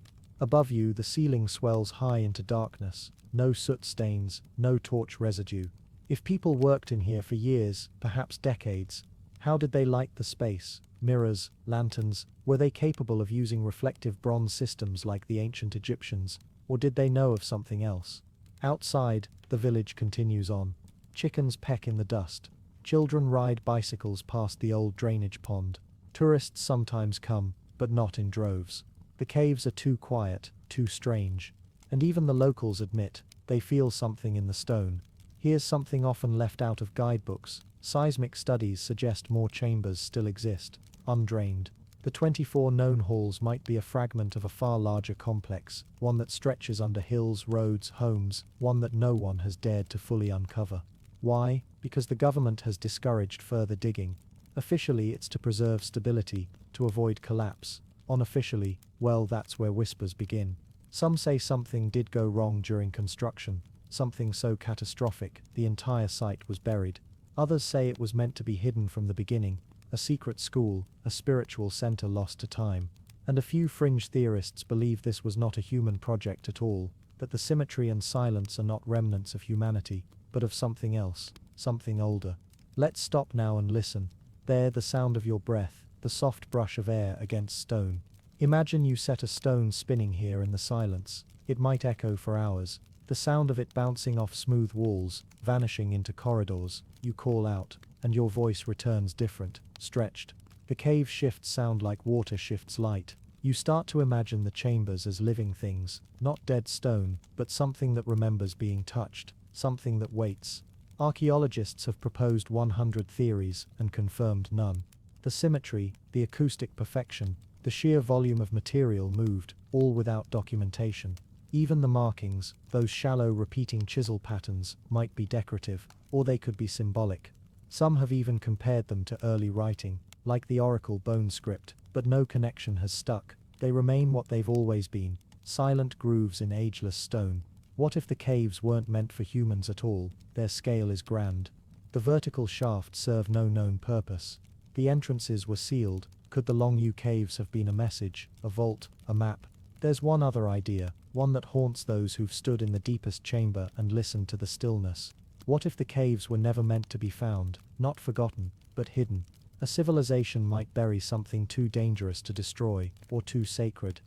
Above you, the ceiling swells high into darkness. No soot stains, no torch residue. If people worked in here for years, perhaps decades, how did they light the space? Mirrors, lanterns, were they capable of using reflective bronze systems like the ancient Egyptians, or did they know of something else? Outside, the village continues on. Chickens peck in the dust. Children ride bicycles past the old drainage pond. Tourists sometimes come, but not in droves. The caves are too quiet, too strange. And even the locals admit, they feel something in the stone. Here's something often left out of guidebooks. Seismic studies suggest more chambers still exist, undrained. The 24 known halls might be a fragment of a far larger complex, one that stretches under hills, roads, homes, one that no one has dared to fully uncover. Why? Because the government has discouraged further digging. Officially, it's to preserve stability, to avoid collapse. Unofficially, well, that's where whispers begin. Some say something did go wrong during construction, something so catastrophic the entire site was buried. Others say it was meant to be hidden from the beginning, a secret school, a spiritual center lost to time. And a few fringe theorists believe this was not a human project at all, that the symmetry and silence are not remnants of humanity, but of something else, something older. Let's stop now and listen. There, the sound of your breath, the soft brush of air against stone. Imagine you set a stone spinning here in the silence. It might echo for hours. The sound of it bouncing off smooth walls, vanishing into corridors. You call out, and your voice returns different, stretched. The cave shifts sound like water shifts light. You start to imagine the chambers as living things, not dead stone, but something that remembers being touched, something that waits. Archaeologists have proposed 100 theories and confirmed none. The symmetry, the acoustic perfection, the sheer volume of material moved, all without documentation. Even the markings, those shallow repeating chisel patterns, might be decorative, or they could be symbolic. Some have even compared them to early writing, like the oracle bone script, but no connection has stuck. They remain what they've always been, silent grooves in ageless stone. What if the caves weren't meant for humans at all? Their scale is grand. The vertical shafts serve no known purpose. The entrances were sealed. Could the Long U caves have been a message, a vault, a map? There's one other idea, one that haunts those who've stood in the deepest chamber and listened to the stillness. What if the caves were never meant to be found, not forgotten, but hidden? A civilization might bury something too dangerous to destroy, or too sacred.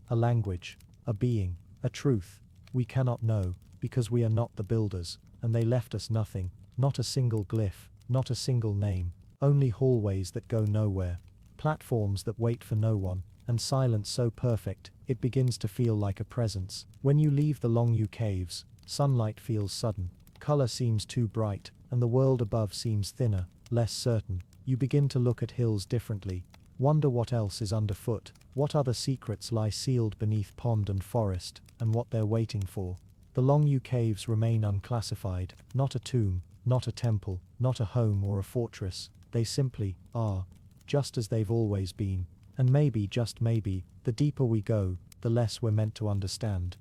A language, a being, a truth. We cannot know, because we are not the builders, and they left us nothing, not a single glyph, not a single name, only hallways that go nowhere, platforms that wait for no one, and silence so perfect, it begins to feel like a presence. When you leave the Long U caves, sunlight feels sudden, color seems too bright, and the world above seems thinner, less certain. You begin to look at hills differently, wonder what else is underfoot, what other secrets lie sealed beneath pond and forest, and what they're waiting for. The Longyou caves remain unclassified, not a tomb, not a temple, not a home or a fortress, they simply are, just as they've always been, and maybe, just maybe, the deeper we go, the less we're meant to understand.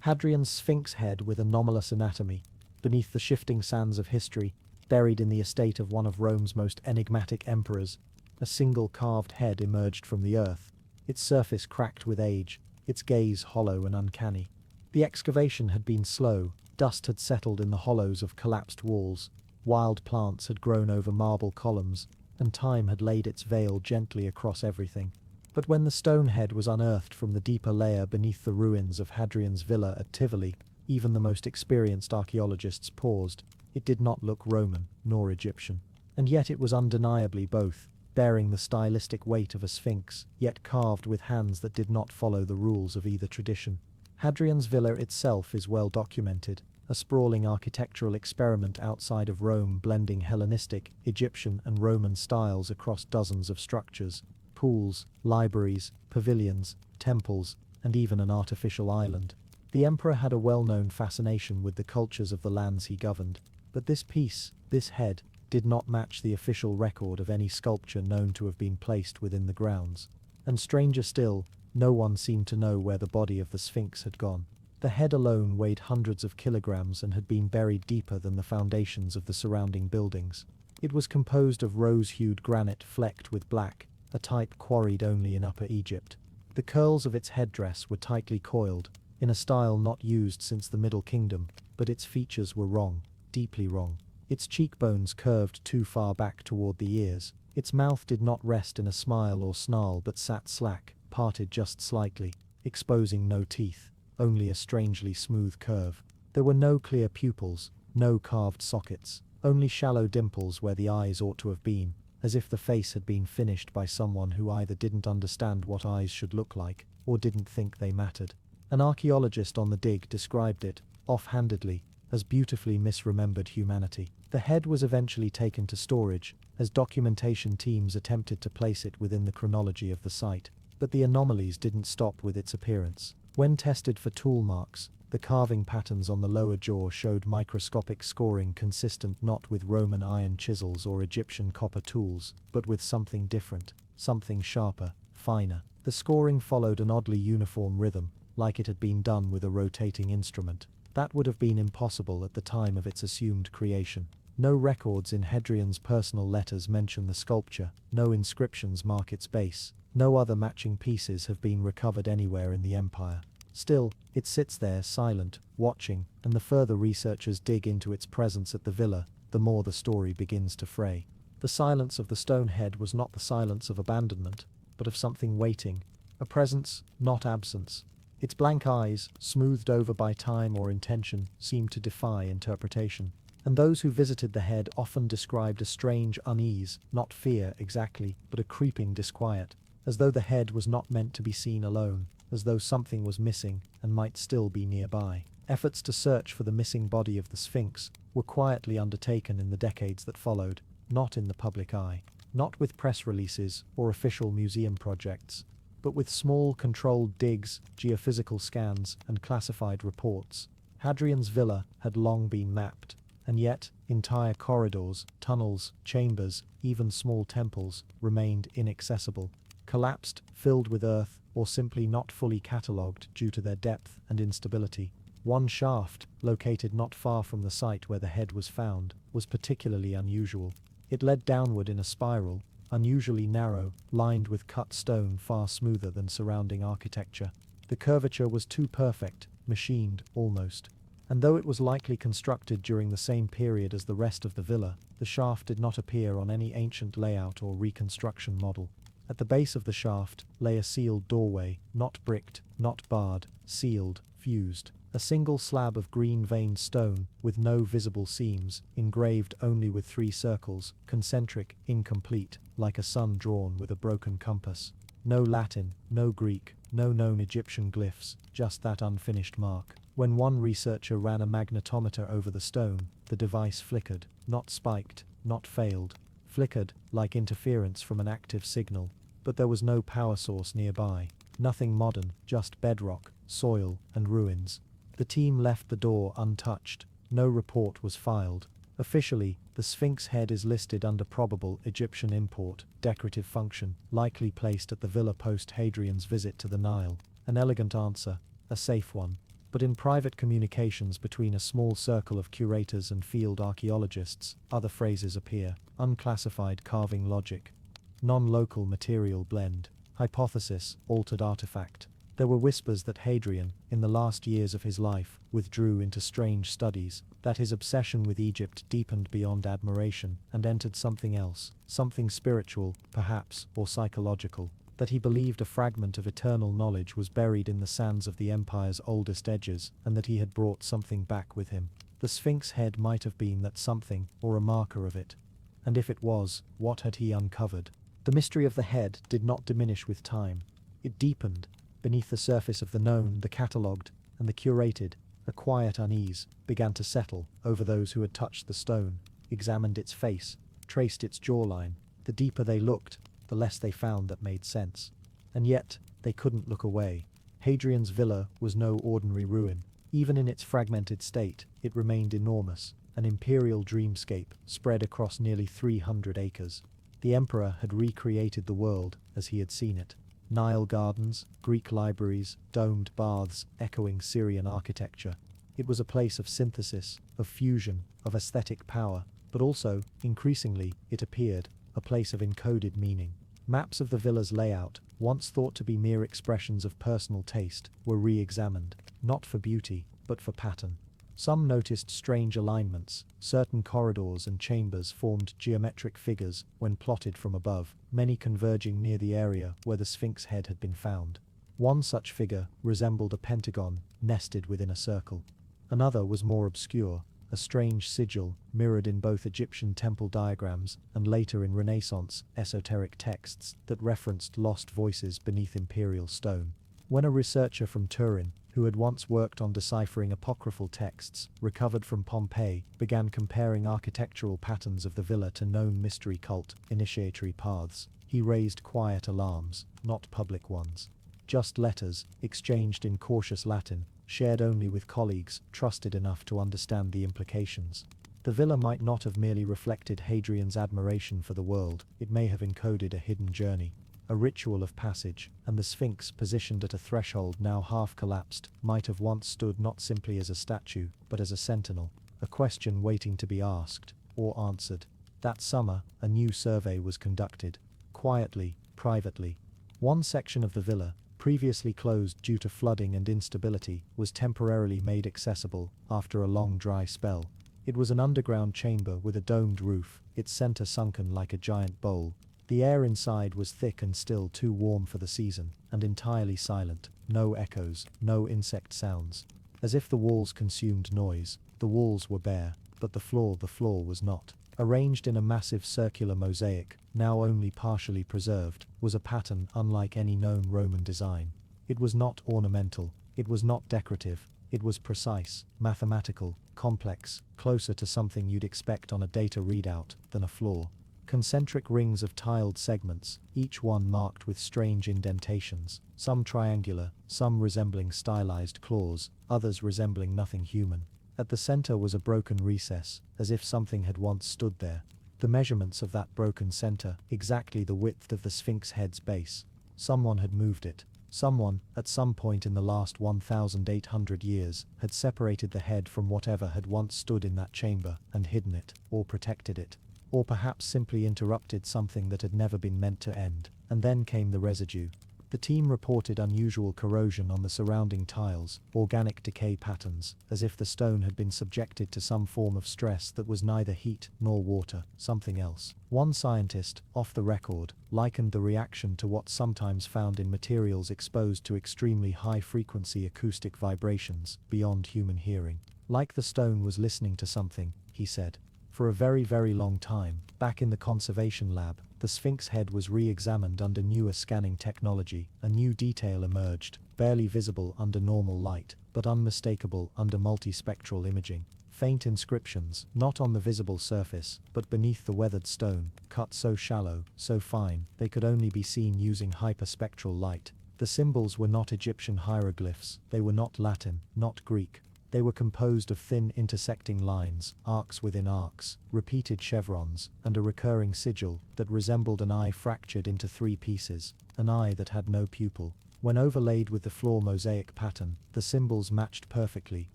Hadrian's Sphinx head with anomalous anatomy, beneath the shifting sands of history, buried in the estate of one of Rome's most enigmatic emperors, a single carved head emerged from the earth, its surface cracked with age, its gaze hollow and uncanny. The excavation had been slow, dust had settled in the hollows of collapsed walls, wild plants had grown over marble columns, and time had laid its veil gently across everything. But when the stone head was unearthed from the deeper layer beneath the ruins of Hadrian's villa at Tivoli, even the most experienced archaeologists paused. It did not look Roman, nor Egyptian. And yet it was undeniably both, bearing the stylistic weight of a sphinx, yet carved with hands that did not follow the rules of either tradition. Hadrian's villa itself is well documented, a sprawling architectural experiment outside of Rome blending Hellenistic, Egyptian and Roman styles across dozens of structures, pools, libraries, pavilions, temples, and even an artificial island. The emperor had a well-known fascination with the cultures of the lands he governed, but this piece, this head, did not match the official record of any sculpture known to have been placed within the grounds. And stranger still, no one seemed to know where the body of the Sphinx had gone. The head alone weighed hundreds of kilograms and had been buried deeper than the foundations of the surrounding buildings. It was composed of rose-hued granite flecked with black, a type quarried only in Upper Egypt. The curls of its headdress were tightly coiled, in a style not used since the Middle Kingdom, but its features were wrong, deeply wrong. Its cheekbones curved too far back toward the ears. Its mouth did not rest in a smile or snarl but sat slack, parted just slightly, exposing no teeth, only a strangely smooth curve. There were no clear pupils, no carved sockets, only shallow dimples where the eyes ought to have been, as if the face had been finished by someone who either didn't understand what eyes should look like, or didn't think they mattered. An archaeologist on the dig described it, offhandedly, as beautifully misremembered humanity. The head was eventually taken to storage, as documentation teams attempted to place it within the chronology of the site. But the anomalies didn't stop with its appearance. When tested for tool marks, the carving patterns on the lower jaw showed microscopic scoring consistent not with Roman iron chisels or Egyptian copper tools, but with something different, something sharper, finer. The scoring followed an oddly uniform rhythm, like it had been done with a rotating instrument. That would have been impossible at the time of its assumed creation. No records in Hadrian's personal letters mention the sculpture, no inscriptions mark its base, no other matching pieces have been recovered anywhere in the empire. Still, it sits there silent, watching, and the further researchers dig into its presence at the villa, the more the story begins to fray. The silence of the stone head was not the silence of abandonment, but of something waiting, a presence, not absence. Its blank eyes, smoothed over by time or intention, seemed to defy interpretation. And those who visited the head often described a strange unease, not fear exactly, but a creeping disquiet, as though the head was not meant to be seen alone, as though something was missing and might still be nearby. Efforts to search for the missing body of the Sphinx were quietly undertaken in the decades that followed, not in the public eye, not with press releases or official museum projects, but with small controlled digs, geophysical scans, and classified reports. Hadrian's villa had long been mapped, and yet entire corridors, tunnels, chambers, even small temples remained inaccessible, collapsed, filled with earth, or simply not fully catalogued due to their depth and instability. One shaft, located not far from the site where the head was found, was particularly unusual. It led downward in a spiral, unusually narrow, lined with cut stone far smoother than surrounding architecture. The curvature was too perfect, machined almost. And though it was likely constructed during the same period as the rest of the villa, the shaft did not appear on any ancient layout or reconstruction model. At the base of the shaft lay a sealed doorway, not bricked, not barred, sealed, fused. A single slab of green-veined stone, with no visible seams, engraved only with 3 circles, concentric, incomplete, like a sun drawn with a broken compass. No Latin, no Greek, no known Egyptian glyphs, just that unfinished mark. When one researcher ran a magnetometer over the stone, the device flickered, not spiked, not failed. Flickered, like interference from an active signal. But there was no power source nearby. Nothing modern, just bedrock, soil, and ruins. The team left the door untouched. No report was filed. Officially, the Sphinx head is listed under probable Egyptian import, decorative function, likely placed at the villa post Hadrian's visit to the Nile. An elegant answer, a safe one. But in private communications between a small circle of curators and field archaeologists, other phrases appear: unclassified carving logic, non-local material blend, hypothesis, altered artifact. There were whispers that Hadrian, in the last years of his life, withdrew into strange studies, that his obsession with Egypt deepened beyond admiration and entered something else, something spiritual, perhaps, or psychological, that he believed a fragment of eternal knowledge was buried in the sands of the empire's oldest edges, and that he had brought something back with him. The Sphinx head might have been that something, or a marker of it. And if it was, what had he uncovered? The mystery of the head did not diminish with time. It deepened. Beneath the surface of the known, the catalogued, and the curated, a quiet unease began to settle over those who had touched the stone, examined its face, traced its jawline. The deeper they looked, the less they found that made sense. And yet, they couldn't look away. Hadrian's villa was no ordinary ruin. Even in its fragmented state, it remained enormous, an imperial dreamscape spread across nearly 300 acres. The emperor had recreated the world as he had seen it. Nile gardens, Greek libraries, domed baths, echoing Syrian architecture. It was a place of synthesis, of fusion, of aesthetic power, but also, increasingly, it appeared, a place of encoded meaning. Maps of the villa's layout, once thought to be mere expressions of personal taste, were re-examined, not for beauty, but for pattern. Some noticed strange alignments. Certain corridors and chambers formed geometric figures when plotted from above, many converging near the area where the Sphinx head had been found. One such figure resembled a pentagon nested within a circle. Another was more obscure, a strange sigil mirrored in both Egyptian temple diagrams and later in Renaissance esoteric texts that referenced lost voices beneath imperial stone. When a researcher from Turin, who had once worked on deciphering apocryphal texts, recovered from Pompeii, began comparing architectural patterns of the villa to known mystery cult initiatory paths, he raised quiet alarms, not public ones. Just letters, exchanged in cautious Latin, shared only with colleagues trusted enough to understand the implications. The villa might not have merely reflected Hadrian's admiration for the world, it may have encoded a hidden journey. A ritual of passage, and the Sphinx, positioned at a threshold now half collapsed, might have once stood not simply as a statue, but as a sentinel, a question waiting to be asked, or answered. That summer, a new survey was conducted, quietly, privately. One section of the villa, previously closed due to flooding and instability, was temporarily made accessible after a long dry spell. It was an underground chamber with a domed roof, its center sunken like a giant bowl. The air inside was thick and still too warm for the season, and entirely silent, no echoes, no insect sounds. As if the walls consumed noise, the walls were bare, but the floor was not. Arranged in a massive circular mosaic, now only partially preserved, was a pattern unlike any known Roman design. It was not ornamental, it was not decorative, it was precise, mathematical, complex, closer to something you'd expect on a data readout than a floor. Concentric rings of tiled segments, each one marked with strange indentations, some triangular, some resembling stylized claws, others resembling nothing human. At the center was a broken recess, as if something had once stood there. The measurements of that broken center, exactly the width of the Sphinx head's base. Someone had moved it. Someone, at some point in the last 1,800 years, had separated the head from whatever had once stood in that chamber, and hidden it, or protected it. Or perhaps simply interrupted something that had never been meant to end. And then came the residue. The team reported unusual corrosion on the surrounding tiles, organic decay patterns, as if the stone had been subjected to some form of stress that was neither heat nor water, something else. One scientist, off the record, likened the reaction to what's sometimes found in materials exposed to extremely high-frequency acoustic vibrations, beyond human hearing. Like the stone was listening to something, he said. For a very, very long time, back in the conservation lab, the Sphinx head was re-examined under newer scanning technology. A new detail emerged, barely visible under normal light, but unmistakable under multispectral imaging. Faint inscriptions, not on the visible surface, but beneath the weathered stone, cut so shallow, so fine, they could only be seen using hyperspectral light. The symbols were not Egyptian hieroglyphs, they were not Latin, not Greek. They were composed of thin intersecting lines, arcs within arcs, repeated chevrons, and a recurring sigil that resembled an eye fractured into three pieces, an eye that had no pupil. When overlaid with the floor mosaic pattern, the symbols matched perfectly,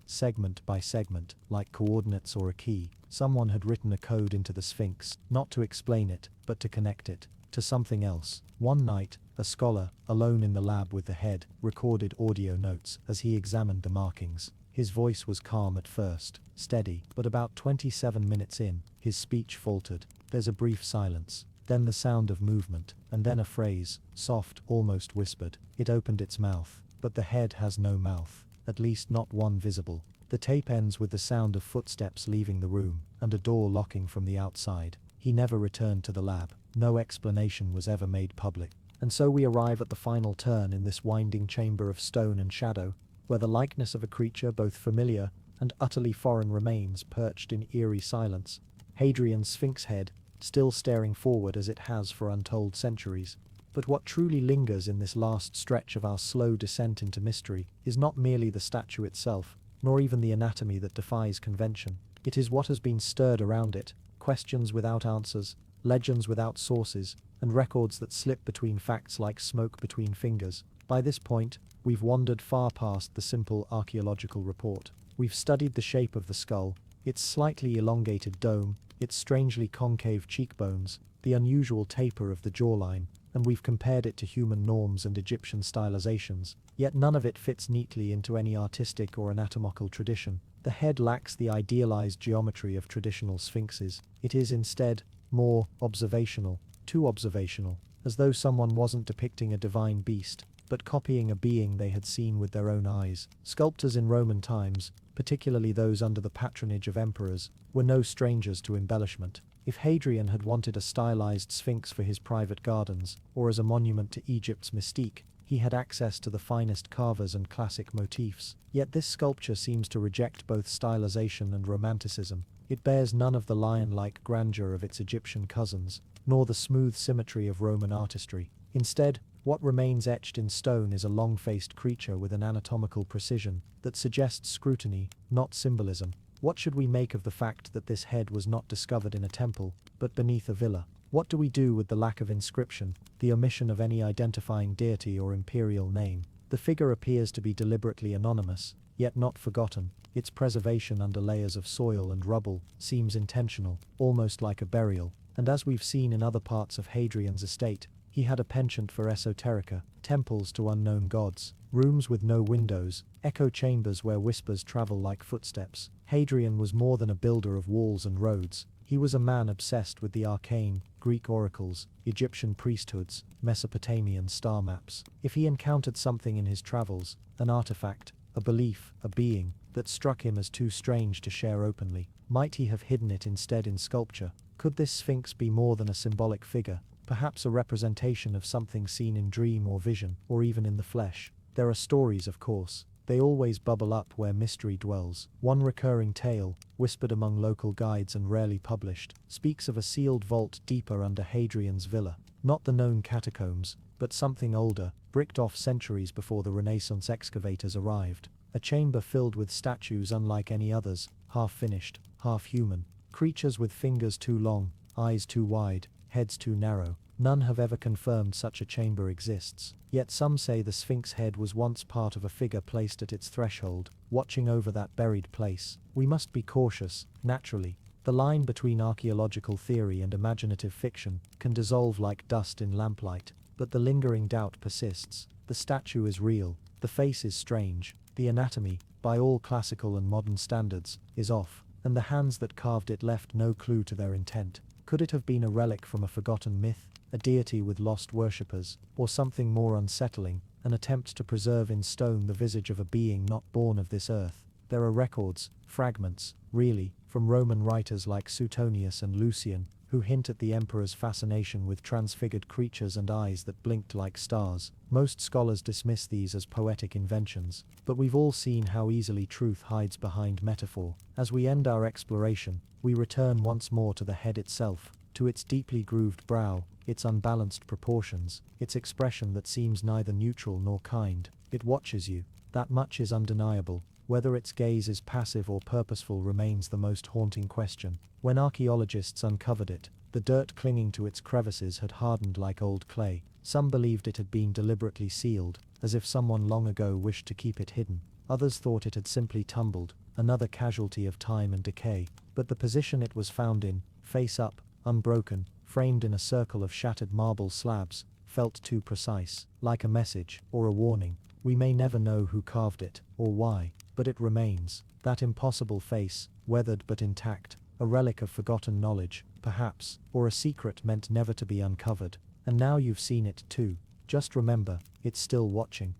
segment by segment, like coordinates or a key. Someone had written a code into the Sphinx, not to explain it, but to connect it to something else. One night, a scholar, alone in the lab with the head, recorded audio notes as he examined the markings. His voice was calm at first, steady, but about 27 minutes in, his speech faltered. There's a brief silence, then the sound of movement, and then a phrase, soft, almost whispered. It opened its mouth, but the head has no mouth, at least not one visible. The tape ends with the sound of footsteps leaving the room, and a door locking from the outside. He never returned to the lab. No explanation was ever made public. And so we arrive at the final turn in this winding chamber of stone and shadow, where the likeness of a creature both familiar and utterly foreign remains perched in eerie silence. Hadrian's Sphinx head, still staring forward as it has for untold centuries. But what truly lingers in this last stretch of our slow descent into mystery is not merely the statue itself, nor even the anatomy that defies convention. It is what has been stirred around it, questions without answers, legends without sources, and records that slip between facts like smoke between fingers. By this point, we've wandered far past the simple archaeological report. We've studied the shape of the skull, its slightly elongated dome, its strangely concave cheekbones, the unusual taper of the jawline, and we've compared it to human norms and Egyptian stylizations, yet none of it fits neatly into any artistic or anatomical tradition. The head lacks the idealized geometry of traditional sphinxes. It is instead more observational, too observational, as though someone wasn't depicting a divine beast, but copying a being they had seen with their own eyes. Sculptors in Roman times, particularly those under the patronage of emperors, were no strangers to embellishment. If Hadrian had wanted a stylized sphinx for his private gardens, or as a monument to Egypt's mystique, he had access to the finest carvers and classic motifs. Yet this sculpture seems to reject both stylization and romanticism. It bears none of the lion-like grandeur of its Egyptian cousins, nor the smooth symmetry of Roman artistry. Instead, what remains etched in stone is a long-faced creature with an anatomical precision that suggests scrutiny, not symbolism. What should we make of the fact that this head was not discovered in a temple, but beneath a villa? What do we do with the lack of inscription, the omission of any identifying deity or imperial name? The figure appears to be deliberately anonymous, yet not forgotten. Its preservation under layers of soil and rubble seems intentional, almost like a burial. And as we've seen in other parts of Hadrian's estate, he had a penchant for esoterica, temples to unknown gods, rooms with no windows, echo chambers where whispers travel like footsteps. Hadrian was more than a builder of walls and roads. He was a man obsessed with the arcane, Greek oracles, Egyptian priesthoods, Mesopotamian star maps. If he encountered something in his travels, an artifact, a belief, a being, that struck him as too strange to share openly, might he have hidden it instead in sculpture? Could this sphinx be more than a symbolic figure, perhaps a representation of something seen in dream or vision, or even in the flesh? There are stories, of course. They always bubble up where mystery dwells. One recurring tale, whispered among local guides and rarely published, speaks of a sealed vault deeper under Hadrian's villa. Not the known catacombs, but something older, bricked off centuries before the Renaissance excavators arrived. A chamber filled with statues unlike any others, half-finished, half-human. Creatures with fingers too long, eyes too wide, heads too narrow. None have ever confirmed such a chamber exists. Yet some say the Sphinx head was once part of a figure placed at its threshold, watching over that buried place. We must be cautious, naturally. The line between archaeological theory and imaginative fiction can dissolve like dust in lamplight, but the lingering doubt persists. The statue is real, the face is strange, the anatomy, by all classical and modern standards, is off, and the hands that carved it left no clue to their intent. Could it have been a relic from a forgotten myth, a deity with lost worshippers, or something more unsettling, an attempt to preserve in stone the visage of a being not born of this earth? There are records, fragments, really, from Roman writers like Suetonius and Lucian, who hint at the emperor's fascination with transfigured creatures and eyes that blinked like stars. Most scholars dismiss these as poetic inventions, but we've all seen how easily truth hides behind metaphor. As we end our exploration, we return once more to the head itself, to its deeply grooved brow, its unbalanced proportions, its expression that seems neither neutral nor kind. It watches you. That much is undeniable. Whether its gaze is passive or purposeful remains the most haunting question. When archaeologists uncovered it, the dirt clinging to its crevices had hardened like old clay. Some believed it had been deliberately sealed, as if someone long ago wished to keep it hidden. Others thought it had simply tumbled, another casualty of time and decay. But the position it was found in, face up, unbroken, framed in a circle of shattered marble slabs, felt too precise, like a message or a warning. We may never know who carved it, or why, but it remains, that impossible face, weathered but intact, a relic of forgotten knowledge, perhaps, or a secret meant never to be uncovered. And now you've seen it too. Just remember, it's still watching.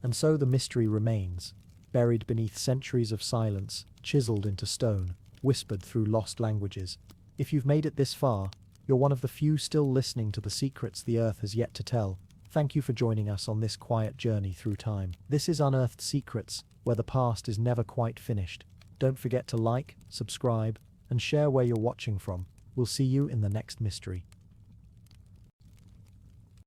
And so the mystery remains, buried beneath centuries of silence, chiseled into stone, whispered through lost languages. If you've made it this far, you're one of the few still listening to the secrets the Earth has yet to tell. Thank you for joining us on this quiet journey through time. This is Unearthed Secrets, where the past is never quite finished. Don't forget to like, subscribe, and share where you're watching from. We'll see you in the next mystery.